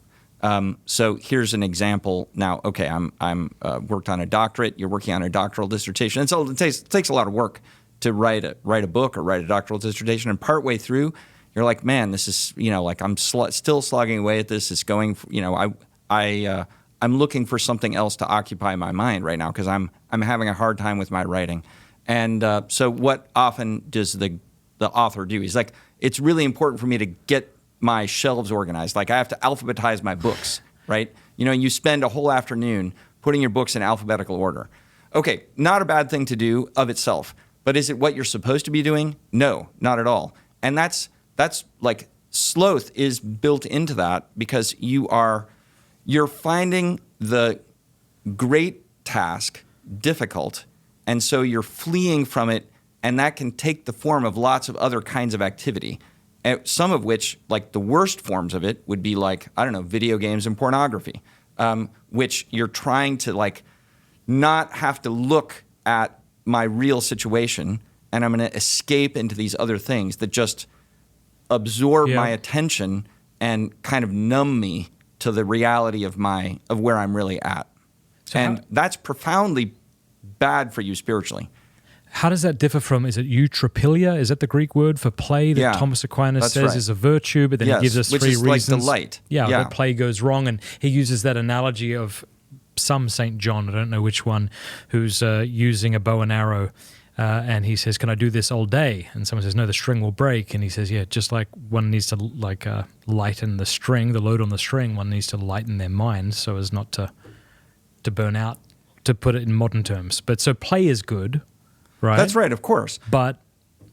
So here's an example. Now, okay, I'm worked on a doctorate. You're working on a doctoral dissertation. It takes a lot of work to write a book or write a doctoral dissertation, and partway through, you're like, man, this is, like I'm still slogging away at this. It's going, I'm looking for something else to occupy my mind right now because I'm having a hard time with my writing. And so what often does the author do? He's like, it's really important for me to get my shelves organized. Like I have to alphabetize my books, right? You spend a whole afternoon putting your books in alphabetical order. Okay, not a bad thing to do of itself, but is it what you're supposed to be doing? No, not at all. And that's like sloth is built into that because you're finding the great task difficult, and so you're fleeing from it, and that can take the form of lots of other kinds of activity, some of which, like the worst forms of it, would be like, I don't know, video games and pornography, which you're trying to like not have to look at my real situation, and I'm going to escape into these other things that just absorb my attention and kind of numb me to the reality of where I'm really at. So that's profoundly bad for you spiritually.
How does that differ from, is it eutropilia? Is that the Greek word for play that Thomas Aquinas says is a virtue, but then he gives us three reasons. Which is like delight. That play goes wrong, and he uses that analogy of some St. John, I don't know which one, who's using a bow and arrow, and he says, can I do this all day? And someone says, no, the string will break. And he says, yeah, just like one needs to lighten the string, the load on the string, one needs to lighten their mind so as not to burn out, to put it in modern terms. But so play is good, right?
That's right, of course.
But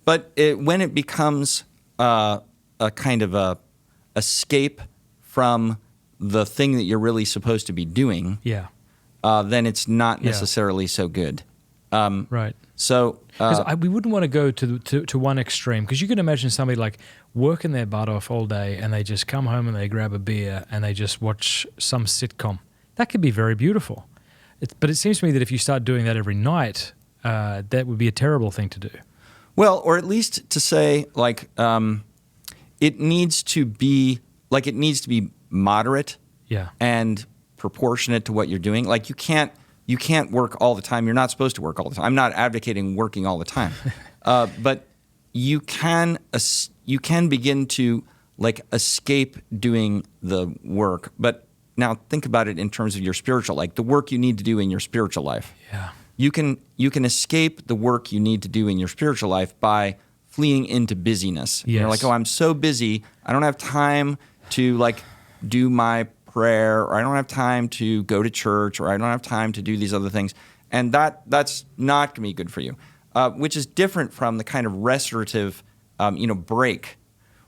when it becomes a kind of a escape from the thing that you're really supposed to be doing, then it's not necessarily so good.
Right.
So
we wouldn't want to go to one extreme, because you can imagine somebody like working their butt off all day and they just come home and they grab a beer and they just watch some sitcom. That could be very beautiful. But it seems to me that if you start doing that every night, that would be a terrible thing to do.
Well, or at least to say, like, it needs to be moderate and proportionate to what you're doing. Like, you can't work all the time. You're not supposed to work all the time. I'm not advocating working all the time, but you can begin to like escape doing the work. But now think about it in terms of your spiritual, like the work you need to do in your spiritual life.
Yeah.
You can escape the work you need to do in your spiritual life by fleeing into busyness.
Yes.
You're like, oh, I'm so busy. I don't have time to like do my prayer, or I don't have time to go to church, or I don't have time to do these other things. And that's not going to be good for you, which is different from the kind of restorative, break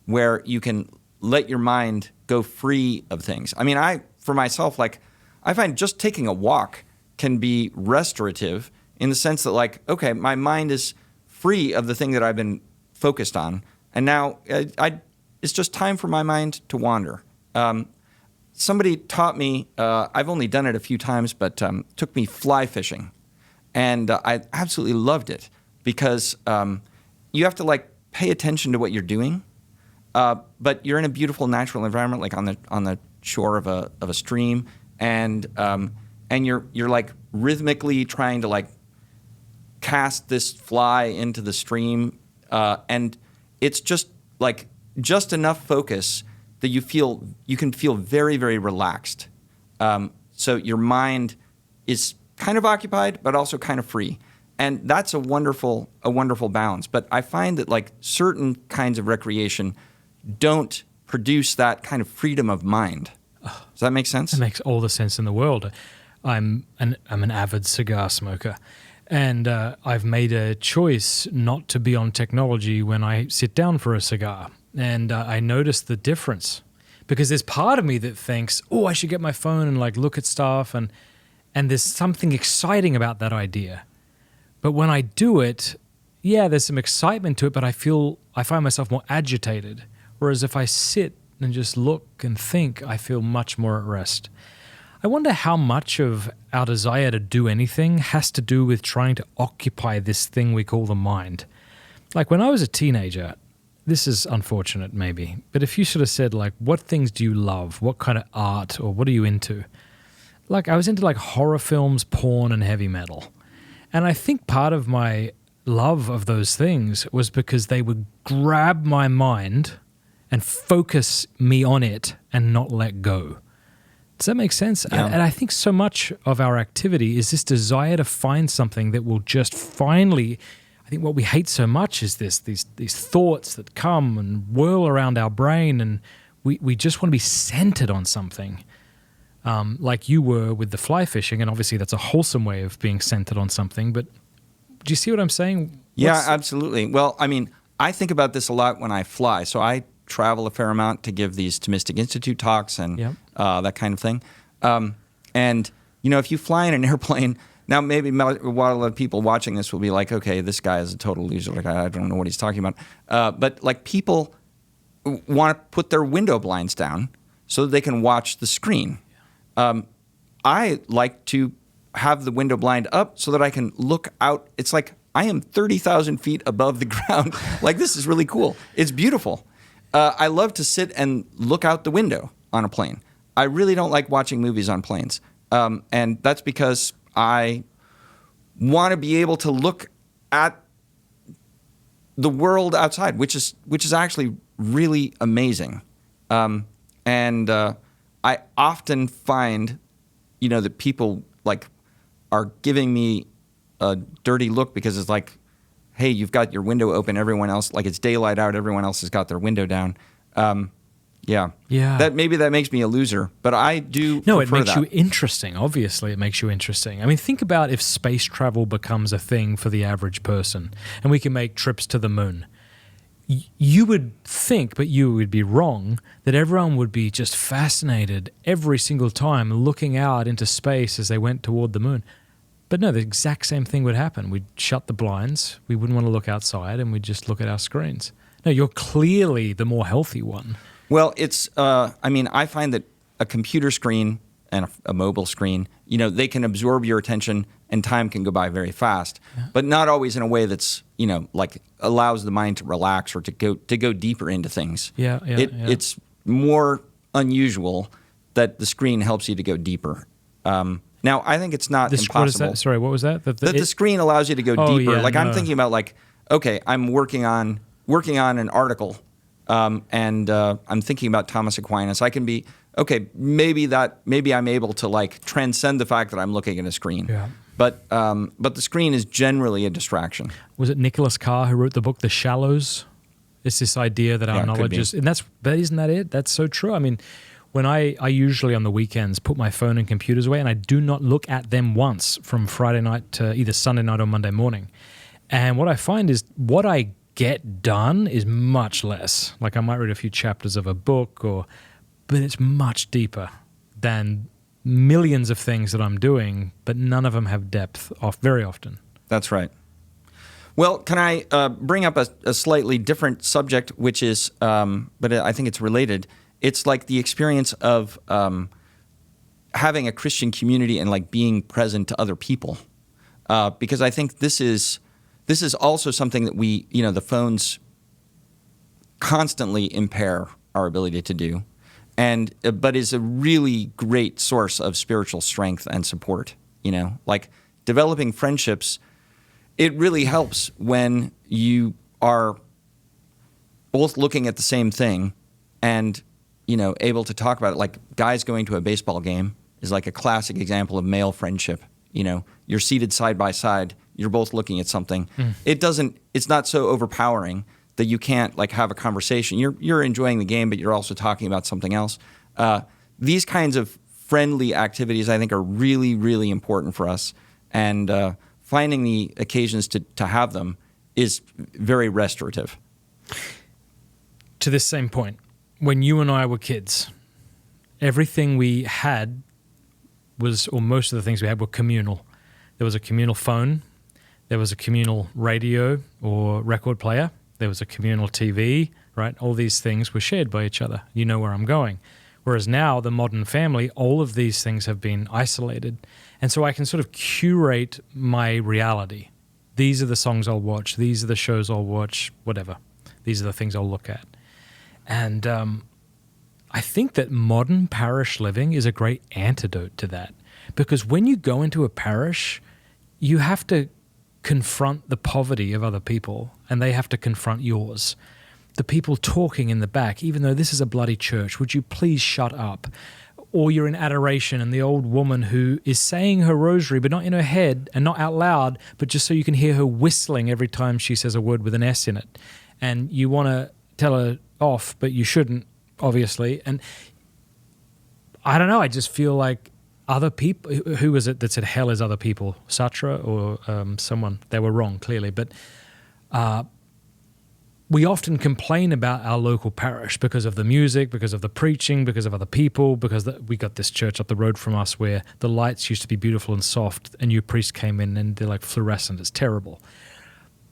where you can let your mind go free of things. I mean, for myself, like, I find just taking a walk can be restorative in the sense that, like, okay, my mind is free of the thing that I've been focused on, and now it's just time for my mind to wander. Somebody taught me, I've only done it a few times, but took me fly fishing, and I absolutely loved it because you have to like pay attention to what you're doing, but you're in a beautiful natural environment, like on the shore of a stream, and you're like rhythmically trying to like cast this fly into the stream, and it's just enough focus that you can feel very, very relaxed. So your mind is kind of occupied, but also kind of free, and that's a wonderful balance. But I find that like certain kinds of recreation don't produce that kind of freedom of mind. Does that make sense?
It makes all the sense in the world. I'm an avid cigar smoker, and I've made a choice not to be on technology when I sit down for a cigar. And I noticed the difference, because there's part of me that thinks, oh, I should get my phone and like look at stuff, and there's something exciting about that idea. But when I do it, there's some excitement to it, but I find myself more agitated. Whereas if I sit and just look and think, I feel much more at rest. I wonder how much of our desire to do anything has to do with trying to occupy this thing we call the mind. Like when I was a teenager, this is unfortunate maybe, but if you sort of said like, what things do you love? What kind of art, or what are you into? Like I was into like horror films, porn, and heavy metal. And I think part of my love of those things was because they would grab my mind and focus me on it and not let go. Does that make sense?
Yeah.
And I think so much of our activity is this desire to find something that will just finally, I think what we hate so much is these thoughts that come and whirl around our brain, and we just want to be centered on something. Like you were with the fly fishing, and obviously that's a wholesome way of being centered on something, but do you see what I'm saying?
Yeah, absolutely. Well, I mean, I think about this a lot when I fly. So I travel a fair amount to give these Thomistic Institute talks and that kind of thing. And, if you fly in an airplane, now maybe a lot of people watching this will be like, okay, this guy is a total loser. Like, I don't know what he's talking about. But like people want to put their window blinds down so that they can watch the screen. I like to have the window blind up so that I can look out. It's like I am 30,000 feet above the ground. Like, this is really cool. It's beautiful. I love to sit and look out the window on a plane. I really don't like watching movies on planes. And that's because I want to be able to look at the world outside, which is actually really amazing. And I often find, that people like are giving me a dirty look because it's like, hey, you've got your window open. Everyone else, like it's daylight out. Everyone else has got their window down. Yeah. That makes me a loser, but I do.
No, it makes
that.
you interesting. Obviously, it makes you interesting. I mean, think about if space travel becomes a thing for the average person, and we can make trips to the moon. you would think, but you would be wrong, that everyone would be just fascinated every single time looking out into space as they went toward the moon. But no, the exact same thing would happen. We'd shut the blinds, we wouldn't want to look outside, and we'd just look at our screens. No, you're clearly the more healthy one.
Well, it's, I find that a computer screen and a mobile screen, they can absorb your attention and time can go by very fast, but not always in a way that's, like allows the mind to relax or to go deeper into things. It's more unusual that the screen helps you to go deeper. Now, I think it's not impossible.
What is that? Sorry, what was that?
The screen allows you to go deeper. I'm thinking about okay, I'm working on an article, and I'm thinking about Thomas Aquinas. I can be maybe I'm able to transcend the fact that I'm looking at a screen.
Yeah.
But the screen is generally a distraction.
Was it Nicholas Carr who wrote the book The Shallows? It's this idea that our knowledge is, but isn't that it? That's so true. I mean, when I usually on the weekends put my phone and computers away, and I do not look at them once from Friday night to either Sunday night or Monday morning. And what I find is what I get done is much less. Like I might read a few chapters of a book, but it's much deeper than millions of things that I'm doing, but none of them have depth very often.
That's right. Well, can I bring up a slightly different subject, which is, but I think it's related. It's like the experience of having a Christian community and being present to other people, because I think this is also something that we, the phones constantly impair our ability to do, but is a really great source of spiritual strength and support. Developing friendships. It really helps when you are both looking at the same thing and, able to talk about it. Like guys going to a baseball game is like a classic example of male friendship. You're seated side by side. You're both looking at something. It's not so overpowering that you can't have a conversation. You're enjoying the game, but you're also talking about something else. These kinds of friendly activities, I think, are really, really important for us. And finding the occasions to have them is very restorative.
To this same point, when you and I were kids, everything we had or most of the things we had were communal. There was a communal phone, there was a communal radio or record player, there was a communal TV, right? All these things were shared by each other. You know where I'm going. Whereas now, the modern family, all of these things have been isolated. And so I can sort of curate my reality. These are the songs I'll watch. These are the shows I'll watch, whatever. These are the things I'll look at. And I think that modern parish living is a great antidote to that. Because when you go into a parish, you have to confront the poverty of other people, and they have to confront yours. The people talking in the back, even though this is a bloody church, would you please shut up? Or you're in adoration and the old woman who is saying her rosary, but not in her head and not out loud, but just so you can hear her whistling every time she says a word with an S in it. And you want to tell her off, but you shouldn't, obviously. And I don't know, I just feel like other people, who was it that said hell is other people? Sartre or someone? They were wrong, clearly. But we often complain about our local parish because of the music, because of the preaching, because of other people, because we got this church up the road from us where the lights used to be beautiful and soft. A new priest came in and they're like fluorescent. It's terrible.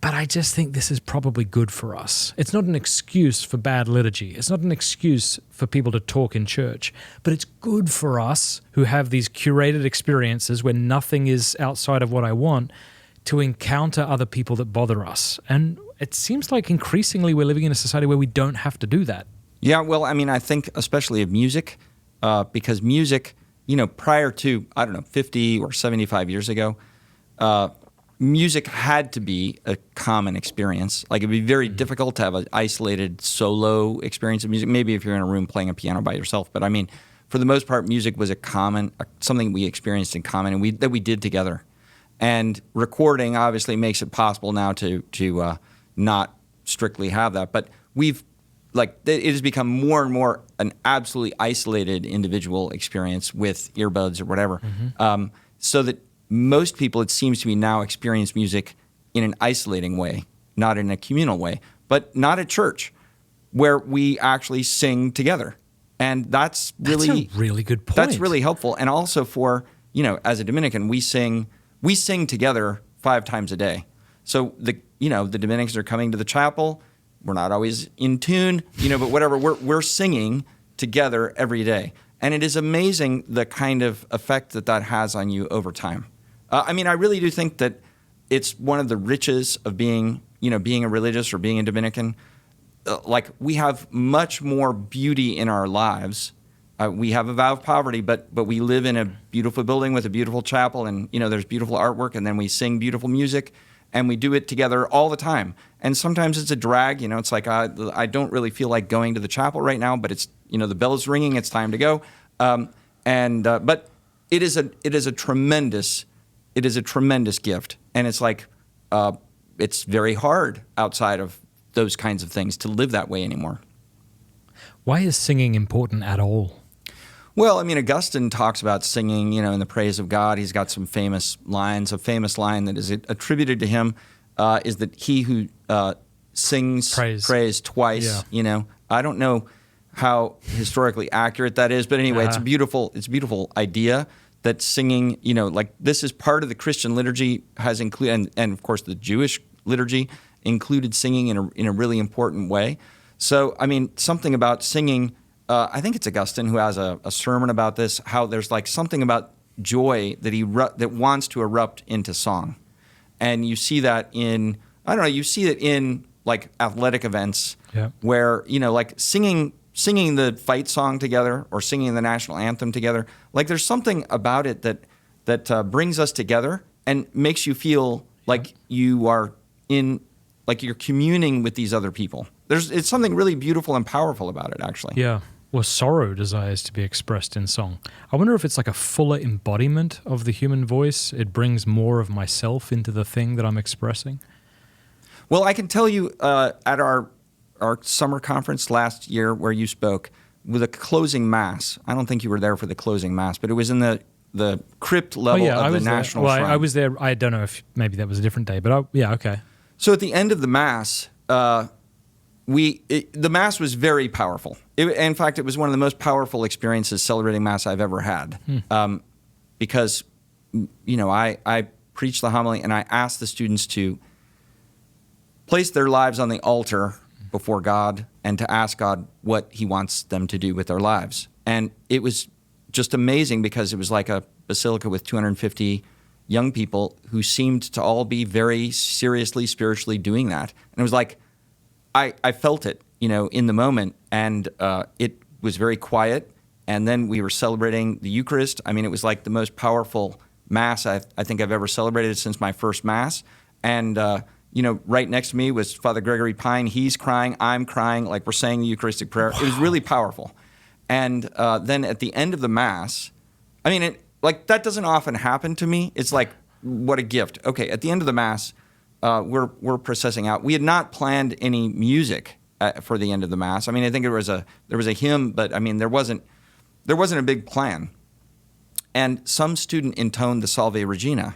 But I just think this is probably good for us. It's not an excuse for bad liturgy. It's not an excuse for people to talk in church. But it's good for us who have these curated experiences where nothing is outside of what I want to encounter other people that bother us. And it seems like increasingly we're living in a society where we don't have to do that.
Yeah, well, I think especially of music, because music, prior to, 50 or 75 years ago, music had to be a common experience. Like it'd be very difficult to have an isolated solo experience of music. Maybe if you're in a room playing a piano by yourself, but for the most part, music was something we experienced in common and that we did together. And recording obviously makes it possible now to not strictly have that, but it has become more and more an absolutely isolated individual experience with earbuds or whatever. So that most people, it seems to me now, experience music in an isolating way, not in a communal way. but not at church, where we actually sing together. And that's
a really good point.
That's really helpful. And also for, as a Dominican, we sing together 5 times a day. So the Dominicans are coming to the chapel. We're not always in tune, but whatever, we're singing together every day. And it is amazing the kind of effect that has on you over time. I really do think that it's one of the riches of being a religious or being a Dominican. We have much more beauty in our lives. We have a vow of poverty, but we live in a beautiful building with a beautiful chapel, and there's beautiful artwork, and then we sing beautiful music, and we do it together all the time. And sometimes it's a drag. It's like I don't really feel like going to the chapel right now, but it's the bell's ringing, it's time to go. But it is a tremendous gift, and it's like it's very hard outside of those kinds of things to live that way anymore.
Why is singing important at all?
Well, Augustine talks about singing, in the praise of God. He's got some famous lines. A famous line that is attributed to him is that he who sings praise twice.
Yeah.
I don't know how historically accurate that is, but anyway, it's a beautiful idea that singing, this is part of the Christian liturgy, has included, and of course the Jewish liturgy included singing in a really important way. So, something about singing, I think it's Augustine who has a sermon about this, how there's something about joy that wants to erupt into song. And you see that in athletic events where, singing the fight song together or singing the national anthem together, there's something about it that brings us together and makes you feel like you are you're communing with these other people. It's something really beautiful and powerful about it, actually.
Yeah. Well, sorrow desires to be expressed in song. I wonder if it's like a fuller embodiment of the human voice. It brings more of myself into the thing that I'm expressing.
Well, I can tell you at our summer conference last year where you spoke, with a closing mass. I don't think you were there for the closing mass, but it was in the crypt level of the National Shrine.
I was there. I don't know if maybe that was a different day, but okay.
So at the end of the mass, the mass was very powerful. In fact, it was one of the most powerful experiences celebrating mass I've ever had, because I preached the homily and I asked the students to place their lives on the altar before God and to ask God what He wants them to do with their lives. And it was just amazing because it was like a basilica with 250 young people who seemed to all be very seriously, spiritually doing that. And it was like, I felt it, in the moment, and it was very quiet. And then we were celebrating the Eucharist. It was like the most powerful Mass I think I've ever celebrated since my first Mass. And, right next to me was Father Gregory Pine. He's crying, I'm crying, like we're saying the Eucharistic prayer. Wow. It was really powerful. And then at the end of the Mass, that doesn't often happen to me. It's like, what a gift. Okay, at the end of the Mass, we're processing out. We had not planned any music for the end of the Mass. I think there was a hymn, but there wasn't a big plan. And some student intoned the Salve Regina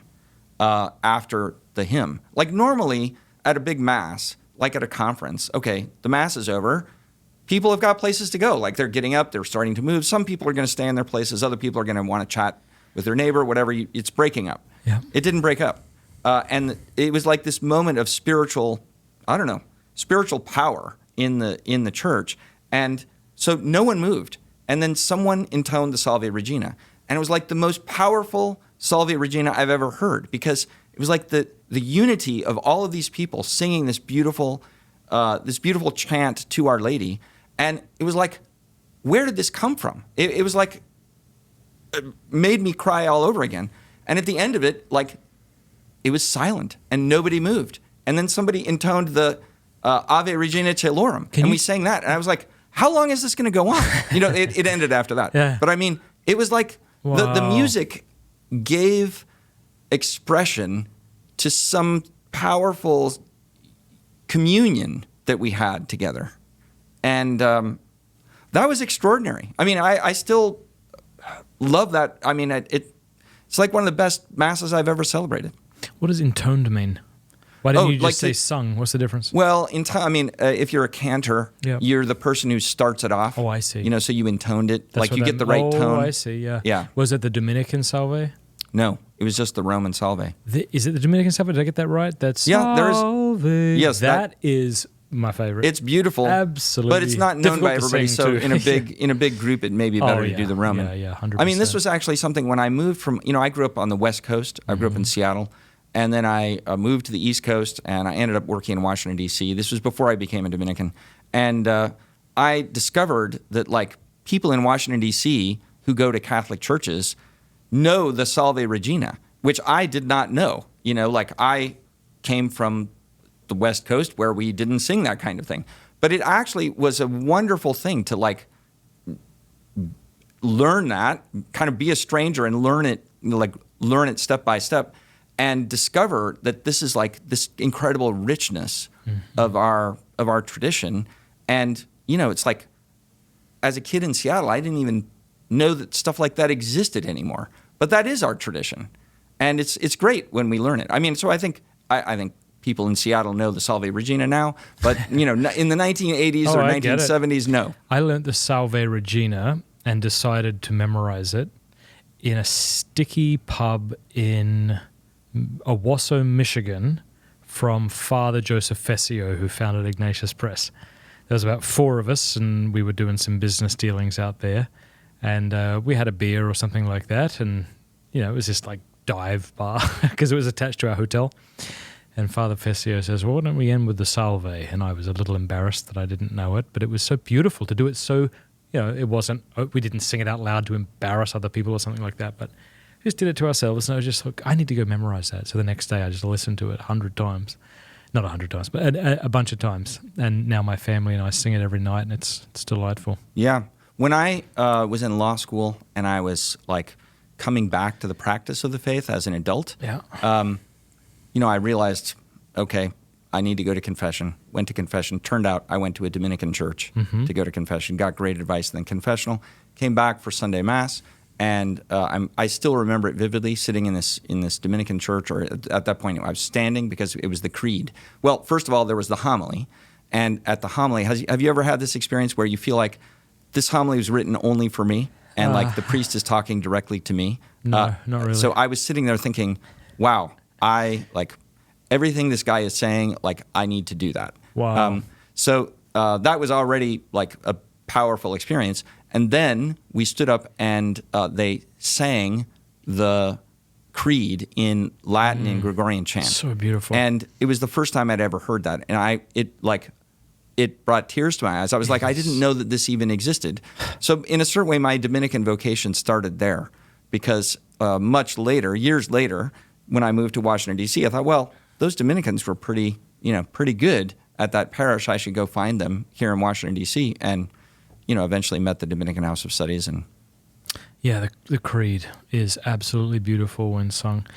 after the hymn. Like normally at a big Mass, like at a conference, okay, the Mass is over. People have got places to go. Like they're getting up, they're starting to move. Some people are going to stay in their places. Other people are going to want to chat with their neighbor, whatever. It's breaking up.
Yeah.
It didn't break up. And it was like this moment of spiritual power in the church. And so no one moved. And then someone intoned the Salve Regina. And it was like the most powerful Salve Regina I've ever heard, because it was like the unity of all of these people singing this beautiful chant to Our Lady. And it was like, where did this come from? It was like, it made me cry all over again. And at the end of it, it was silent and nobody moved. And then somebody intoned the Ave Regina Caelorum, and we sang that. And I was like, how long is this going to go on? It ended after that.
Yeah.
But it was like the music gave expression to some powerful communion that we had together. And that was extraordinary. I still love that. It's like one of the best Masses I've ever celebrated.
What does intoned mean? Why didn't you just say sung? What's the difference?
Well, if you're a cantor,
Yep.
you're the person who starts it off.
Oh, I see.
So you intoned it,
That's what
you get the right tone.
Oh, I see, yeah.
Yeah.
Was it the Dominican Salve?
No, it was just the Roman Salve.
Is it the Dominican Salve? Did I get that right? That's
Salve. Yes,
that is my favorite.
It's beautiful.
Absolutely.
But it's not known by everybody. So
too.
in a big group, it may be better to do the Roman.
Yeah, 100%.
This was actually something when I moved from, I grew up on the West Coast. I grew up in Seattle. And then I moved to the East Coast, and I ended up working in Washington, D.C. This was before I became a Dominican. And I discovered that, people in Washington, D.C. who go to Catholic churches know the Salve Regina, which I did not know. I came from the West Coast where we didn't sing that kind of thing. But it actually was a wonderful thing to, learn that, kind of be a stranger and learn it, learn it step by step. And discover that this is this incredible richness of our tradition. And, it's as a kid in Seattle, I didn't even know that stuff like that existed anymore. But that is our tradition. And it's great when we learn it. So I think people in Seattle know the Salve Regina now, but, in the 1980s or 1970s, no.
I learned the Salve Regina and decided to memorize it in a sticky pub in Owasso, Michigan, from Father Joseph Fessio, who founded Ignatius Press. There was about 4 of us, and we were doing some business dealings out there. And we had a beer or something like that, and, it was this, dive bar, because it was attached to our hotel. And Father Fessio says, well, why don't we end with the Salve? And I was a little embarrassed that I didn't know it, but it was so beautiful to do it so, it wasn't, we didn't sing it out loud to embarrass other people or something like that, but just did it to ourselves, and I was just I need to go memorize that. So the next day I just listened to it 100 times. Not 100 times, but a bunch of times. And now my family and I sing it every night, and it's delightful.
Yeah. When I was in law school and I was coming back to the practice of the faith as an adult, I realized, okay, I need to go to confession. Went to confession. Turned out I went to a Dominican church to go to confession. Got great advice in the confessional. Came back for Sunday Mass. And I still remember it vividly, sitting in this Dominican church, or at that point I was standing because it was the creed. Well, first of all, there was the homily. And at the homily, have you ever had this experience where you feel like this homily was written only for me, and the priest is talking directly to me?
No, not really.
So I was sitting there thinking, wow, I everything this guy is saying, I need to do that.
Wow.
So that was already a powerful experience. And then we stood up and they sang the creed in Latin and Gregorian chant.
So beautiful.
And it was the first time I'd ever heard that. And it brought tears to my eyes. I was I didn't know that this even existed. So in a certain way, my Dominican vocation started there, because much later, years later, when I moved to Washington, D.C., I thought, well, those Dominicans were pretty good at that parish. I should go find them here in Washington, D.C., and eventually met the Dominican House of Studies. And
yeah, the creed is absolutely beautiful when sung.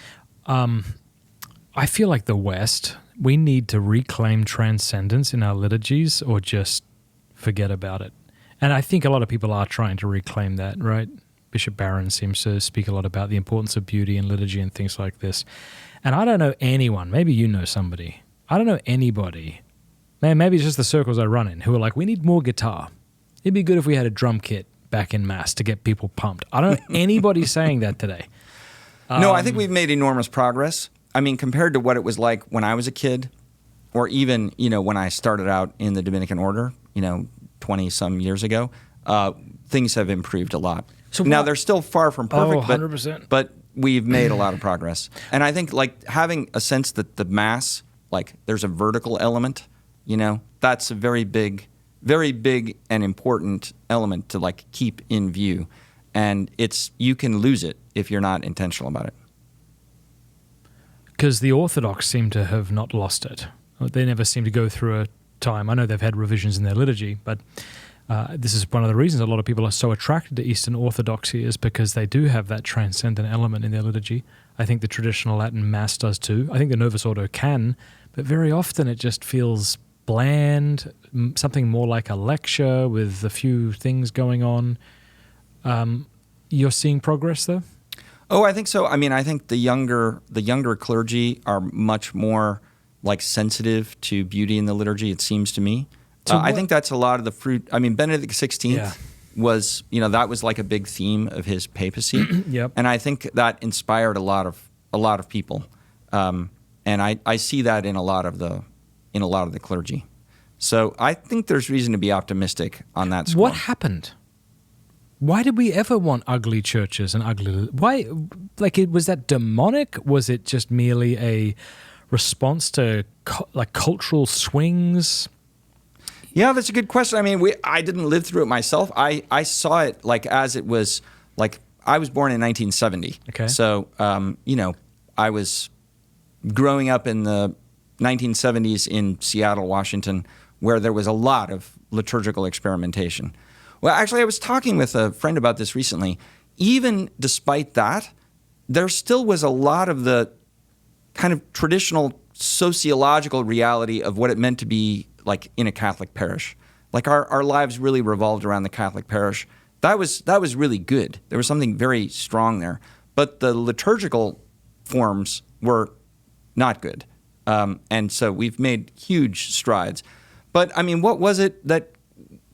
I feel like the West, we need to reclaim transcendence in our liturgies, or just forget about it. And I think a lot of people are trying to reclaim that, right? Bishop Barron seems to speak a lot about the importance of beauty in liturgy and things like this. And I don't know anyone, maybe you know somebody, I don't know anybody, maybe it's just the circles I run in, who are we need more guitar. It'd be good if we had a drum kit back in Mass to get people pumped. I don't know anybody saying that today.
No, I think we've made enormous progress. Compared to what it was like when I was a kid, or even, when I started out in the Dominican order, 20-some years ago, things have improved a lot. So now they're still far from perfect,
100%.
But we've made a lot of progress. And I think having a sense that the Mass, there's a vertical element, that's a very big and important element to keep in view. And you can lose it if you're not intentional about it.
Because the Orthodox seem to have not lost it. They never seem to go through a time. I know they've had revisions in their liturgy, but this is one of the reasons a lot of people are so attracted to Eastern Orthodoxy, is because they do have that transcendent element in their liturgy. I think the traditional Latin Mass does too. I think the Novus Ordo can, but very often it just feels bland, something more like a lecture with a few things going on. You're seeing progress though? Oh,
I think so. I think the younger clergy are much more like sensitive to beauty in the liturgy. It seems to me.
So
I think that's a lot of the fruit. I mean, Benedict XVI
Yeah.
was, that was like a big theme of his papacy.
Yep.
And I think that inspired a lot of people. And I see that in a lot of the clergy. So I think there's reason to be optimistic on that score.
What happened? Why did we ever want ugly churches and ugly? Why? Was that demonic? Was it just merely a response to cultural swings?
Yeah, that's a good question. I mean, I didn't live through it myself. I saw it as it was, I was born in 1970.
Okay.
So, I was growing up in the 1970s in Seattle, Washington, where there was a lot of liturgical experimentation. Well, actually, I was talking with a friend about this recently. Even despite that, there still was a lot of the kind of traditional sociological reality of what it meant to be like in a Catholic parish. Like our lives really revolved around the Catholic parish. That was really good. There was something very strong there. But the liturgical forms were not good. And so we've made huge strides. But I mean, what was it that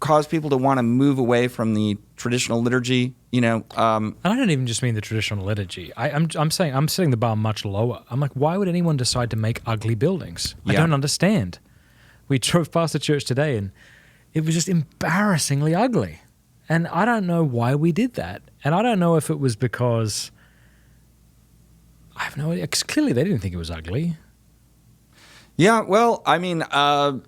caused people to want to move away from the traditional liturgy?
And I don't even just mean the traditional liturgy. I'm saying I'm setting the bar much lower. I'm like, why would anyone decide to make ugly buildings? I don't understand. We drove past the church today and it was just embarrassingly ugly. And I don't know why we did that. And I don't know if it was because I have no idea. 'Cause clearly they didn't think it was ugly.
Yeah, well, I mean,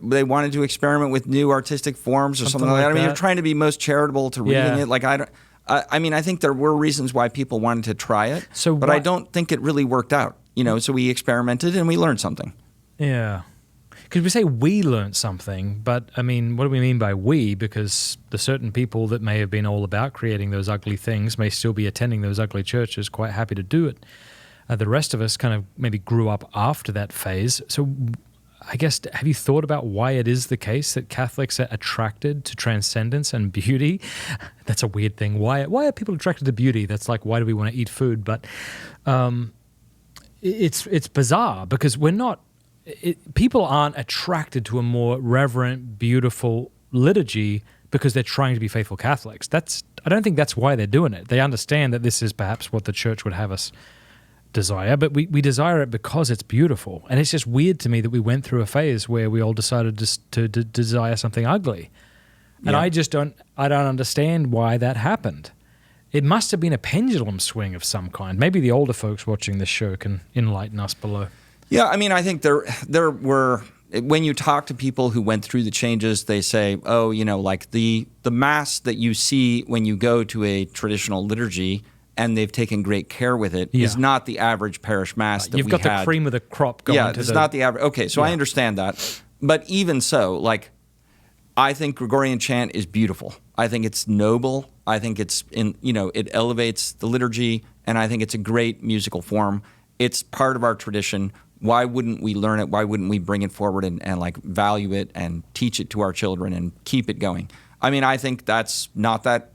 they wanted to experiment with new artistic forms or something like that. I mean, you're trying to be most charitable to reading it. Like I think there were reasons why people wanted to try it, but I don't think it really worked out. So we experimented and we learned something.
Yeah. Because we say we learned something, but I mean, what do we mean by we? Because the certain people that may have been all about creating those ugly things may still be attending those ugly churches, quite happy to do it. The rest of us kind of maybe grew up after that phase. So I guess, have you thought about why it is the case that Catholics are attracted to transcendence and beauty? That's a weird thing. Why are people attracted to beauty? That's like, why do we want to eat food? But it's bizarre because people aren't attracted to a more reverent, beautiful liturgy because they're trying to be faithful Catholics. I don't think that's why they're doing it. They understand that this is perhaps what the church would have us desire, but we desire it because it's beautiful. And it's just weird to me that we went through a phase where we all decided to desire something ugly. And I don't understand why that happened. It must have been a pendulum swing of some kind. Maybe the older folks watching this show can enlighten us below.
Yeah, I mean, I think there were, when you talk to people who went through the changes, they say, like the Mass that you see when you go to a traditional liturgy and they've taken great care with it is not the average parish Mass that
You've got the cream of the crop going to
it's not the average. Okay, so I understand that. But even so, I think Gregorian chant is beautiful. I think it's noble. I think it elevates the liturgy, and I think it's a great musical form. It's part of our tradition. Why wouldn't we learn it? Why wouldn't we bring it forward and value it and teach it to our children and keep it going? I mean, I think that's not that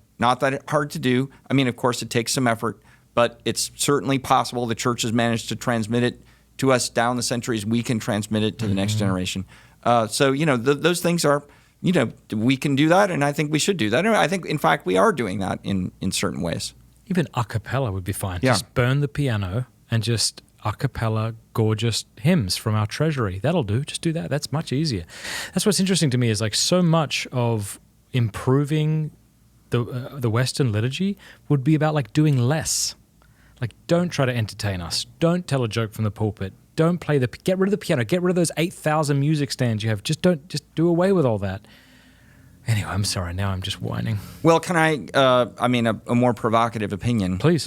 hard to do. I mean, of course, it takes some effort, but it's certainly possible. The church has managed to transmit it to us down the centuries. We can transmit it to the next generation. So, those things are, we can do that, and I think we should do that. And I think, in fact, we are doing that in certain ways.
Even a cappella would be fine.
Yeah.
Just burn the piano and just a cappella gorgeous hymns from our treasury. That'll do. Just do that. That's much easier. That's what's interesting to me is so much of improving the Western liturgy would be about doing less. Don't try to entertain us. Don't tell a joke from the pulpit. Don't get rid of the piano. Get rid of those 8,000 music stands you have. Just do away with all that. Anyway, I'm sorry. Now I'm just whining.
Well, can I a more provocative opinion?
Please.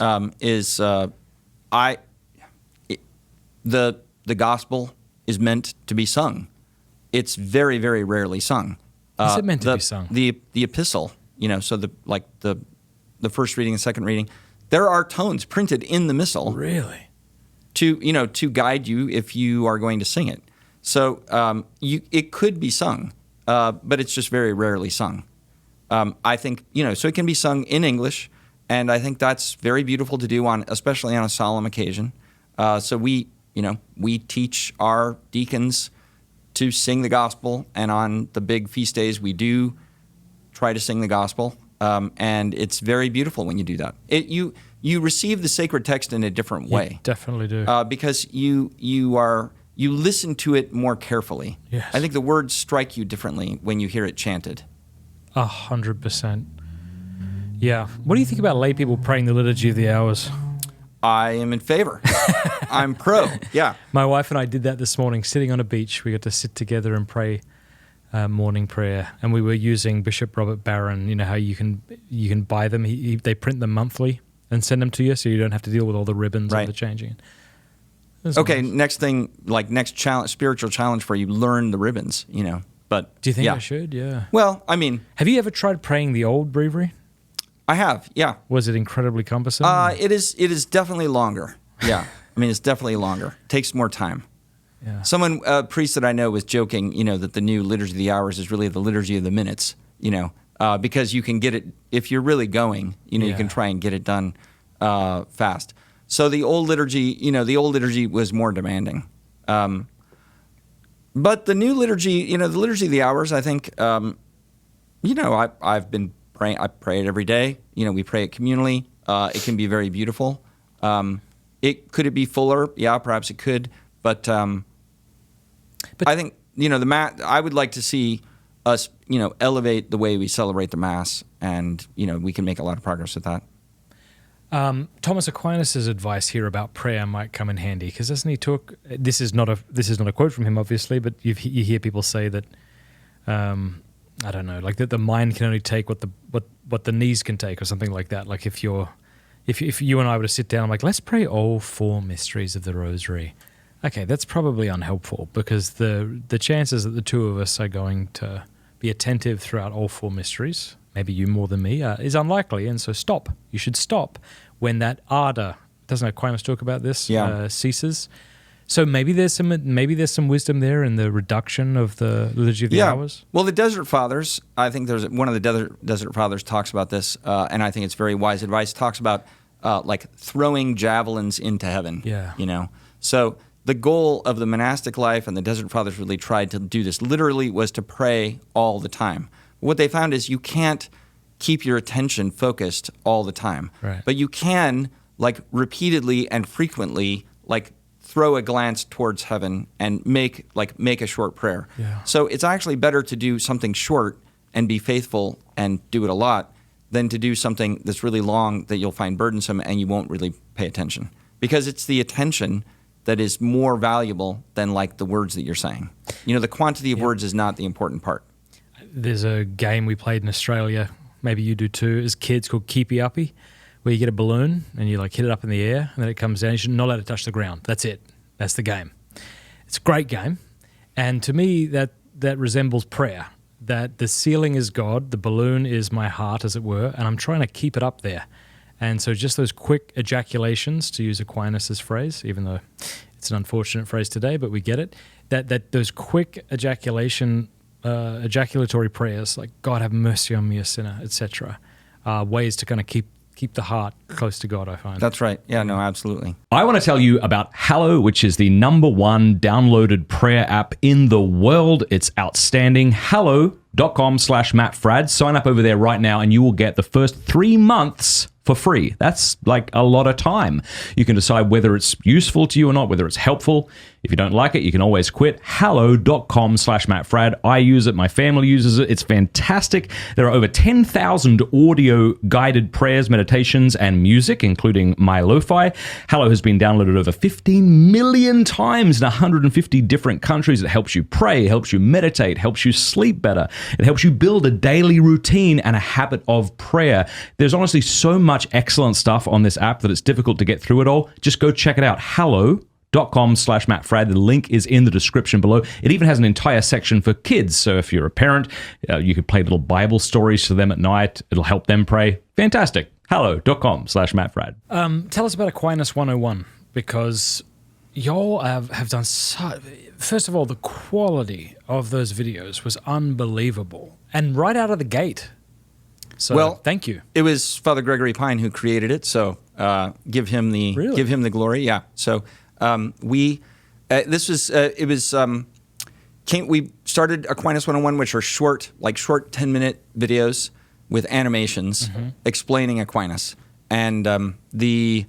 The gospel is meant to be sung. It's very, very rarely sung.
Is it meant to be sung?
The epistle, so the first reading and second reading, there are tones printed in the missal.
Really?
To guide you if you are going to sing it. So it could be sung, but it's just very rarely sung. I think, so it can be sung in English, and I think that's very beautiful to do especially on a solemn occasion. So we we teach our deacons to sing the gospel, and on the big feast days, we do try to sing the gospel, and it's very beautiful when you do that. You receive the sacred text in a different way.
You definitely do.
Because you listen to it more carefully.
Yes.
I think the words strike you differently when you hear it chanted.
100%. Yeah. What do you think about lay people praying the Liturgy of the Hours?
I am in favor. I'm pro. Yeah.
My wife and I did that this morning, sitting on a beach. We got to sit together and pray morning prayer, and we were using Bishop Robert Barron. You know how you can buy them. They print them monthly and send them to you, so you don't have to deal with all the ribbons and the changing.
Okay,
nice.
next thing, next challenge, spiritual challenge for you, learn the ribbons. But
do you think I should? Yeah.
Well, I mean,
have you ever tried praying the old breviary?
I have. Yeah.
Was it incredibly cumbersome?
It is definitely longer. Yeah. I mean, it's definitely longer. It takes more time.
Yeah.
Someone, a priest that I know, was joking, that the new Liturgy of the Hours is really the Liturgy of the Minutes, because you can get it, if you're really going, you can try and get it done fast. So the old liturgy was more demanding. But the new liturgy, the Liturgy of the Hours, I think, I've been praying, I pray it every day. We pray it communally. It can be very beautiful. Could it be fuller? Yeah, perhaps it could. But I think, I would like to see us, elevate the way we celebrate the Mass, and, we can make a lot of progress with that.
Thomas Aquinas' advice here about prayer might come in handy, because doesn't he talk? This is not a quote from him, obviously, but you hear people say that I don't know, that the mind can only take what the knees can take, or something like that. Like if you and I were to sit down, I'm like, let's pray all 4 mysteries of the Rosary. Okay, that's probably unhelpful, because the chances that the two of us are going to be attentive throughout all 4 mysteries, maybe you more than me, is unlikely. And so stop. You should stop when that ardor, doesn't Aquinas talk about this, ceases? So maybe there's some wisdom there in the reduction of the Liturgy of the Hours?
Well, the Desert Fathers, I think there's one of the Desert Fathers talks about this, and I think it's very wise advice, talks about throwing javelins into heaven.
Yeah.
So the goal of the monastic life, and the Desert Fathers really tried to do this literally, was to pray all the time. What they found is you can't keep your attention focused all the time.
Right.
But you can, repeatedly and frequently, throw a glance towards heaven and make a short prayer.
Yeah.
So it's actually better to do something short and be faithful and do it a lot than to do something that's really long that you'll find burdensome and you won't really pay attention. Because it's the attention that is more valuable than the words that you're saying. The quantity of words is not the important part.
There's a game we played in Australia, maybe you do too, as kids, called Keepy Uppy, where you get a balloon and you hit it up in the air and then it comes down. You should not let it touch the ground. That's it. That's the game. It's a great game. And to me, that resembles prayer, that the ceiling is God, the balloon is my heart, as it were, and I'm trying to keep it up there. And so just those quick ejaculations, to use Aquinas' phrase, even though it's an unfortunate phrase today, but we get it, that those quick ejaculatory prayers, like God have mercy on me, a sinner, etc., are ways to kind of keep the heart close to God, I find.
That's right. Yeah, no, absolutely.
I want to tell you about Hallow, which is the #1 downloaded prayer app in the world. It's outstanding. Hallow.com/Matt Fradd. Sign up over there right now and you will get the first 3 months for free. That's a lot of time. You can decide whether it's useful to you or not, whether it's helpful. If you don't like it, you can always quit. Hallow.com/Matt Fradd. I use it. My family uses it. It's fantastic. There are over 10,000 audio guided prayers, meditations, and music, including my lo-fi. Hallow has been downloaded over 15 million times in 150 different countries. It helps you pray, helps you meditate, helps you sleep better. It helps you build a daily routine and a habit of prayer. There's honestly so much excellent stuff on this app that it's difficult to get through it all. Just go check it out. Hallow.com/Matt Fradd. The link is in the description below. It even has an entire section for kids. So if you're a parent, you could play little Bible stories to them at night. It'll help them pray. Fantastic. Hallow.com/Matt Fradd.
Tell us about Aquinas 101, because y'all have done first of all, the quality of those videos was unbelievable. And right out of the gate. So thank you.
It was Father Gregory Pine who created it, so give him the glory. Yeah. So We started Aquinas 101, which are short 10-minute videos with animations explaining Aquinas. And the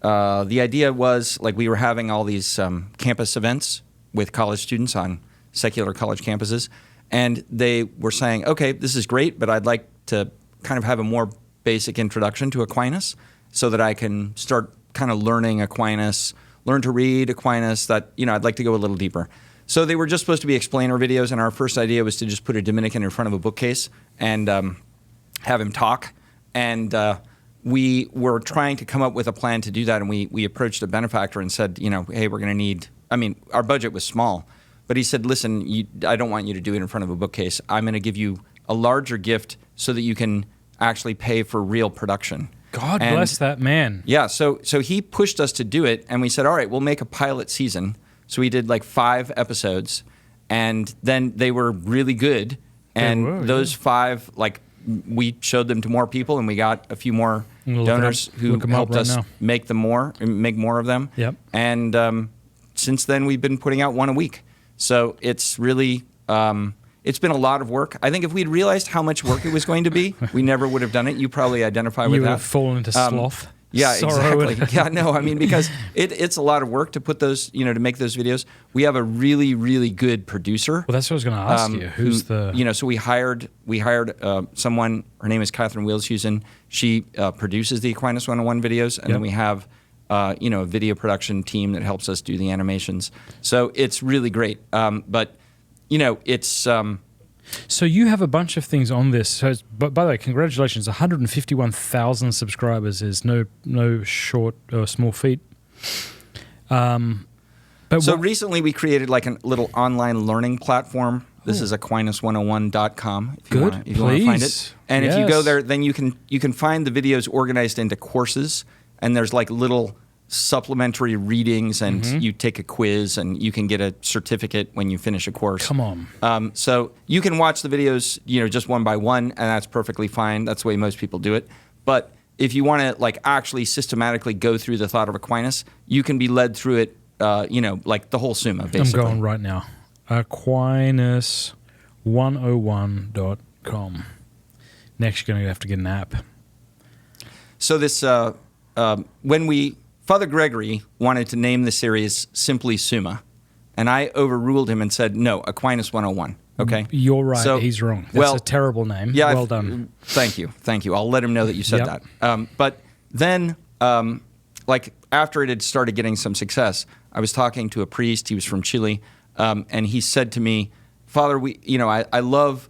idea was, like, we were having all these campus events with college students on secular college campuses, and they were saying, okay, this is great, but I'd like to kind of have a more basic introduction to Aquinas so that I can start kind of learning Aquinas, learn to read Aquinas, that, I'd like to go a little deeper. So they were just supposed to be explainer videos, and our first idea was to just put a Dominican in front of a bookcase and have him talk. And we were trying to come up with a plan to do that, and we approached a benefactor and said, hey, we're going to need, our budget was small, but he said, listen, I don't want you to do it in front of a bookcase. I'm going to give you a larger gift so that you can actually pay for real production.
God bless that man.
Yeah, so he pushed us to do it, and we said, all right, we'll make a pilot season. So we did like 5 episodes, and then they were really good. And those 5, we showed them to more people, and we got a few more donors who helped us make more of them.
Yep.
And since then, we've been putting out one a week. So it's really, it's been a lot of work. I think if we'd realized how much work it was going to be, we never would have done it. You probably identify with that.
You would have fallen into sloth.
Yeah,
Sorrow.
exactly. Yeah, no, because it's a lot of work to put those, to make those videos. We have a really, really good producer.
Well, that's what I was going to ask you. Who's
so we hired someone. Her name is Catherine Wilshusen. She produces the Aquinas 101 videos, and then we have a video production team that helps us do the animations. So it's really great. But it's.
So you have a bunch of things on this. So, but by the way, congratulations! 151,000 subscribers is no short or small feat.
So recently we created like a little online learning platform. This is Aquinas101.com. If you want to find it, and if you go there, then you can find the videos organized into courses, and there's like little supplementary readings, and you take a quiz, and you can get a certificate when you finish a course.
Come on.
So you can watch the videos, just one by one, and that's perfectly fine. That's the way most people do it. But if you want to actually systematically go through the thought of Aquinas, you can be led through it, like the whole Summa, basically.
I'm going right now. Aquinas101.com. Next, you're going to have to get an app.
So this, Father Gregory wanted to name the series simply Summa, and I overruled him and said, no, Aquinas 101, okay?
You're right,
so,
he's wrong. That's a terrible name.
Yeah,
well done.
Thank you. I'll let him know that you said that. But then, after it had started getting some success, I was talking to a priest, he was from Chile, and he said to me, Father, I love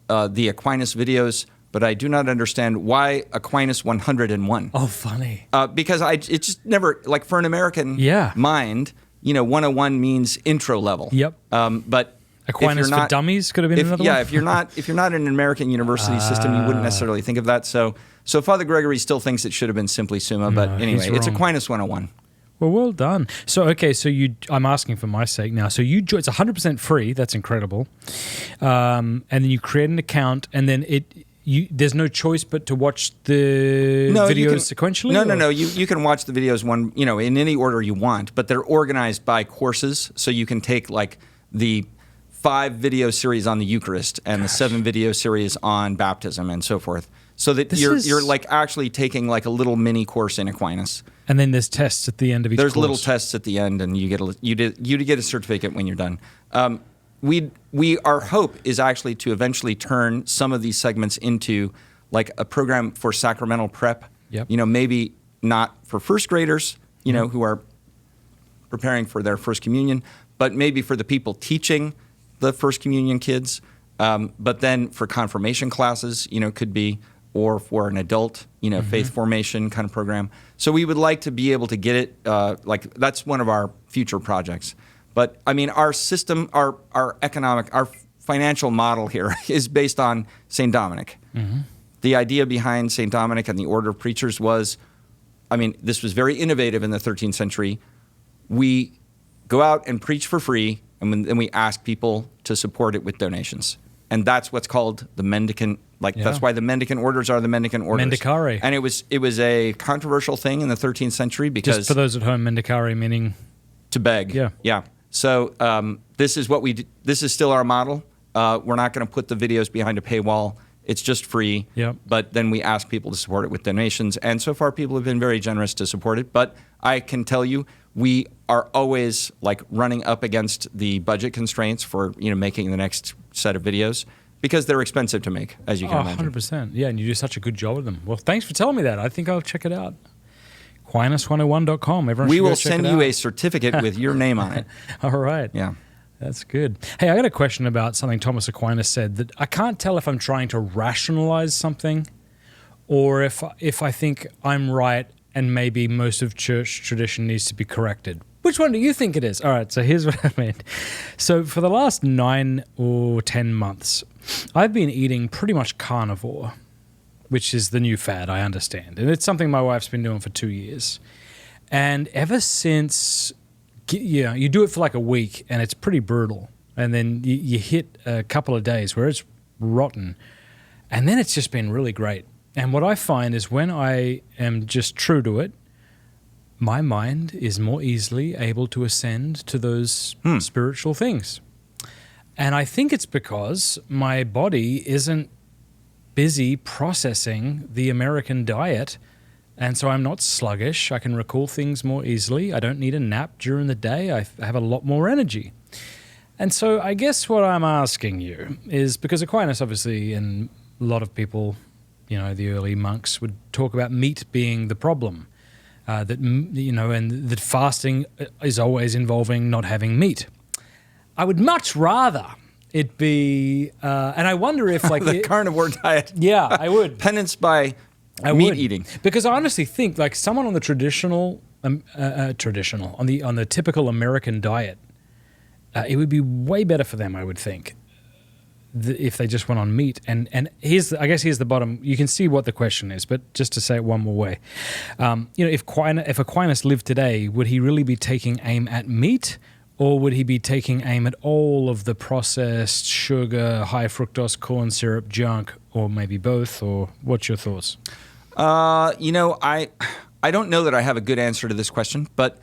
the Aquinas videos, but I do not understand why Aquinas 101.
Oh, funny.
Because it just never, for an American mind, 101 means intro level.
Yep.
But
Aquinas for Dummies could have been another one.
Yeah, if you're not in an American university system, you wouldn't necessarily think of that. So Father Gregory still thinks it should have been simply Summa, but anyway, it's Aquinas 101.
Well done. So, I'm asking for my sake now. So it's 100% free. That's incredible. And then you create an account, and then there's no choice but to watch the videos sequentially?
No. You can watch the videos in any order you want, but they're organized by courses. So you can take the 5 video series on the Eucharist and the 7 video series on baptism and so forth. So that you're actually taking a little mini course in Aquinas.
And then there's tests at the end of each course.
There's little tests at the end, and you get a certificate when you're done. Our hope is actually to eventually turn some of these segments into a program for sacramental prep.
Yep.
Maybe not for first graders, who are preparing for their first communion, but maybe for the people teaching the first communion kids. But then for confirmation classes, could be, or for an adult, faith formation kind of program. So we would like to be able to get it, that's one of our future projects. But our system, our financial model here is based on St. Dominic. The idea behind St. Dominic and the Order of Preachers was, this was very innovative in the 13th century. We go out and preach for free, and then we ask people to support it with donations. And that's what's called the mendicant. That's why the mendicant orders are the mendicant orders.
Mendicare.
And it was a controversial thing in the 13th century because...
Just for those at home, mendicare meaning...
To beg.
Yeah.
Yeah. So this is what we do. This is still our model. We're not going to put the videos behind a paywall. It's just free.
Yep.
But then we ask people to support it with donations. And so far, people have been very generous to support it. But I can tell you, we are always like running up against the budget constraints for making the next set of videos because they're expensive to make, as you can imagine.
100%. Yeah, and you do such a good job with them. Well, thanks for telling me that. I think I'll check it out. Aquinas101.com. Everyone
We will send you a certificate with your name on it.
All right.
Yeah.
That's good. Hey, I got a question about something Thomas Aquinas said that I can't tell if I'm trying to rationalize something or if I think I'm right and maybe most of church tradition needs to be corrected. Which one do you think it is? All right, so here's what I mean. So for the last 9 or 10 months, I've been eating pretty much carnivore, which is the new fad, I understand. And it's something my wife's been doing for 2 years. And ever since, you do it for like a week and it's pretty brutal. And then you hit a couple of days where it's rotten. And then it's just been really great. And what I find is when I am just true to it, my mind is more easily able to ascend to those spiritual things. And I think it's because my body isn't busy processing the American diet, and so I'm not sluggish. I can recall things more easily. I don't need a nap during the day. I have a lot more energy. And so I guess what I'm asking you is, because Aquinas obviously, and a lot of people, the early monks would talk about meat being the problem. And that fasting is always involving not having meat. I would much rather it be, and I wonder if like
the carnivore diet.
Yeah, I would.
Penance by meat eating.
Because I honestly think like someone on the traditional, on the typical American diet, it would be way better for them, I would think, if they just went on meat. And here's the bottom. You can see what the question is, but just to say it one more way, if Aquinas lived today, would he really be taking aim at meat, or would he be taking aim at all of the processed sugar, high fructose corn syrup junk, or maybe both? Or what's your thoughts?
I don't know that I have a good answer to this question, but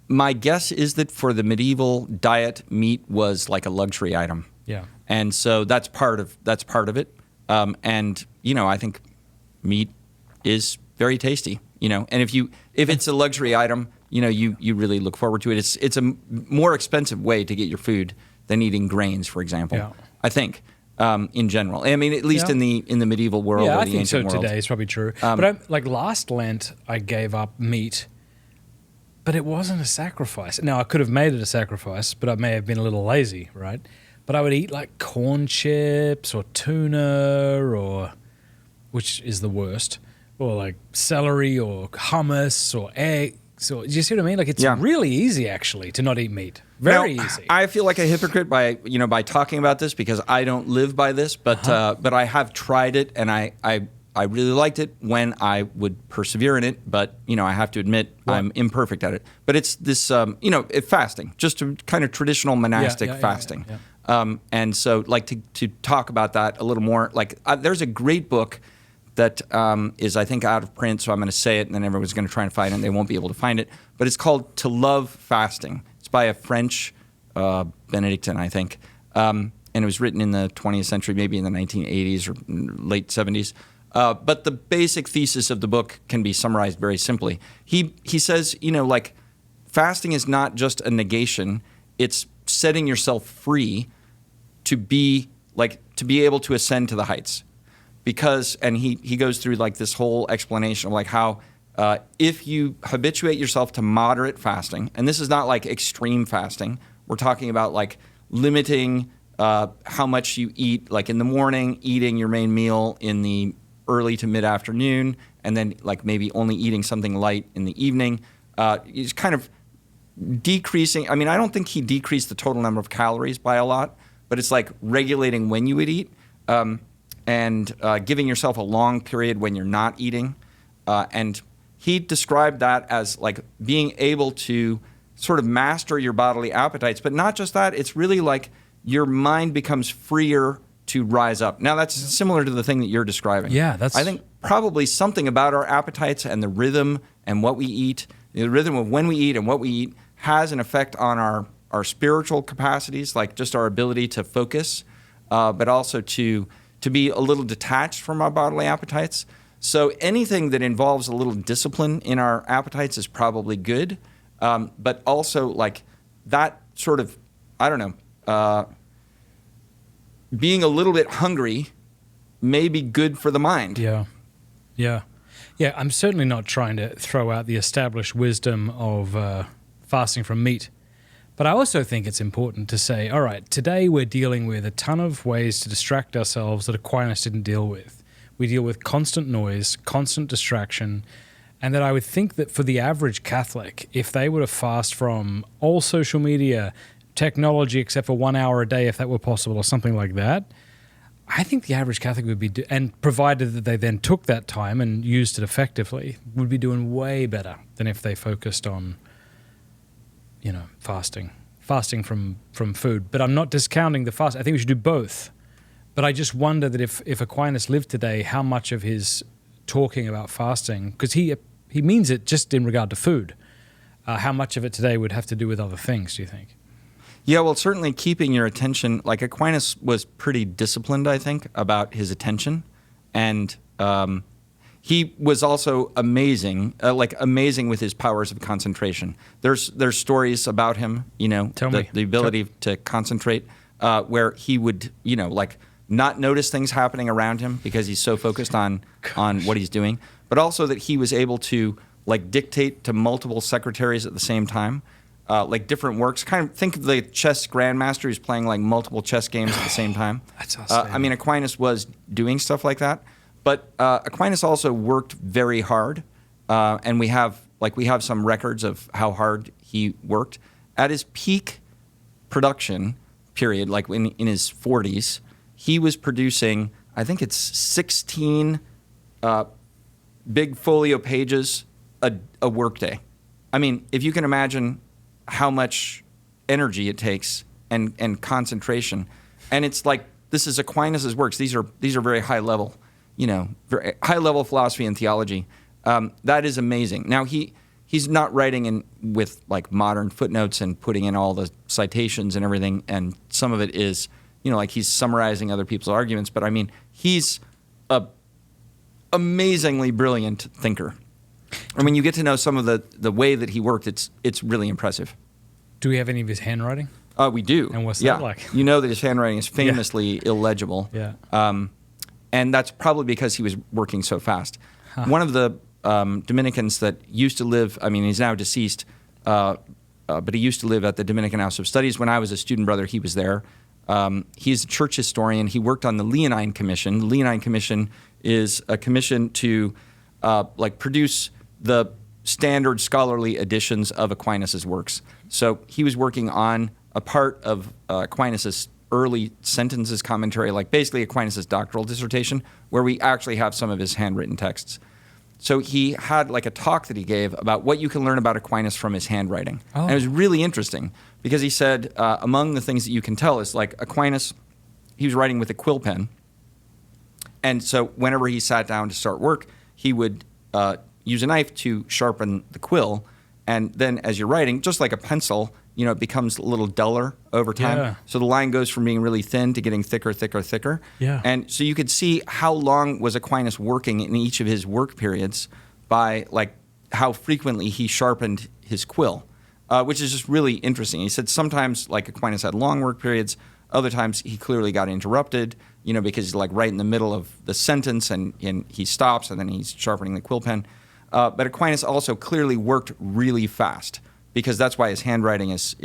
my guess is that for the medieval diet, meat was like a luxury item.
Yeah.
And so that's part of it. And I think meat is very tasty, and if it's a luxury item, you really look forward to it. It's a more expensive way to get your food than eating grains, for example. Yeah. I think in general. I mean, at least in the medieval world or the ancient world.
Yeah, I think so today. It's probably true. But last Lent, I gave up meat, but it wasn't a sacrifice. Now, I could have made it a sacrifice, but I may have been a little lazy, right? But I would eat like corn chips or tuna which is the worst, or like celery or hummus or eggs. So, do you see what I mean? Like it's really easy actually to not eat meat. Very easy.
I feel like a hypocrite by talking about this because I don't live by this, but I have tried it and I really liked it when I would persevere in it. But I have to admit I'm imperfect at it. But it's this fasting, just a kind of traditional monastic fasting. Yeah. And so, like to talk about that a little more, like there's a great book that is, I think, out of print, so I'm going to say it, and then everyone's going to try and find it, and they won't be able to find it. But it's called To Love Fasting. It's by a French Benedictine, I think, and it was written in the 20th century, maybe in the 1980s or late 70s. But the basic thesis of the book can be summarized very simply. He says, fasting is not just a negation; it's setting yourself free to be able to ascend to the heights. Because, and he goes through like this whole explanation of like how if you habituate yourself to moderate fasting, and this is not like extreme fasting, we're talking about like limiting how much you eat, like in the morning, eating your main meal in the early to mid-afternoon, and then like maybe only eating something light in the evening. He's kind of decreasing. I mean, I don't think he decreased the total number of calories by a lot, but it's like regulating when you would eat. And giving yourself a long period when you're not eating. And he described that as like being able to sort of master your bodily appetites. But not just that, it's really like your mind becomes freer to rise up. Now, that's similar to the thing that you're describing.
Yeah,
I think probably something about our appetites and the rhythm and what we eat The rhythm of when we eat and what we eat has an effect on our spiritual capacities, like just our ability to focus, but also to be a little detached from our bodily appetites. So anything that involves a little discipline in our appetites is probably good, but also like that sort of, I don't know, being a little bit hungry may be good for the mind.
Yeah. I'm certainly not trying to throw out the established wisdom of fasting from meat. But I also think it's important to say, all right, today we're dealing with a ton of ways to distract ourselves that Aquinas didn't deal with. We deal with constant noise, constant distraction, and that I would think that for the average Catholic, if they were to fast from all social media, technology, except for 1 hour a day, if that were possible, or something like that, I think the average Catholic would be, and provided that they then took that time and used it effectively, would be doing way better than if they focused on, fasting from food. But I'm not discounting the fast. I think we should do both. But I just wonder that if Aquinas lived today, how much of his talking about fasting, because he means it just in regard to food, how much of it today would have to do with other things, do you think?
Yeah, well, certainly keeping your attention, like Aquinas was pretty disciplined, I think, about his attention. And he was also amazing with his powers of concentration. There's stories about him, the ability to concentrate, where he would, not notice things happening around him because he's so focused on what he's doing, but also that he was able to dictate to multiple secretaries at the same time, different works. Kind of think of the chess grandmaster who's playing multiple chess games at the same time.
That's awesome.
Aquinas was doing stuff like that, but Aquinas also worked very hard, and we have some records of how hard he worked. At his peak production period, in his 40s, he was producing, I think it's 16 big folio pages a workday. If you can imagine how much energy it takes and concentration, and it's this is Aquinas' works. These are very high level, very high level philosophy and theology. That is amazing. Now he's not writing with modern footnotes and putting in all the citations and everything, and some of it is he's summarizing other people's arguments, but he's a amazingly brilliant thinker. You get to know some of the way that he worked. It's really impressive.
Do we have any of his handwriting?
We do.
And what's that like?
You know that his handwriting is famously illegible.
Yeah.
And that's probably because he was working so fast. Huh. One of the Dominicans that used to live, he's now deceased, but he used to live at the Dominican House of Studies. When I was a student brother, he was there. He's a church historian. He worked on the Leonine Commission. The Leonine Commission is a commission to produce the standard scholarly editions of Aquinas' works. So he was working on a part of Aquinas' early sentences commentary, basically Aquinas' doctoral dissertation, where we actually have some of his handwritten texts. So he had a talk that he gave about what you can learn about Aquinas from his handwriting. Oh. And it was really interesting because he said among the things that you can tell is Aquinas, he was writing with a quill pen. And so whenever he sat down to start work, he would use a knife to sharpen the quill. And then as you're writing, just like a pencil, it becomes a little duller over time. Yeah. So the line goes from being really thin to getting thicker, thicker, thicker.
Yeah.
And so you could see how long was Aquinas working in each of his work periods by how frequently he sharpened his quill, which is just really interesting. He said sometimes Aquinas had long work periods, other times he clearly got interrupted, because he's right in the middle of the sentence and he stops and then he's sharpening the quill pen. But Aquinas also clearly worked really fast because that's why his handwriting is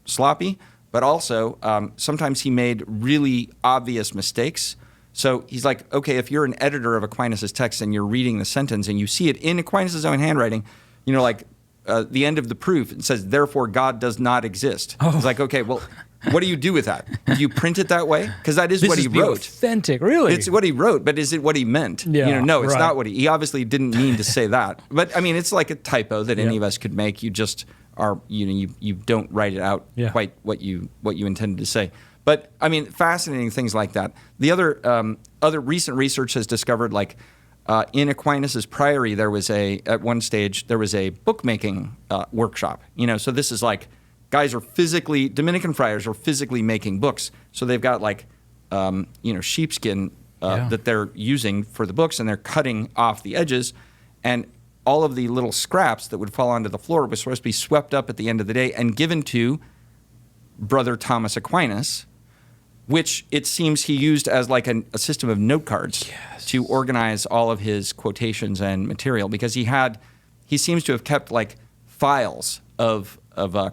sloppy. But also, sometimes he made really obvious mistakes. So he's okay, if you're an editor of Aquinas' text and you're reading the sentence and you see it in Aquinas' own handwriting, the end of the proof, it says, therefore God does not exist. Oh. It's okay, well, what do you do with that? Do you print it that way? Because that is what he wrote.
Authentic, really?
It's what he wrote, but is it what he meant?
Yeah,
no, it's not what he obviously didn't mean to say that. But it's like a typo that any of us could make. You just are, you don't write it out quite what you intended to say. But fascinating things like that. The other recent research has discovered in Aquinas' priory, at one stage, there was a bookmaking workshop. So this is like Dominican friars are physically making books. So they've got sheepskin that they're using for the books, and they're cutting off the edges, and all of the little scraps that would fall onto the floor was supposed to be swept up at the end of the day and given to Brother Thomas Aquinas, which it seems he used as like a system of note cards to organize all of his quotations and material, because he seems to have kept like files of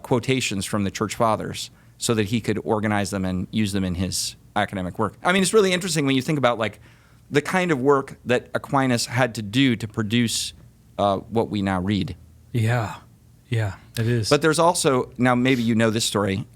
quotations from the Church Fathers so that he could organize them and use them in his academic work. I mean, it's really interesting when you think about like the kind of work that Aquinas had to do to produce what we now read.
Yeah, it is.
But there's also, now maybe you know this story,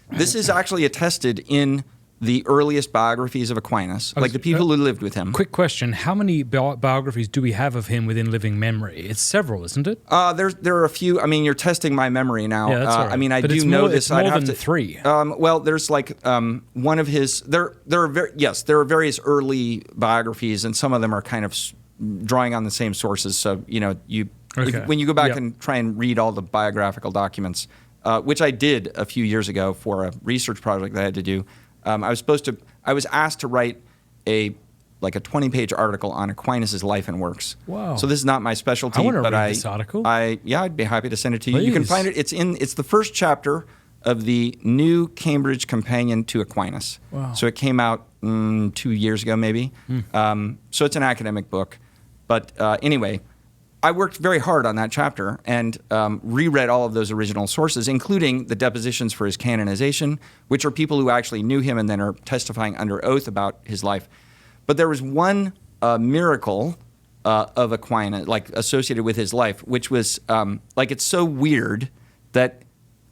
this is actually attested in the earliest biographies of Aquinas, like the people who lived with him.
Quick question, how many biographies do we have of him within living memory? It's several, isn't it?
There are a few. I mean, you're testing my memory now.
Yeah, that's all right.
I mean, I
but
do
it's
know
more,
this.
It's more than 3.
Well, there's like one of his, there are various early biographies, and some of them are kind of drawing on the same sources. So, when you go back and try and read all the biographical documents, which I did a few years ago for a research project that I had to do, I was asked to write a 20-page article on Aquinas' life and works.
Wow.
So this is not my specialty.
I want to read this article.
I'd be happy to send it to you.
Please.
You can find it. It's the first chapter of the New Cambridge Companion to Aquinas.
Wow.
So it came out 2 years ago, maybe. So it's an academic book. But anyway, I worked very hard on that chapter and reread all of those original sources, including the depositions for his canonization, which are people who actually knew him and then are testifying under oath about his life. But there was one miracle of Aquinas, like associated with his life, which was it's so weird that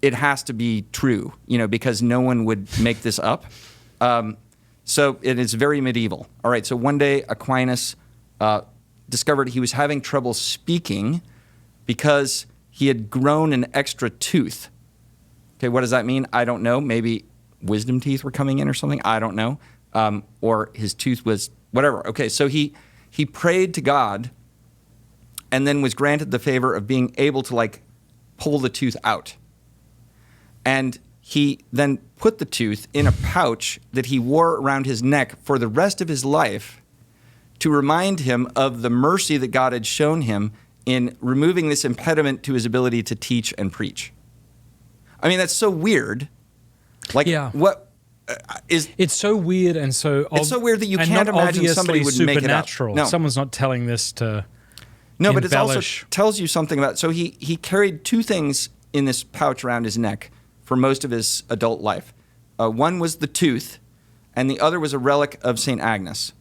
it has to be true, because no one would make this up. So it is very medieval. All right, so one day Aquinas discovered he was having trouble speaking because he had grown an extra tooth. Okay, what does that mean? I don't know. Maybe wisdom teeth were coming in or something. I don't know. Or his tooth was whatever. Okay, so he prayed to God and then was granted the favor of being able to pull the tooth out. And he then put the tooth in a pouch that he wore around his neck for the rest of his life to remind him of the mercy that God had shown him in removing this impediment to his ability to teach and preach. I mean, that's so weird. What is...
It's so weird and so...
It's so weird that you can't imagine somebody would make it up.
No. Someone's not telling this to
No, but it also
embellish.
tells you something about... So he carried 2 things in this pouch around his neck for most of his adult life. One was the tooth, and the other was a relic of St. Agnes,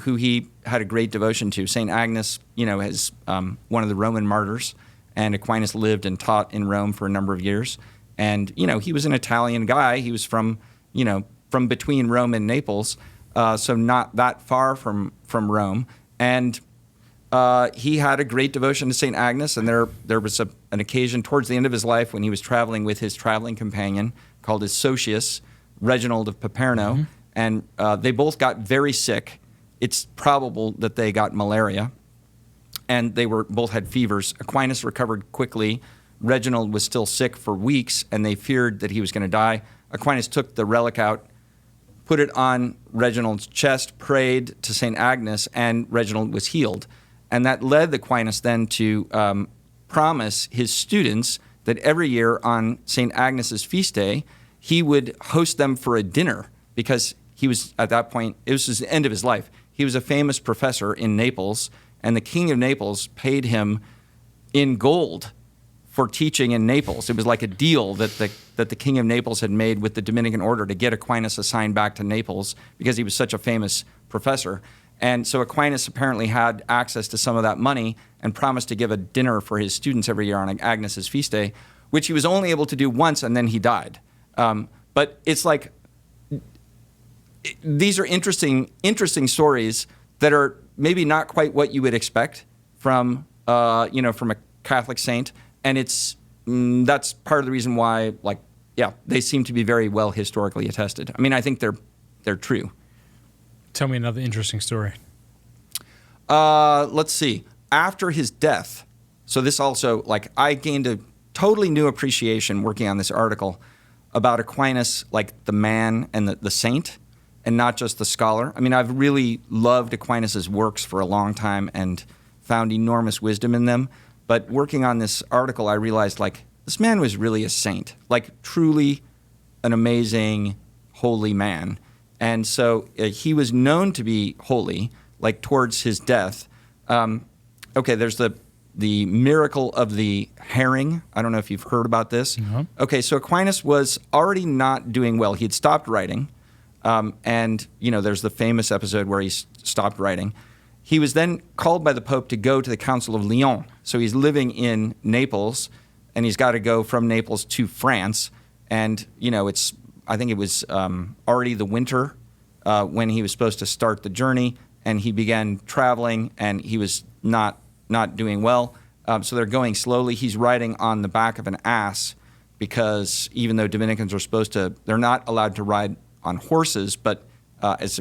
who he had a great devotion to. St. Agnes, is one of the Roman martyrs, and Aquinas lived and taught in Rome for a number of years. And, he was an Italian guy. He was from between Rome and Naples, so not that far from Rome. And he had a great devotion to St. Agnes, and there was an occasion towards the end of his life when he was traveling with his traveling companion called his Socius, Reginald of Paperno, and they both got very sick. It's probable that they got malaria, and they both had fevers. Aquinas recovered quickly. Reginald was still sick for weeks, and they feared that he was going to die. Aquinas took the relic out, put it on Reginald's chest, prayed to St. Agnes, and Reginald was healed. And that led Aquinas then to promise his students that every year on St. Agnes's feast day, he would host them for a dinner, because he was, at that point, it was the end of his life. He was a famous professor in Naples, and the King of Naples paid him in gold for teaching in Naples. It was like a deal that the King of Naples had made with the Dominican order to get Aquinas assigned back to Naples because he was such a famous professor. And so Aquinas apparently had access to some of that money and promised to give a dinner for his students every year on Agnes's feast day, which he was only able to do once, and then he died. But it's like... These are interesting stories that are maybe not quite what you would expect from a Catholic saint, and that's part of the reason why they seem to be very well historically attested. I mean, I think they're true.
Tell me another interesting story.
Let's see. After his death, so this also, like, I gained a totally new appreciation working on this article about Aquinas, like the man and the saint, and not just the scholar. I mean, I've really loved Aquinas' works for a long time and found enormous wisdom in them. But working on this article, I realized, like, this man was really a saint, like truly an amazing, holy man. And so he was known to be holy, like towards his death. Okay, there's the miracle of the herring. I don't know if you've heard about this.
Mm-hmm.
Okay, so Aquinas was already not doing well. He had stopped writing. And, there's the famous episode where he stopped writing. He was then called by the Pope to go to the Council of Lyon. So he's living in Naples, and he's got to go from Naples to France. And, I think it was already the winter when he was supposed to start the journey, and he began traveling, and he was not doing well. So they're going slowly. He's riding on the back of an ass because even though Dominicans are they're not allowed to ride on horses, but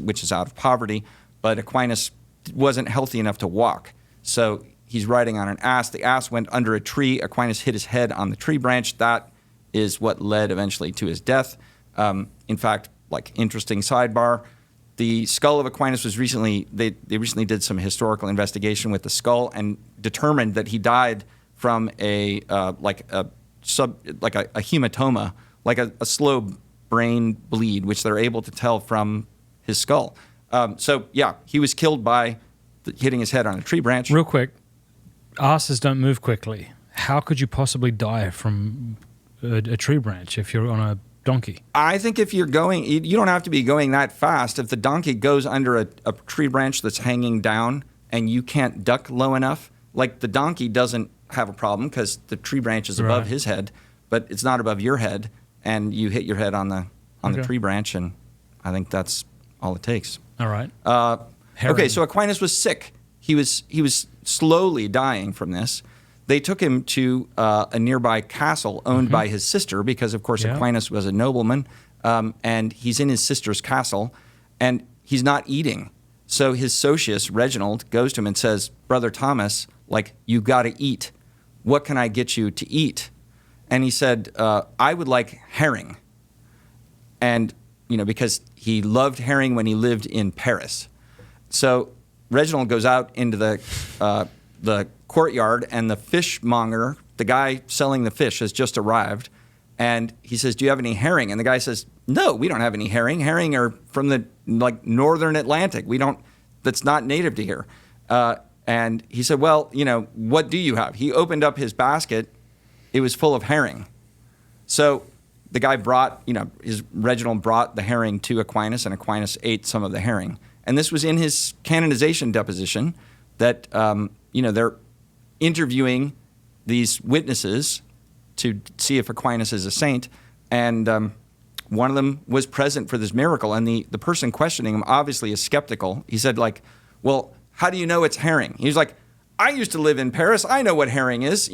which is out of poverty. But Aquinas wasn't healthy enough to walk. So he's riding on an ass. The ass went under a tree. Aquinas hit his head on the tree branch. That is what led eventually to his death. In fact, like, interesting sidebar, the skull of Aquinas was recently, they recently did some historical investigation with the skull and determined that he died from a hematoma, like a slow brain bleed, which they're able to tell from his skull. So yeah, he was killed by hitting his head on a tree branch.
Real quick, asses don't move quickly. How could you possibly die from a tree branch if you're on a donkey?
I think if you're going, you don't have to be going that fast. If the donkey goes under a tree branch that's hanging down and you can't duck low enough, like, the donkey doesn't have a problem because the tree branch is above his head, but it's not above your head, and you hit your head on the tree branch, and I think that's all it takes.
All right.
Okay, so Aquinas was sick. He was slowly dying from this. They took him to a nearby castle owned by his sister because, of course, Aquinas was a nobleman, and he's in his sister's castle, and he's not eating. So his socius, Reginald, goes to him and says, "Brother Thomas, like, you got to eat. What can I get you to eat?" And he said, "I would like herring." And, because he loved herring when he lived in Paris. So Reginald goes out into the courtyard, and the fishmonger, the guy selling the fish, has just arrived. And he says, "Do you have any herring?" And the guy says, "No, we don't have any herring. Herring are from the northern Atlantic. That's not native to here." And he said, "Well, what do you have?" He opened up his basket. It was full of herring. So the guy Reginald brought the herring to Aquinas, and Aquinas ate some of the herring. And this was in his canonization deposition that, they're interviewing these witnesses to see if Aquinas is a saint. And one of them was present for this miracle. And the person questioning him obviously is skeptical. He said, "Well, how do you know it's herring?" He was like, "I used to live in Paris. I know what herring is."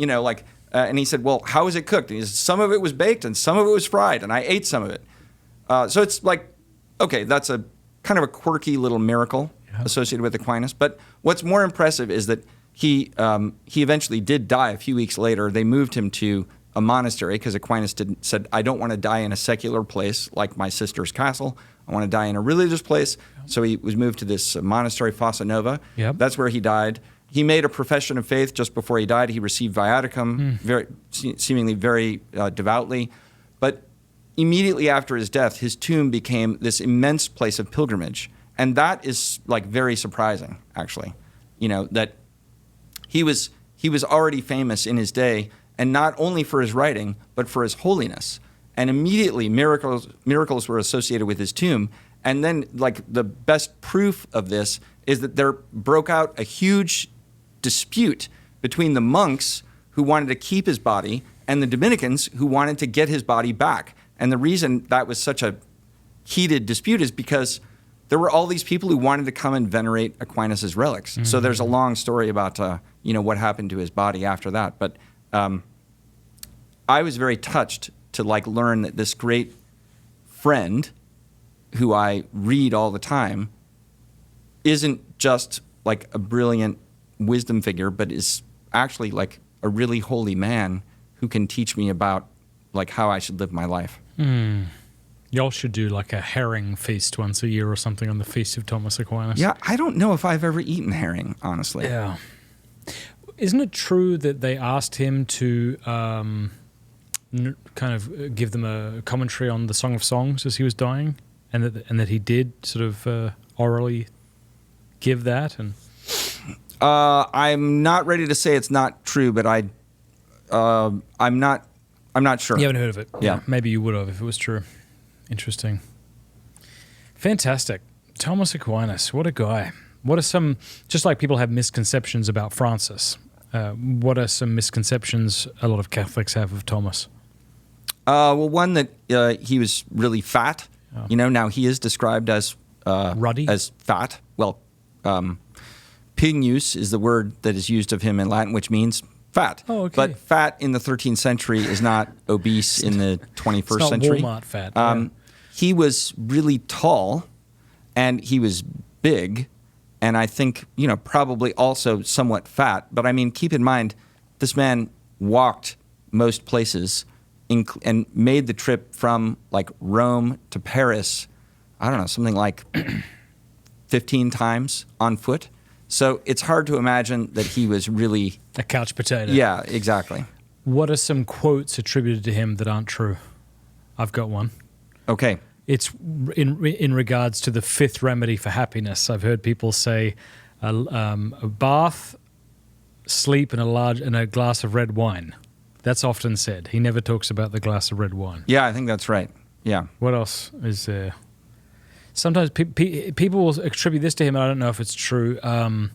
And he said, "Well, how is it cooked?" And he said, "Some of it was baked and some of it was fried, and I ate some of it." So it's like, okay, that's a kind of a quirky little miracle associated with Aquinas. But what's more impressive is that he eventually did die a few weeks later. They moved him to a monastery because Aquinas said, "I don't want to die in a secular place like my sister's castle. I want to die in a religious place." So he was moved to this monastery, Fossa Nova.
Yep.
That's where he died. He made a profession of faith just before he died. He received viaticum, seemingly very devoutly. But immediately after his death, his tomb became this immense place of pilgrimage. And that is, like, very surprising, actually. That he was already famous in his day, and not only for his writing, but for his holiness. And immediately miracles were associated with his tomb. And then, like, the best proof of this is that there broke out a huge dispute between the monks who wanted to keep his body and the Dominicans who wanted to get his body back. And the reason that was such a heated dispute is because there were all these people who wanted to come and venerate Aquinas' relics. Mm-hmm. So there's a long story about what happened to his body after that. But I was very touched to learn that this great friend who I read all the time isn't just like a brilliant wisdom figure, but is actually like a really holy man who can teach me about like how I should live my life.
Y'all should do like a herring feast once a year or something on the Feast of Thomas Aquinas.
Yeah, I don't know if I've ever eaten herring, honestly.
Yeah. Isn't it true that they asked him to kind of give them a commentary on the Song of Songs as he was dying, and that he did sort of orally give that? And
I'm not ready to say it's not true, but I'm not sure.
you haven't heard of it?
Yeah.
Maybe you would have if it was true. Interesting. Fantastic. Thomas Aquinas, what a guy. What are some, just like people have misconceptions about Francis, what are some misconceptions a lot of Catholics have of Thomas?
Well, one that he was really fat.
Oh.
Now he is described as
Ruddy?
as fat. Well, pignus is the word that is used of him in Latin, which means fat.
Oh, okay.
But fat in the 13th century is not obese in the 21st
It's not
century.
Walmart fat. Yeah.
He was really tall, and he was big, and I think, probably also somewhat fat. But I mean, keep in mind, this man walked most places and made the trip from like Rome to Paris, I don't know, something like 15 times on foot. So it's hard to imagine that he was really...
a couch potato.
Yeah, exactly.
What are some quotes attributed to him that aren't true? I've got one.
Okay.
It's in regards to the fifth remedy for happiness. I've heard people say a bath, sleep, and a glass of red wine. That's often said. He never talks about the glass of red wine.
Yeah, I think that's right. Yeah.
What else is there? Sometimes people will attribute this to him, and I don't know if it's true. To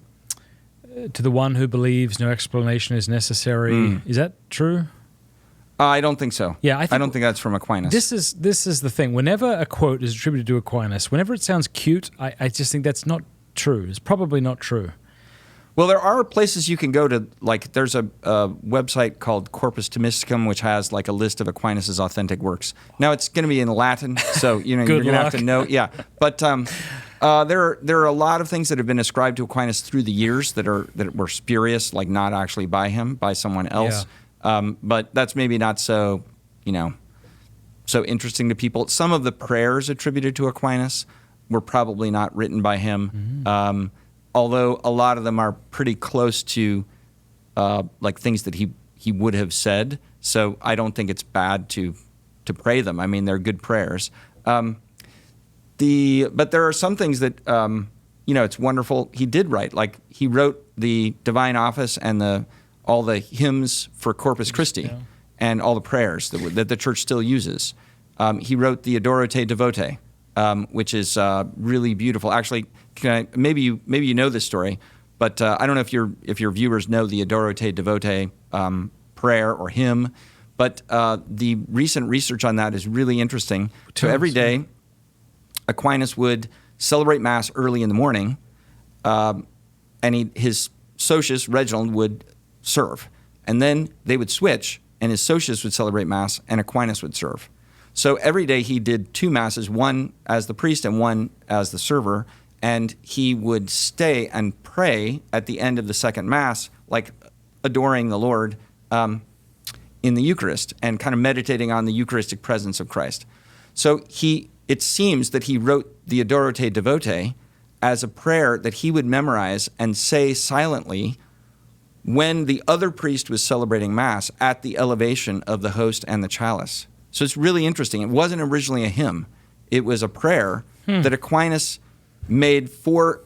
the one who believes no explanation is necessary. Is that true?
I don't think so.
Yeah,
I don't think that's from Aquinas.
This is the thing. Whenever a quote is attributed to Aquinas, whenever it sounds cute, I just think that's not true. It's probably not true.
Well, there are places you can go to, like there's a website called Corpus Thomisticum, which has like a list of Aquinas' authentic works. Now, it's going to be in Latin, so you're going to have to know. Yeah, but there are a lot of things that have been ascribed to Aquinas through the years that were spurious, like not actually by him, by someone else.
Yeah.
But that's maybe not so, so interesting to people. Some of the prayers attributed to Aquinas were probably not written by him. Although a lot of them are pretty close to like things that he would have said. So I don't think it's bad to pray them. I mean, they're good prayers. But there are some things that, it's wonderful. He did write. Like he wrote the Divine Office and all the hymns for Corpus Christi and all the prayers that the Church still uses. He wrote the Adoro Te Devote, which is really beautiful. Actually, maybe you know this story, but I don't know if your viewers know the Adoro Te Devote prayer or hymn. But the recent research on that is really interesting. So every day, Aquinas would celebrate Mass early in the morning, and his socius Reginald would serve, and then they would switch, and his socius would celebrate Mass, and Aquinas would serve. So every day he did two Masses, one as the priest and one as the server, and he would stay and pray at the end of the second Mass, like adoring the Lord in the Eucharist and kind of meditating on the Eucharistic presence of Christ. So it seems that he wrote the Adoro Te Devote as a prayer that he would memorize and say silently when the other priest was celebrating Mass at the elevation of the host and the chalice. So it's really interesting. It wasn't originally a hymn. It was a prayer that Aquinas made for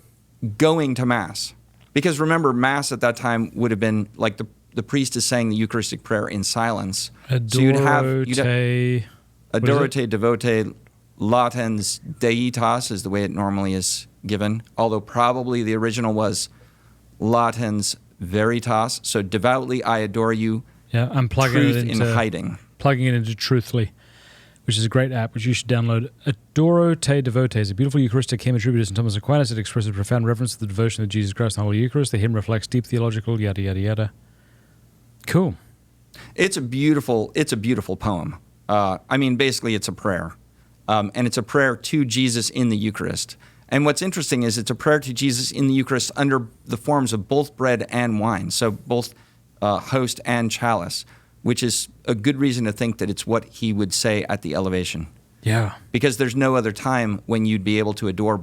going to Mass. Because remember, Mass at that time would have been like the priest is saying the Eucharistic prayer in silence.
Adoro
Te Devote Latens Deitas is the way it normally is given, although probably the original was Latens Veritas, so devoutly I adore you,
I'm plugging
truth
it into
in hiding.
Plugging it into Truthfully, which is a great app which you should download. Adoro Te Devote is a beautiful Eucharistic hymn attributed to St. Thomas Aquinas. It expresses profound reverence to the devotion of Jesus Christ and the Holy Eucharist. The hymn reflects deep theological yada yada yada. Cool.
It's a beautiful poem. I mean, basically, it's a prayer, and it's a prayer to Jesus in the Eucharist. And what's interesting is it's a prayer to Jesus in the Eucharist under the forms of both bread and wine, so both host and chalice, which is a good reason to think that it's what he would say at the elevation.
Yeah.
Because there's no other time when you'd be able to adore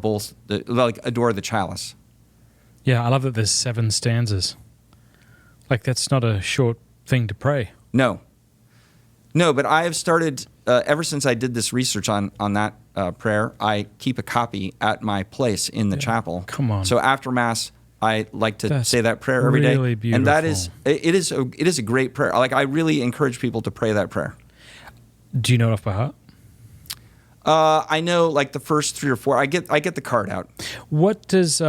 adore the chalice.
Yeah, I love that there's 7 stanzas. Like, that's not a short thing to pray.
No, but I have started, ever since I did this research on that prayer, I keep a copy at my place in the chapel.
Come on.
So after Mass, I like to say that prayer every
really
day.
Beautiful.
And that is, it is a great prayer. Like, I really encourage people to pray that prayer.
Do you know it off by heart?
I know like the first 3 or 4. I get the card out.
What does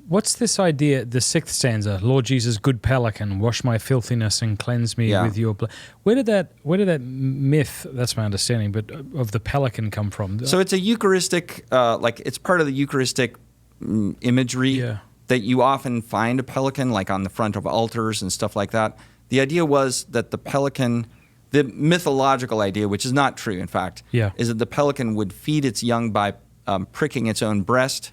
what's this idea? The 6th stanza, Lord Jesus, good pelican, wash my filthiness and cleanse me with your blood. Where did that myth? That's my understanding, but of the pelican come from?
So it's a Eucharistic, it's part of the Eucharistic imagery that you often find a pelican, like on the front of altars and stuff like that. The idea was that the pelican. The mythological idea, which is not true, in fact, is that the pelican would feed its young by pricking its own breast,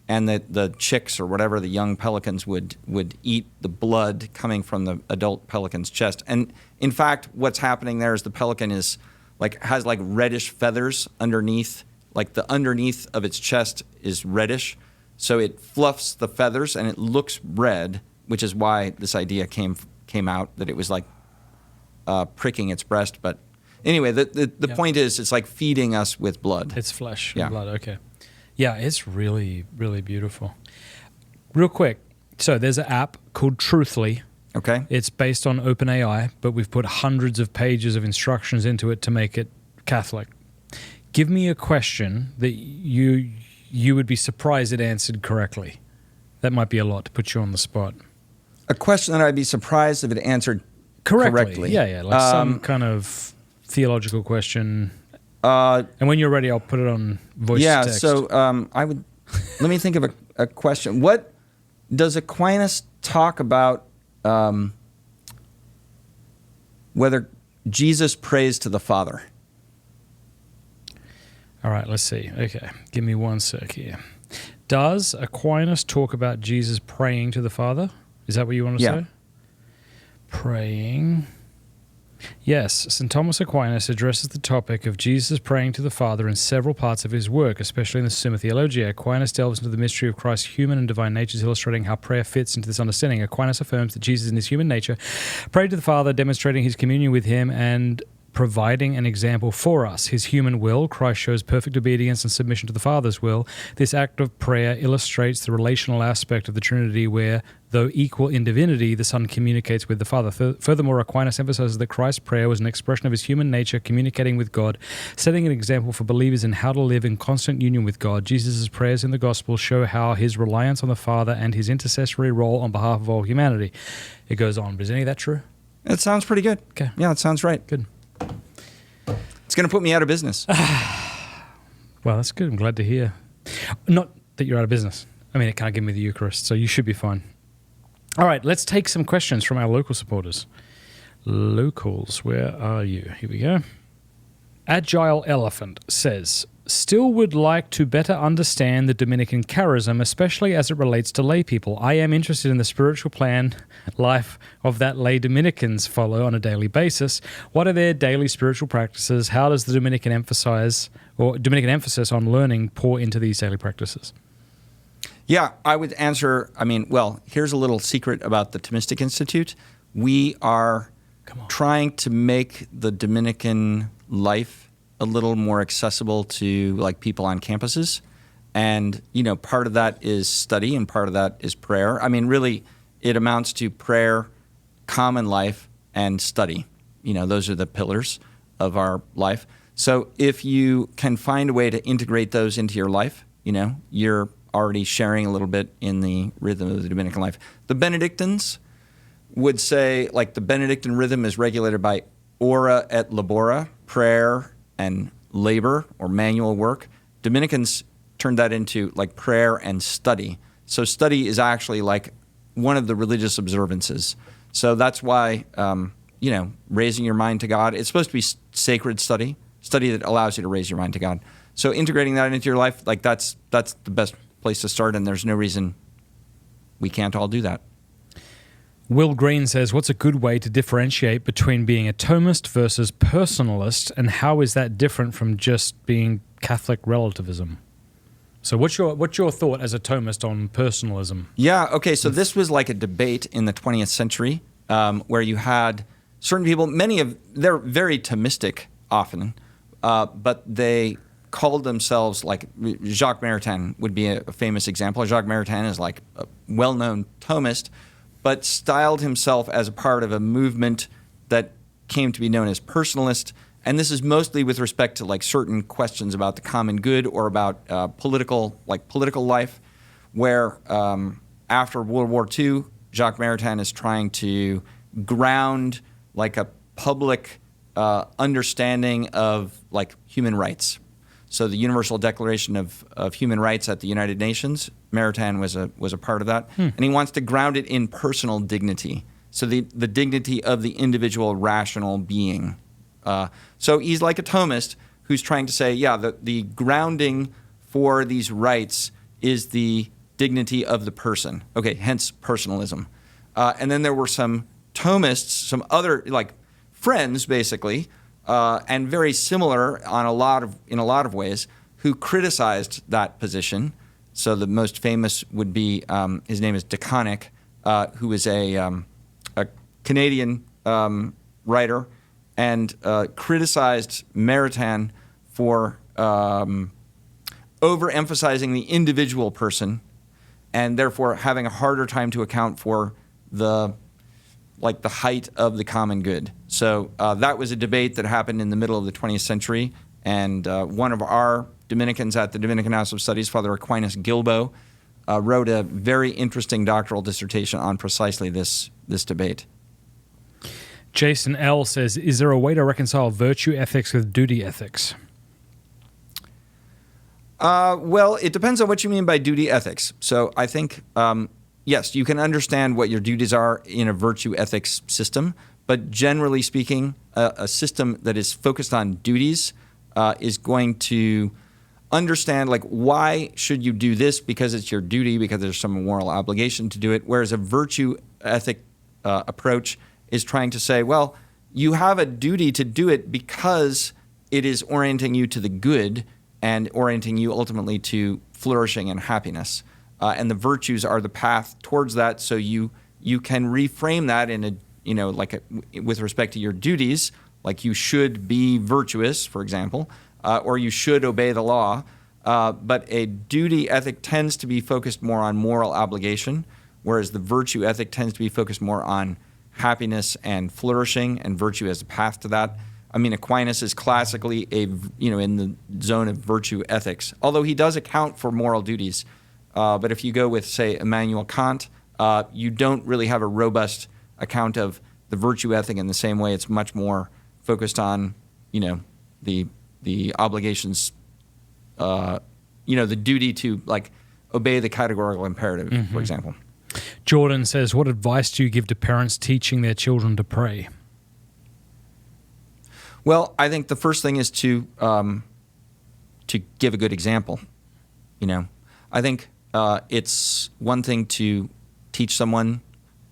and that the chicks or whatever, the young pelicans would eat the blood coming from the adult pelican's chest. And in fact, what's happening there is the pelican has reddish feathers underneath, like the underneath of its chest is reddish, so it fluffs the feathers and it looks red, which is why this idea came out that it was like pricking its breast. But anyway, the point is it's like feeding us with blood.
It's flesh and blood, okay. Yeah, it's really, really beautiful. Real quick, so there's an app called Truthly.
Okay.
It's based on OpenAI, but we've put hundreds of pages of instructions into it to make it Catholic. Give me a question that you would be surprised it answered correctly. That might be a lot to put you on the spot. A
question that I'd be surprised if it answered correctly.
Yeah, like some kind of theological question. And when you're ready, I'll put it on voice to text.
So let me think of a question. What does Aquinas talk about whether Jesus prays to the Father?
All right, let's see. Okay, give me one sec here. Does Aquinas talk about Jesus praying to the Father? Is that what you want to say? Praying. Yes, St. Thomas Aquinas addresses the topic of Jesus praying to the Father in several parts of his work, especially in the Summa Theologiae. Aquinas delves into the mystery of Christ's human and divine natures, illustrating how prayer fits into this understanding. Aquinas affirms that Jesus in his human nature prayed to the Father, demonstrating his communion with him and providing an example for us. His human will, Christ shows perfect obedience and submission to the Father's will. This act of prayer illustrates the relational aspect of the Trinity where, though equal in divinity, the Son communicates with the Father. Furthermore, Aquinas emphasizes that Christ's prayer was an expression of his human nature communicating with God, setting an example for believers in how to live in constant union with God. Jesus' prayers in the Gospel show how his reliance on the Father and his intercessory role on behalf of all humanity. It goes on. But is any of that true?
It sounds pretty good.
Okay.
Yeah, it sounds right.
Good.
It's going to put me out of business.
Well, that's good. I'm glad to hear. Not that you're out of business. I mean, it can't give me the Eucharist, so you should be fine. All right, let's take some questions from our local supporters. Locals, where are you? Here we go. Agile Elephant says, still would like to better understand the Dominican charism, especially as it relates to lay people. I am interested in the spiritual plan life of that lay Dominicans follow on a daily basis. What are their daily spiritual practices? How does the Dominican emphasis on learning pour into these daily practices?
Yeah, I would answer, here's a little secret about the Thomistic Institute. We are trying to make the Dominican life a little more accessible to like people on campuses. And, part of that is study and part of that is prayer. I mean, really, it amounts to prayer, common life, and study. Those are the pillars of our life. So if you can find a way to integrate those into your life, you're already sharing a little bit in the rhythm of the Dominican life. The Benedictines would say, like, the Benedictine rhythm is regulated by ora et labora, prayer and labor or manual work. Dominicans turned that into like prayer and study. So study is actually like one of the religious observances. So that's why, raising your mind to God, it's supposed to be sacred study. study that allows you to raise your mind to God. So integrating that into your life, like that's the best place to start, and there's no reason we can't all do that.
Will Green says, what's a good way to differentiate between being a Thomist versus personalist, and how is that different from just being Catholic relativism? So what's your thought as a Thomist on personalism?
Yeah, okay, so this was like a debate in the 20th century where you had certain people, they're very Thomistic often, but they called themselves, like Jacques Maritain would be a famous example. Jacques Maritain is like a well-known Thomist, but styled himself as a part of a movement that came to be known as personalist. And this is mostly with respect to like certain questions about the common good or about political life, where after World War II, Jacques Maritain is trying to ground like a public understanding of like human rights. So the Universal Declaration of Human Rights at the United Nations, Maritain was a part of that, and he wants to ground it in personal dignity. So the dignity of the individual rational being. So he's like a Thomist who's trying to say, yeah, the grounding for these rights is the dignity of the person. Okay, hence personalism. And then there were some Thomists, some other like friends basically, and very similar in a lot of ways, who criticized that position. So the most famous would be his name is DeConnick, who is a Canadian writer, and criticized Maritain for overemphasizing the individual person, and therefore having a harder time to account for the height of the common good. So that was a debate that happened in the middle of the 20th century, and one of our Dominicans at the Dominican House of Studies, Father Aquinas Gilbo, wrote a very interesting doctoral dissertation on precisely this debate.
Jason L. says, is there a way to reconcile virtue ethics with duty ethics?
Well, it depends on what you mean by duty ethics. So I think, yes, you can understand what your duties are in a virtue ethics system, but generally speaking, a system that is focused on duties is going to understand, like, why should you do this? Because it's your duty, because there's some moral obligation to do it, whereas a virtue ethic approach is trying to say, well, you have a duty to do it because it is orienting you to the good and orienting you ultimately to flourishing and happiness. And the virtues are the path towards that, so you can reframe that in with respect to your duties, like you should be virtuous, for example, or you should obey the law. But a duty ethic tends to be focused more on moral obligation, whereas the virtue ethic tends to be focused more on happiness and flourishing, and virtue as a path to that. I mean, Aquinas is classically in the zone of virtue ethics, although he does account for moral duties. But if you go with, say, Immanuel Kant, you don't really have a robust account of the virtue ethic in the same way. It's much more focused on, the obligations, the duty to obey the categorical imperative, for example.
Jordan says, what advice do you give to parents teaching their children to pray?
Well, I think the first thing is to give a good example. I think it's one thing to teach someone.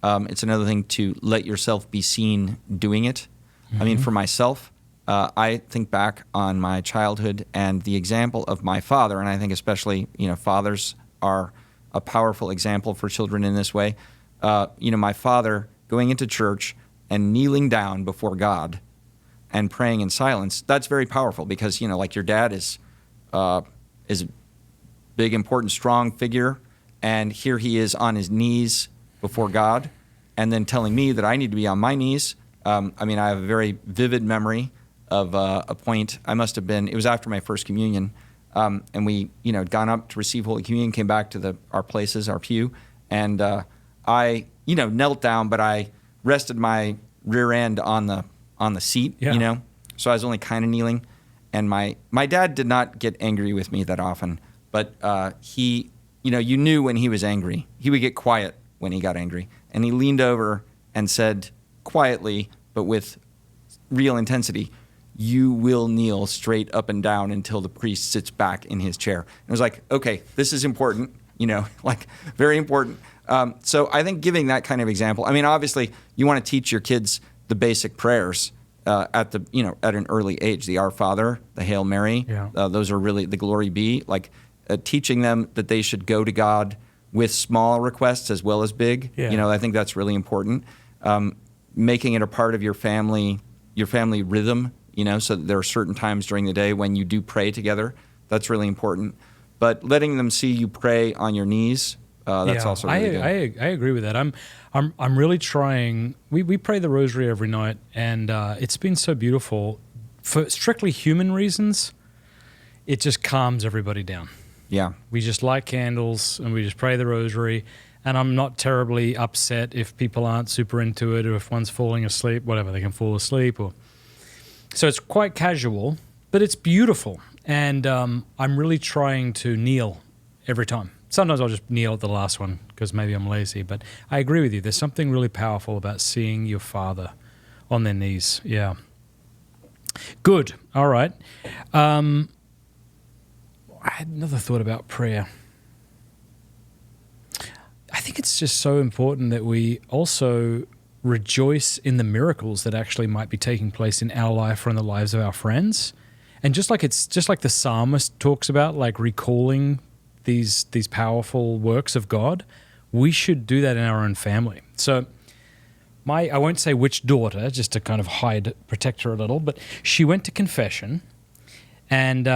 It's another thing to let yourself be seen doing it. I mean, for myself, I think back on my childhood and the example of my father, and I think especially, fathers are a powerful example for children in this way. My father going into church and kneeling down before God and praying in silence, that's very powerful because, your dad is a big, important, strong figure, and here he is on his knees before God and then telling me that I need to be on my knees. I have a very vivid memory of a point. It was after my first communion, and we, had gone up to receive Holy Communion, came back to our pew, and I, knelt down, but I rested my rear end on the seat, so I was only kind of kneeling. And my dad did not get angry with me that often, but he, you knew when he was angry. He would get quiet when he got angry. And he leaned over and said quietly, but with real intensity, you will kneel straight up and down until the priest sits back in his chair. And it was like, okay, this is important, like very important. So I think giving that kind of example, I mean, obviously you want to teach your kids the basic prayers at an early age, the Our Father, the Hail Mary.
Yeah.
Those are really the Glory Be, like teaching them that they should go to God with small requests as well as big.
Yeah.
I think that's really important. Making it a part of your family rhythm, so that there are certain times during the day when you do pray together. That's really important. But letting them see you pray on your knees, that's also really good.
I agree with that. I'm really trying. We pray the Rosary every night, and it's been so beautiful. For strictly human reasons, it just calms everybody down.
Yeah.
We just light candles and we just pray the Rosary. And I'm not terribly upset if people aren't super into it, or if one's falling asleep, whatever, they can fall asleep. So it's quite casual, but it's beautiful. And I'm really trying to kneel every time. Sometimes I'll just kneel at the last one because maybe I'm lazy. But I agree with you. There's something really powerful about seeing your Father on their knees. Yeah. Good. All right. I had another thought about prayer. I think it's just so important that we also rejoice in the miracles that actually might be taking place in our life or in the lives of our friends. And just like the psalmist talks about, like recalling these powerful works of God, we should do that in our own family. So I won't say which daughter, just to kind of protect her a little, but she went to confession, and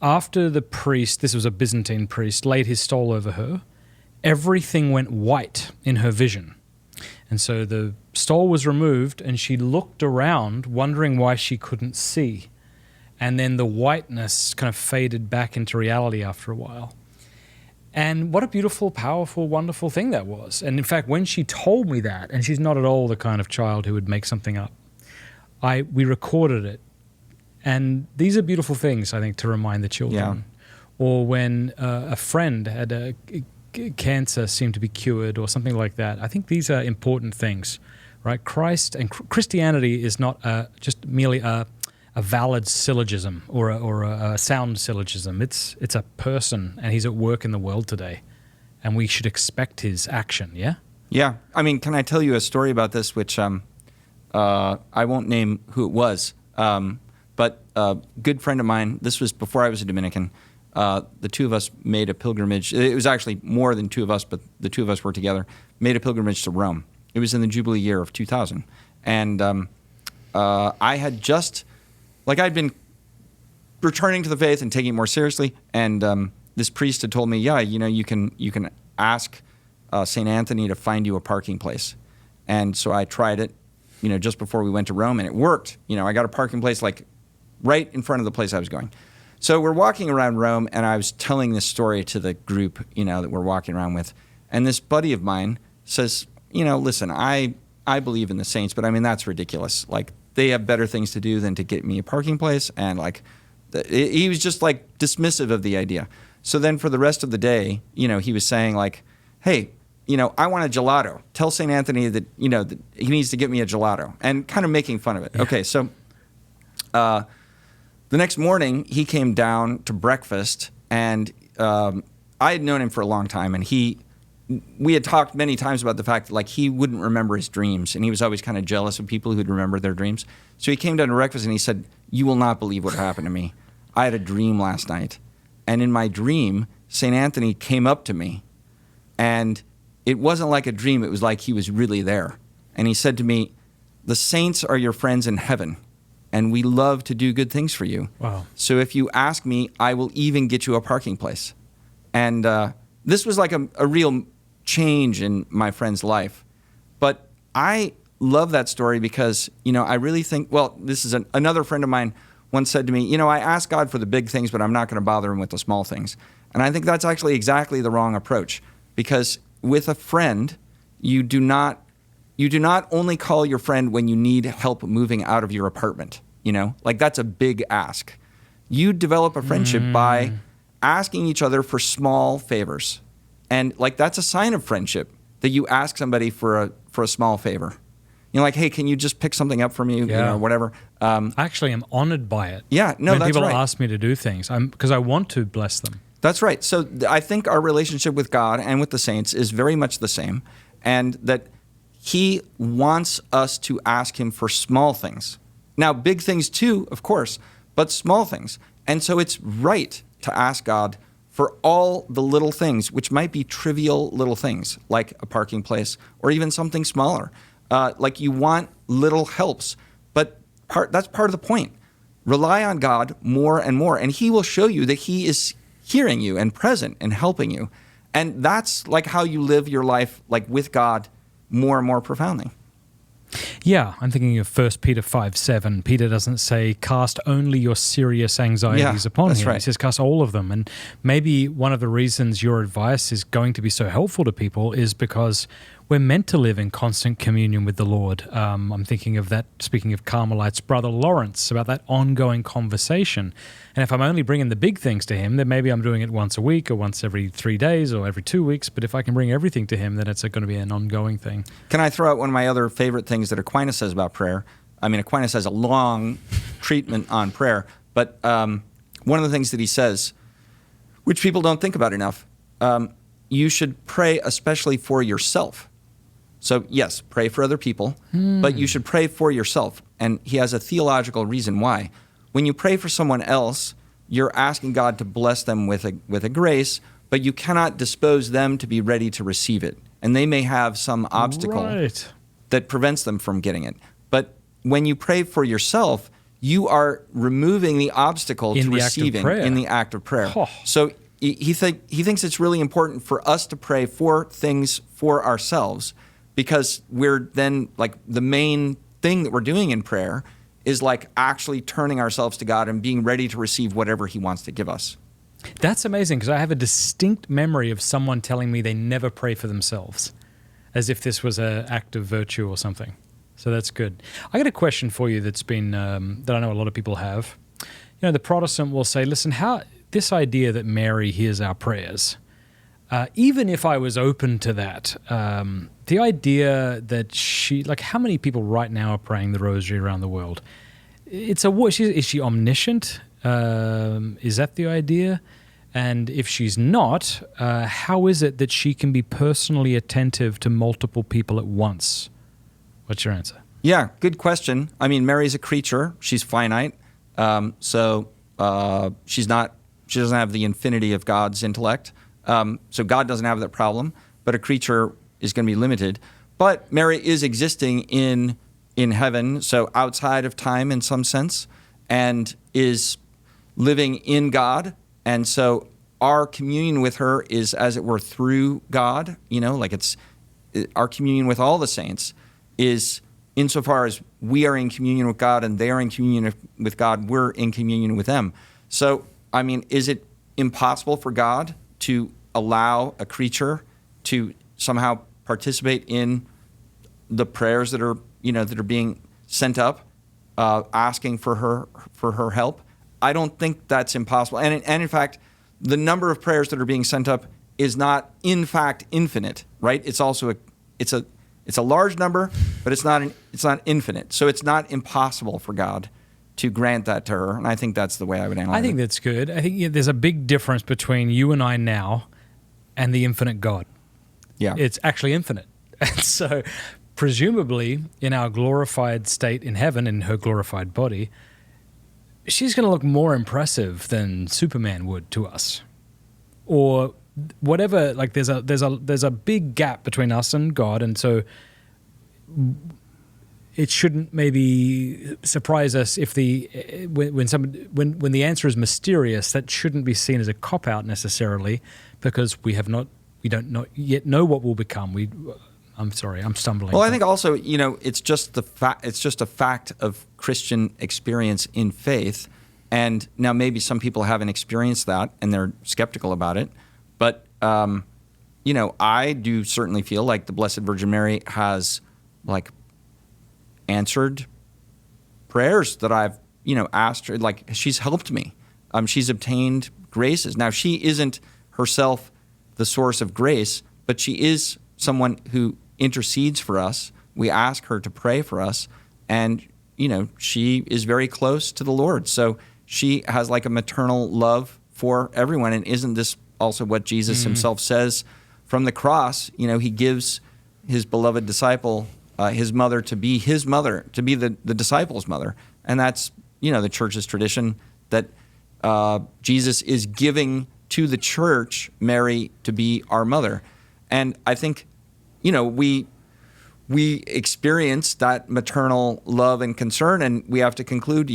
after the priest, this was a Byzantine priest, laid his stole over her, everything went white in her vision. And so the stole was removed, and she looked around, wondering why she couldn't see. And then the whiteness kind of faded back into reality after a while. And what a beautiful, powerful, wonderful thing that was. And in fact, when she told me that, and she's not at all the kind of child who would make something up, we recorded it. And these are beautiful things, I think, to remind the children. Yeah. Or when a friend had a cancer seemed to be cured or something like that. I think these are important things, right? Christ and Christianity is not just merely a valid syllogism or a sound syllogism. It's a person, and he's at work in the world today, and we should expect his action. Yeah.
Yeah. I mean, can I tell you a story about this? Which I won't name who it was, but a good friend of mine. This was before I was a Dominican. The two of us made a pilgrimage. It was actually more than two of us, but the two of us were together. Made a pilgrimage to Rome. It was in the Jubilee year of 2000, and I had just. I'd been returning to the faith and taking it more seriously, and this priest had told me, you can ask St. Anthony to find you a parking place. And so I tried it, just before we went to Rome, and it worked. I got a parking place right in front of the place I was going. So we're walking around Rome, and I was telling this story to the group, that we're walking around with, and this buddy of mine says, listen, I believe in the saints, but I mean that's ridiculous. They have better things to do than to get me a parking place. And he was just dismissive of the idea. So then for the rest of the day, he was saying hey, I want a gelato. Tell St. Anthony that, that he needs to get me a gelato, and kind of making fun of it. Yeah. Okay. So, the next morning he came down to breakfast, and I had known him for a long time, and we had talked many times about the fact that he wouldn't remember his dreams, and he was always kind of jealous of people who'd remember their dreams. So he came down to breakfast and he said, "You will not believe what happened to me. I had a dream last night, and in my dream, St. Anthony came up to me, and it wasn't like a dream. It was like he was really there. And he said to me, 'The saints are your friends in heaven, and we love to do good things for you.
Wow.
So if you ask me, I will even get you a parking place.'" And this was a real change in my friend's life. But I love that story because, I really think, this is another friend of mine once said to me, I ask God for the big things, but I'm not going to bother him with the small things. And I think that's actually exactly the wrong approach, because with a friend, you do not only call your friend when you need help moving out of your apartment, that's a big ask. You develop a friendship by asking each other for small favors. And that's a sign of friendship, that you ask somebody for a small favor. like, hey, can you just pick something up for me, whatever.
I actually am honored by it.
Yeah, no,
when
that's
people
right.
ask me to do things, because I want to bless them.
That's right. So I think our relationship with God and with the saints is very much the same, and that he wants us to ask him for small things. Now, big things too, of course, but small things. And so it's right to ask God for all the little things, which might be trivial little things, like a parking place, or even something smaller. Like you want little helps, but that's part of the point. Rely on God more and more, and he will show you that he is hearing you and present and helping you. And that's like how you live your life, like with God, more and more profoundly.
Yeah, I'm thinking of 1 Peter 5:7. Peter doesn't say, cast only your serious anxieties upon him.
Right.
He says, cast all of them. And maybe one of the reasons your advice is going to be so helpful to people is because we're meant to live in constant communion with the Lord. I'm thinking of that, speaking of Carmelite's brother Lawrence, about that ongoing conversation. And if I'm only bringing the big things to him, then maybe I'm doing it once a week or once every 3 days or every 2 weeks. But if I can bring everything to him, then it's going to be an ongoing thing.
Can I throw out one of my other favorite things that Aquinas says about prayer? I mean, Aquinas has a long treatment on prayer, but one of the things that he says, which people don't think about enough, you should pray especially for yourself. So yes, pray for other people, but you should pray for yourself. And he has a theological reason why. When you pray for someone else, you're asking God to bless them with a grace, but you cannot dispose them to be ready to receive it. And they may have some obstacle that prevents them from getting it. But when you pray for yourself, you are removing the obstacle to receiving in the act of prayer.
Oh.
So he thinks it's really important for us to pray for things for ourselves, because we're then, like, the main thing that we're doing in prayer is like actually turning ourselves to God and being ready to receive whatever he wants to give us.
That's amazing, because I have a distinct memory of someone telling me they never pray for themselves, as if this was an act of virtue or something. So that's good. I got a question for you that's been, that I know a lot of people have. You know, the Protestant will say, listen, this idea that Mary hears our prayers, even if I was open to that, the idea that how many people right now are praying the Rosary around the world? Is she omniscient? Is that the idea? And if she's not, how is it that she can be personally attentive to multiple people at once? What's your answer?
Yeah, good question. I mean, Mary's a creature. She's finite. So she doesn't have the infinity of God's intellect. So God doesn't have that problem, but a creature is going to be limited. But Mary is existing in heaven, so outside of time in some sense, and is living in God. And so our communion with her is, as it were, through God. You know, like our communion with all the saints is insofar as we are in communion with God and they are in communion with God, we're in communion with them. So, I mean, is it impossible for God to allow a creature to somehow participate in the prayers that are being sent up, asking for her help? I don't think that's impossible. And in fact, the number of prayers that are being sent up is not, in fact, infinite. Right? It's also it's a large number, but it's not infinite. So it's not impossible for God to grant that to her. And I think that's the way I would analyze it.
I think that's good. I think there's a big difference between you and I now and the infinite God.
Yeah.
It's actually infinite. And so presumably in our glorified state in heaven, in her glorified body, she's going to look more impressive than Superman would to us. Or whatever, like there's a big gap between us and God, and so it shouldn't maybe surprise us if when the answer is mysterious, that shouldn't be seen as a cop-out necessarily, because we don't yet know what we'll become. I'm sorry, I'm stumbling.
Well, I think also, it's just a fact of Christian experience in faith. And now maybe some people haven't experienced that and they're skeptical about it. But, I do certainly feel like the Blessed Virgin Mary has, like, answered prayers that I've, asked her. Like, she's helped me. She's obtained graces. Now, she isn't herself the source of grace, but she is someone who intercedes for us we ask her to pray for us, and she is very close to the Lord. So she has like a maternal love for everyone. And isn't this also what Jesus himself says from the cross? He gives his beloved disciple his mother to be his mother, to be the disciple's mother. And that's, the church's tradition that Jesus is giving to the church Mary to be our mother. And I think, we experience that maternal love and concern, and we have to conclude,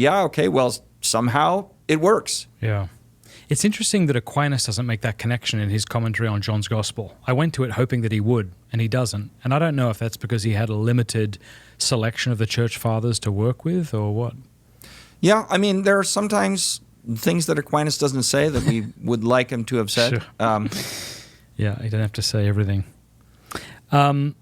somehow it works.
Yeah. It's interesting that Aquinas doesn't make that connection in his commentary on John's Gospel. I went to it hoping that he would, and he doesn't. And I don't know if that's because he had a limited selection of the church fathers to work with or what.
Yeah, I mean, there are sometimes things that Aquinas doesn't say that we would like him to have said.
Sure. Yeah, you don't have to say everything. Grant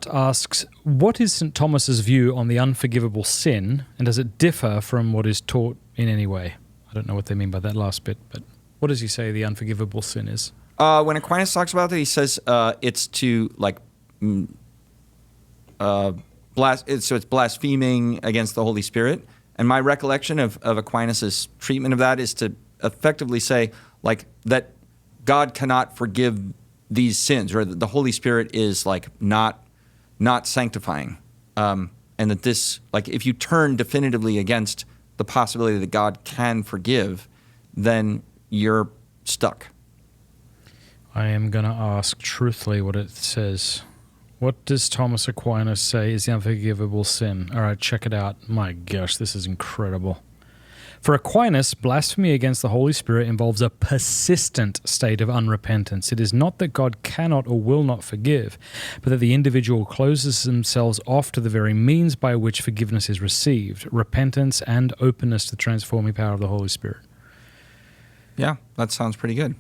asks, what is St. Thomas's view on the unforgivable sin, and does it differ from what is taught in any way? I don't know what they mean by that last bit, but what does he say the unforgivable sin is?
When Aquinas talks about it, he says it's to it's blaspheming against the Holy Spirit. And my recollection of Aquinas' treatment of that is to effectively say that God cannot forgive these sins, or that the Holy Spirit is not sanctifying, and that this if you turn definitively against the possibility that God can forgive, then you're stuck.
I am going to ask truthfully what it says. What does Thomas Aquinas say is the unforgivable sin? All right, check it out. My gosh, this is incredible. For Aquinas, blasphemy against the Holy Spirit involves a persistent state of unrepentance. It is not that God cannot or will not forgive, but that the individual closes themselves off to the very means by which forgiveness is received, repentance and openness to the transforming power of the Holy Spirit.
Yeah, that sounds pretty good.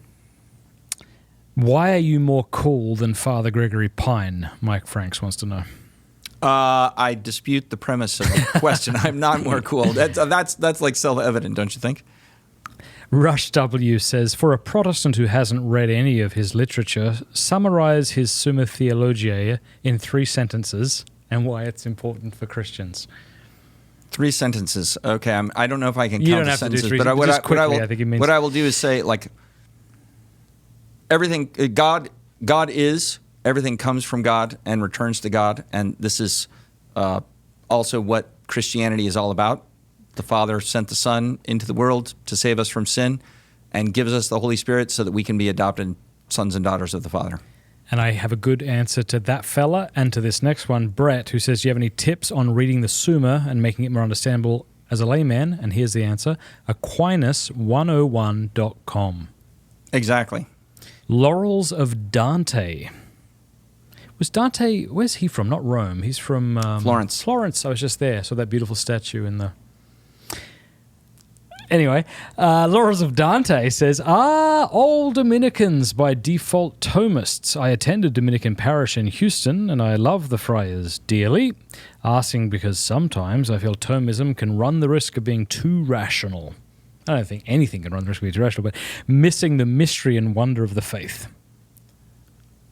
Why are you more cool than Father Gregory Pine? Mike Franks wants to know.
I dispute the premise of the question. I'm not more cool. That's self-evident, don't you think?
Rush W says, for a Protestant who hasn't read any of his literature, summarize his Summa Theologiae in 3 sentences and why it's important for Christians.
3 sentences. Okay, I don't know if I can
you
count
don't
the
have
sentences,
to do 3
but what I will do is say everything God is. Everything comes from God and returns to God, and this is also what Christianity is all about. The Father sent the Son into the world to save us from sin and gives us the Holy Spirit so that we can be adopted sons and daughters of the Father.
And I have a good answer to that fella and to this next one, Brett, who says, do you have any tips on reading the Summa and making it more understandable as a layman? And here's the answer, Aquinas101.com.
Exactly.
Laurels of Dante. Was Dante, where's he from? Not Rome. He's from...
Florence.
Florence. I was just there. Saw that beautiful statue in the... Anyway, Laurels of Dante says, are all Dominicans by default Thomists? I attended Dominican parish in Houston, and I love the friars dearly. Asking because sometimes I feel Thomism can run the risk of being too rational. I don't think anything can run the risk of being too rational, but missing the mystery and wonder of the faith.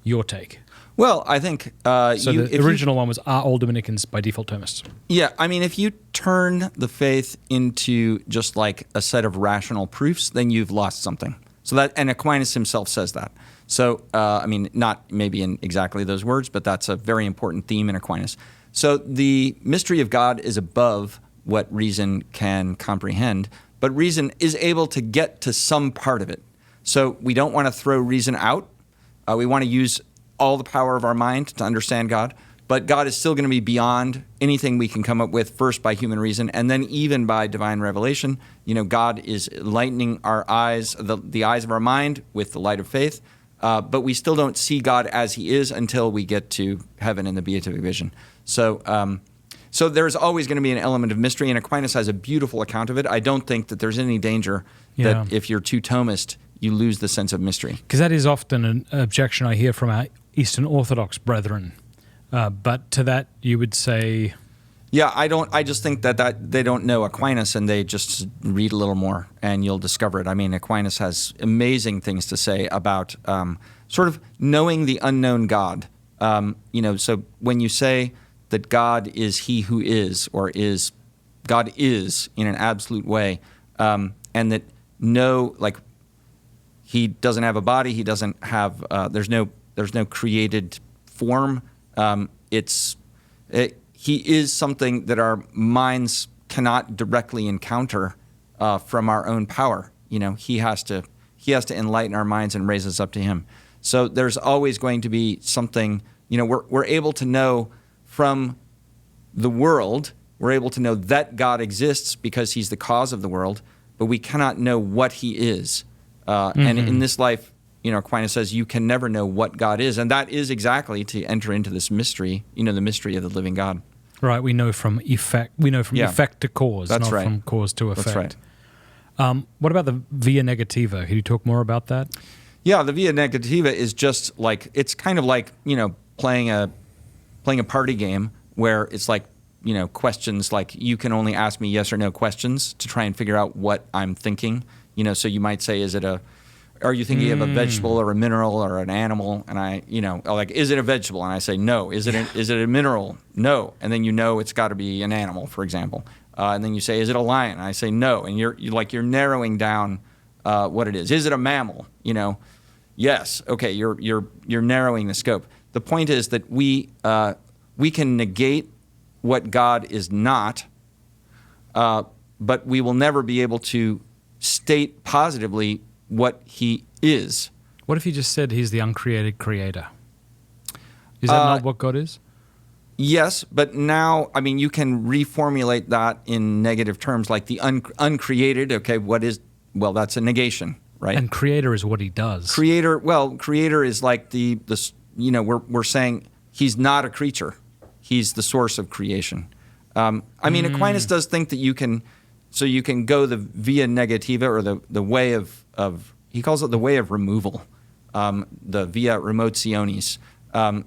Your take.
Well, I think...
the original one was, are all Dominicans by default Thomists?
Yeah, I mean, if you turn the faith into just like a set of rational proofs, then you've lost something. And Aquinas himself says that. So, not maybe in exactly those words, but that's a very important theme in Aquinas. So the mystery of God is above what reason can comprehend, but reason is able to get to some part of it. So we don't want to throw reason out. We want to use all the power of our mind to understand God, but God is still going to be beyond anything we can come up with, first by human reason, and then even by divine revelation. God is enlightening our eyes, the eyes of our mind with the light of faith, but we still don't see God as he is until we get to heaven in the beatific vision. So there's always going to be an element of mystery, and Aquinas has a beautiful account of it. I don't think that there's any danger that if you're too Thomist, you lose the sense of mystery.
Because that is often an objection I hear from our Eastern Orthodox brethren. But to that, you would say...
Yeah, I just think that they don't know Aquinas, and they just read a little more, and you'll discover it. I mean, Aquinas has amazing things to say about sort of knowing the unknown God So when you say that God is he who is, or God is in an absolute way, and that he doesn't have a body, he doesn't have, there's no created form. He is something that our minds cannot directly encounter from our own power. He has to enlighten our minds and raise us up to him. So there's always going to be something, we're able to know from the world, we're able to know that God exists because he's the cause of the world, but we cannot know what he is. And in this life, Aquinas says you can never know what God is. And that is exactly to enter into this mystery, the mystery of the living God.
Right. We know from effect. We know from effect to cause,
That's
not
right.
from cause to effect.
That's right.
What about the via negativa? Can you talk more about that?
Yeah, the via negativa is just it's kind of like, playing a party game where it's like, questions like you can only ask me yes or no questions to try and figure out what I'm thinking. So you might say, are you thinking of a vegetable or a mineral or an animal? And I, is it a vegetable? And I say, no. Is it a mineral? No. And then it's got to be an animal, for example. And then you say, is it a lion? And I say, no. And you're narrowing down what it is. Is it a mammal? Yes. Okay. You're narrowing the scope. The point is that we can negate what God is not, but we will never be able to state positively what he is.
What if you just said he's the uncreated creator? Is that not what God is?
Yes, but now, you can reformulate that in negative terms, like the uncreated. Okay, that's a negation, right?
And creator is what he does.
Creator is like we're saying he's not a creature. He's the source of creation. Aquinas does think that you can go the via negativa, or the way of he calls it the way of removal, the via remotionis.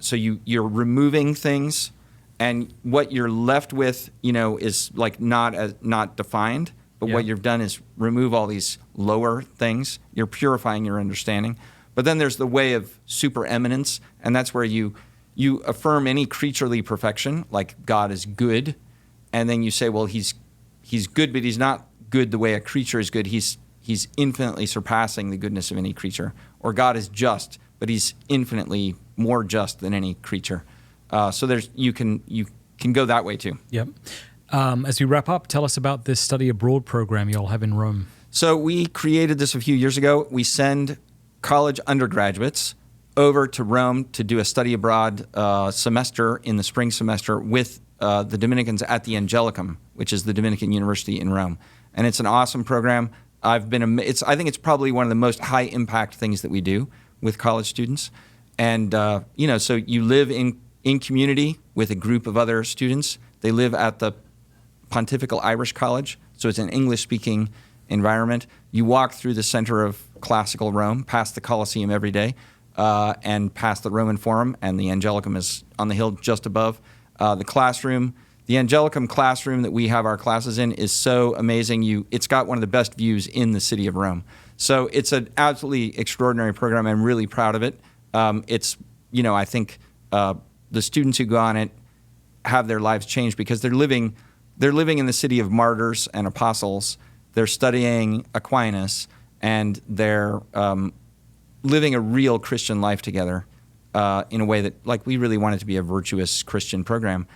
So you're removing things, and what you're left with, is like not defined. But what you've done is remove all these lower things. You're purifying your understanding. But then there's the way of supereminence, and that's where you affirm any creaturely perfection, like God is good, and then you say, well, he's good, but he's not good the way a creature is good. He's infinitely surpassing the goodness of any creature. Or God is just, but he's infinitely more just than any creature. So you can go that way too.
Yep. As we wrap up, tell us about this study abroad program you all have in Rome.
So we created this a few years ago. We send college undergraduates over to Rome to do a study abroad semester in the spring semester with the Dominicans at the Angelicum, which is the Dominican University in Rome. And it's an awesome program. I think it's probably one of the most high impact things that we do with college students. And so you live in community with a group of other students. They live at the Pontifical Irish College, so it's an English-speaking environment. You walk through the center of classical Rome, past the Colosseum every day, and past the Roman Forum, and the Angelicum is on the hill just above. The classroom, the Angelicum classroom that we have our classes in is so amazing. It's got one of the best views in the city of Rome. So it's an absolutely extraordinary program. I'm really proud of it. I think the students who go on it have their lives changed because they're living in the city of martyrs and apostles. They're studying Aquinas, and they're living a real Christian life together in a way that, we really want it to be a virtuous Christian program.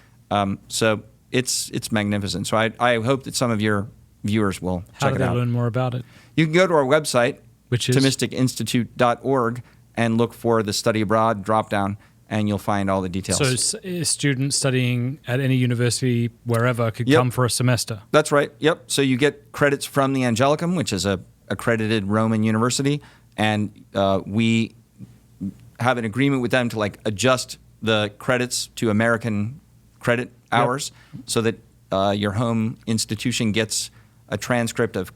So it's magnificent. So I hope that some of your viewers will check it out.
How do they learn more about it?
You can go to our website,
which is
Thomisticinstitute.org, and look for the Study Abroad drop-down, and you'll find all the details.
So a student studying at any university, wherever, could come for a semester?
That's right, yep. So you get credits from the Angelicum, which is a accredited Roman university, and we have an agreement with them to adjust the credits to American credit hours so that your home institution gets a transcript of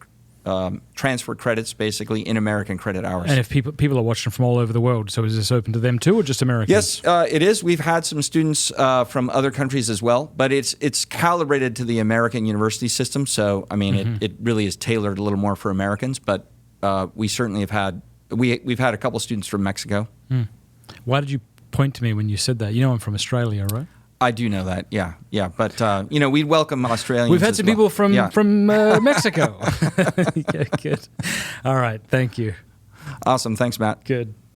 transfer credits basically in American credit hours.
And if people are watching from all over the world, so is this open to them too, or just Americans?
Yes, it is. We've had some students from other countries as well, but it's calibrated to the American university system. So it really is tailored a little more for Americans. But we certainly have had we've had a couple students from Mexico.
Why did you point to me when you said that. You know I'm from Australia, right?
I do know that. Yeah. But we'd welcome Australians.
We've had
as
some
well.
people from
Yeah.
Mexico. Yeah, good. All right. Thank you.
Awesome. Thanks, Matt.
Good.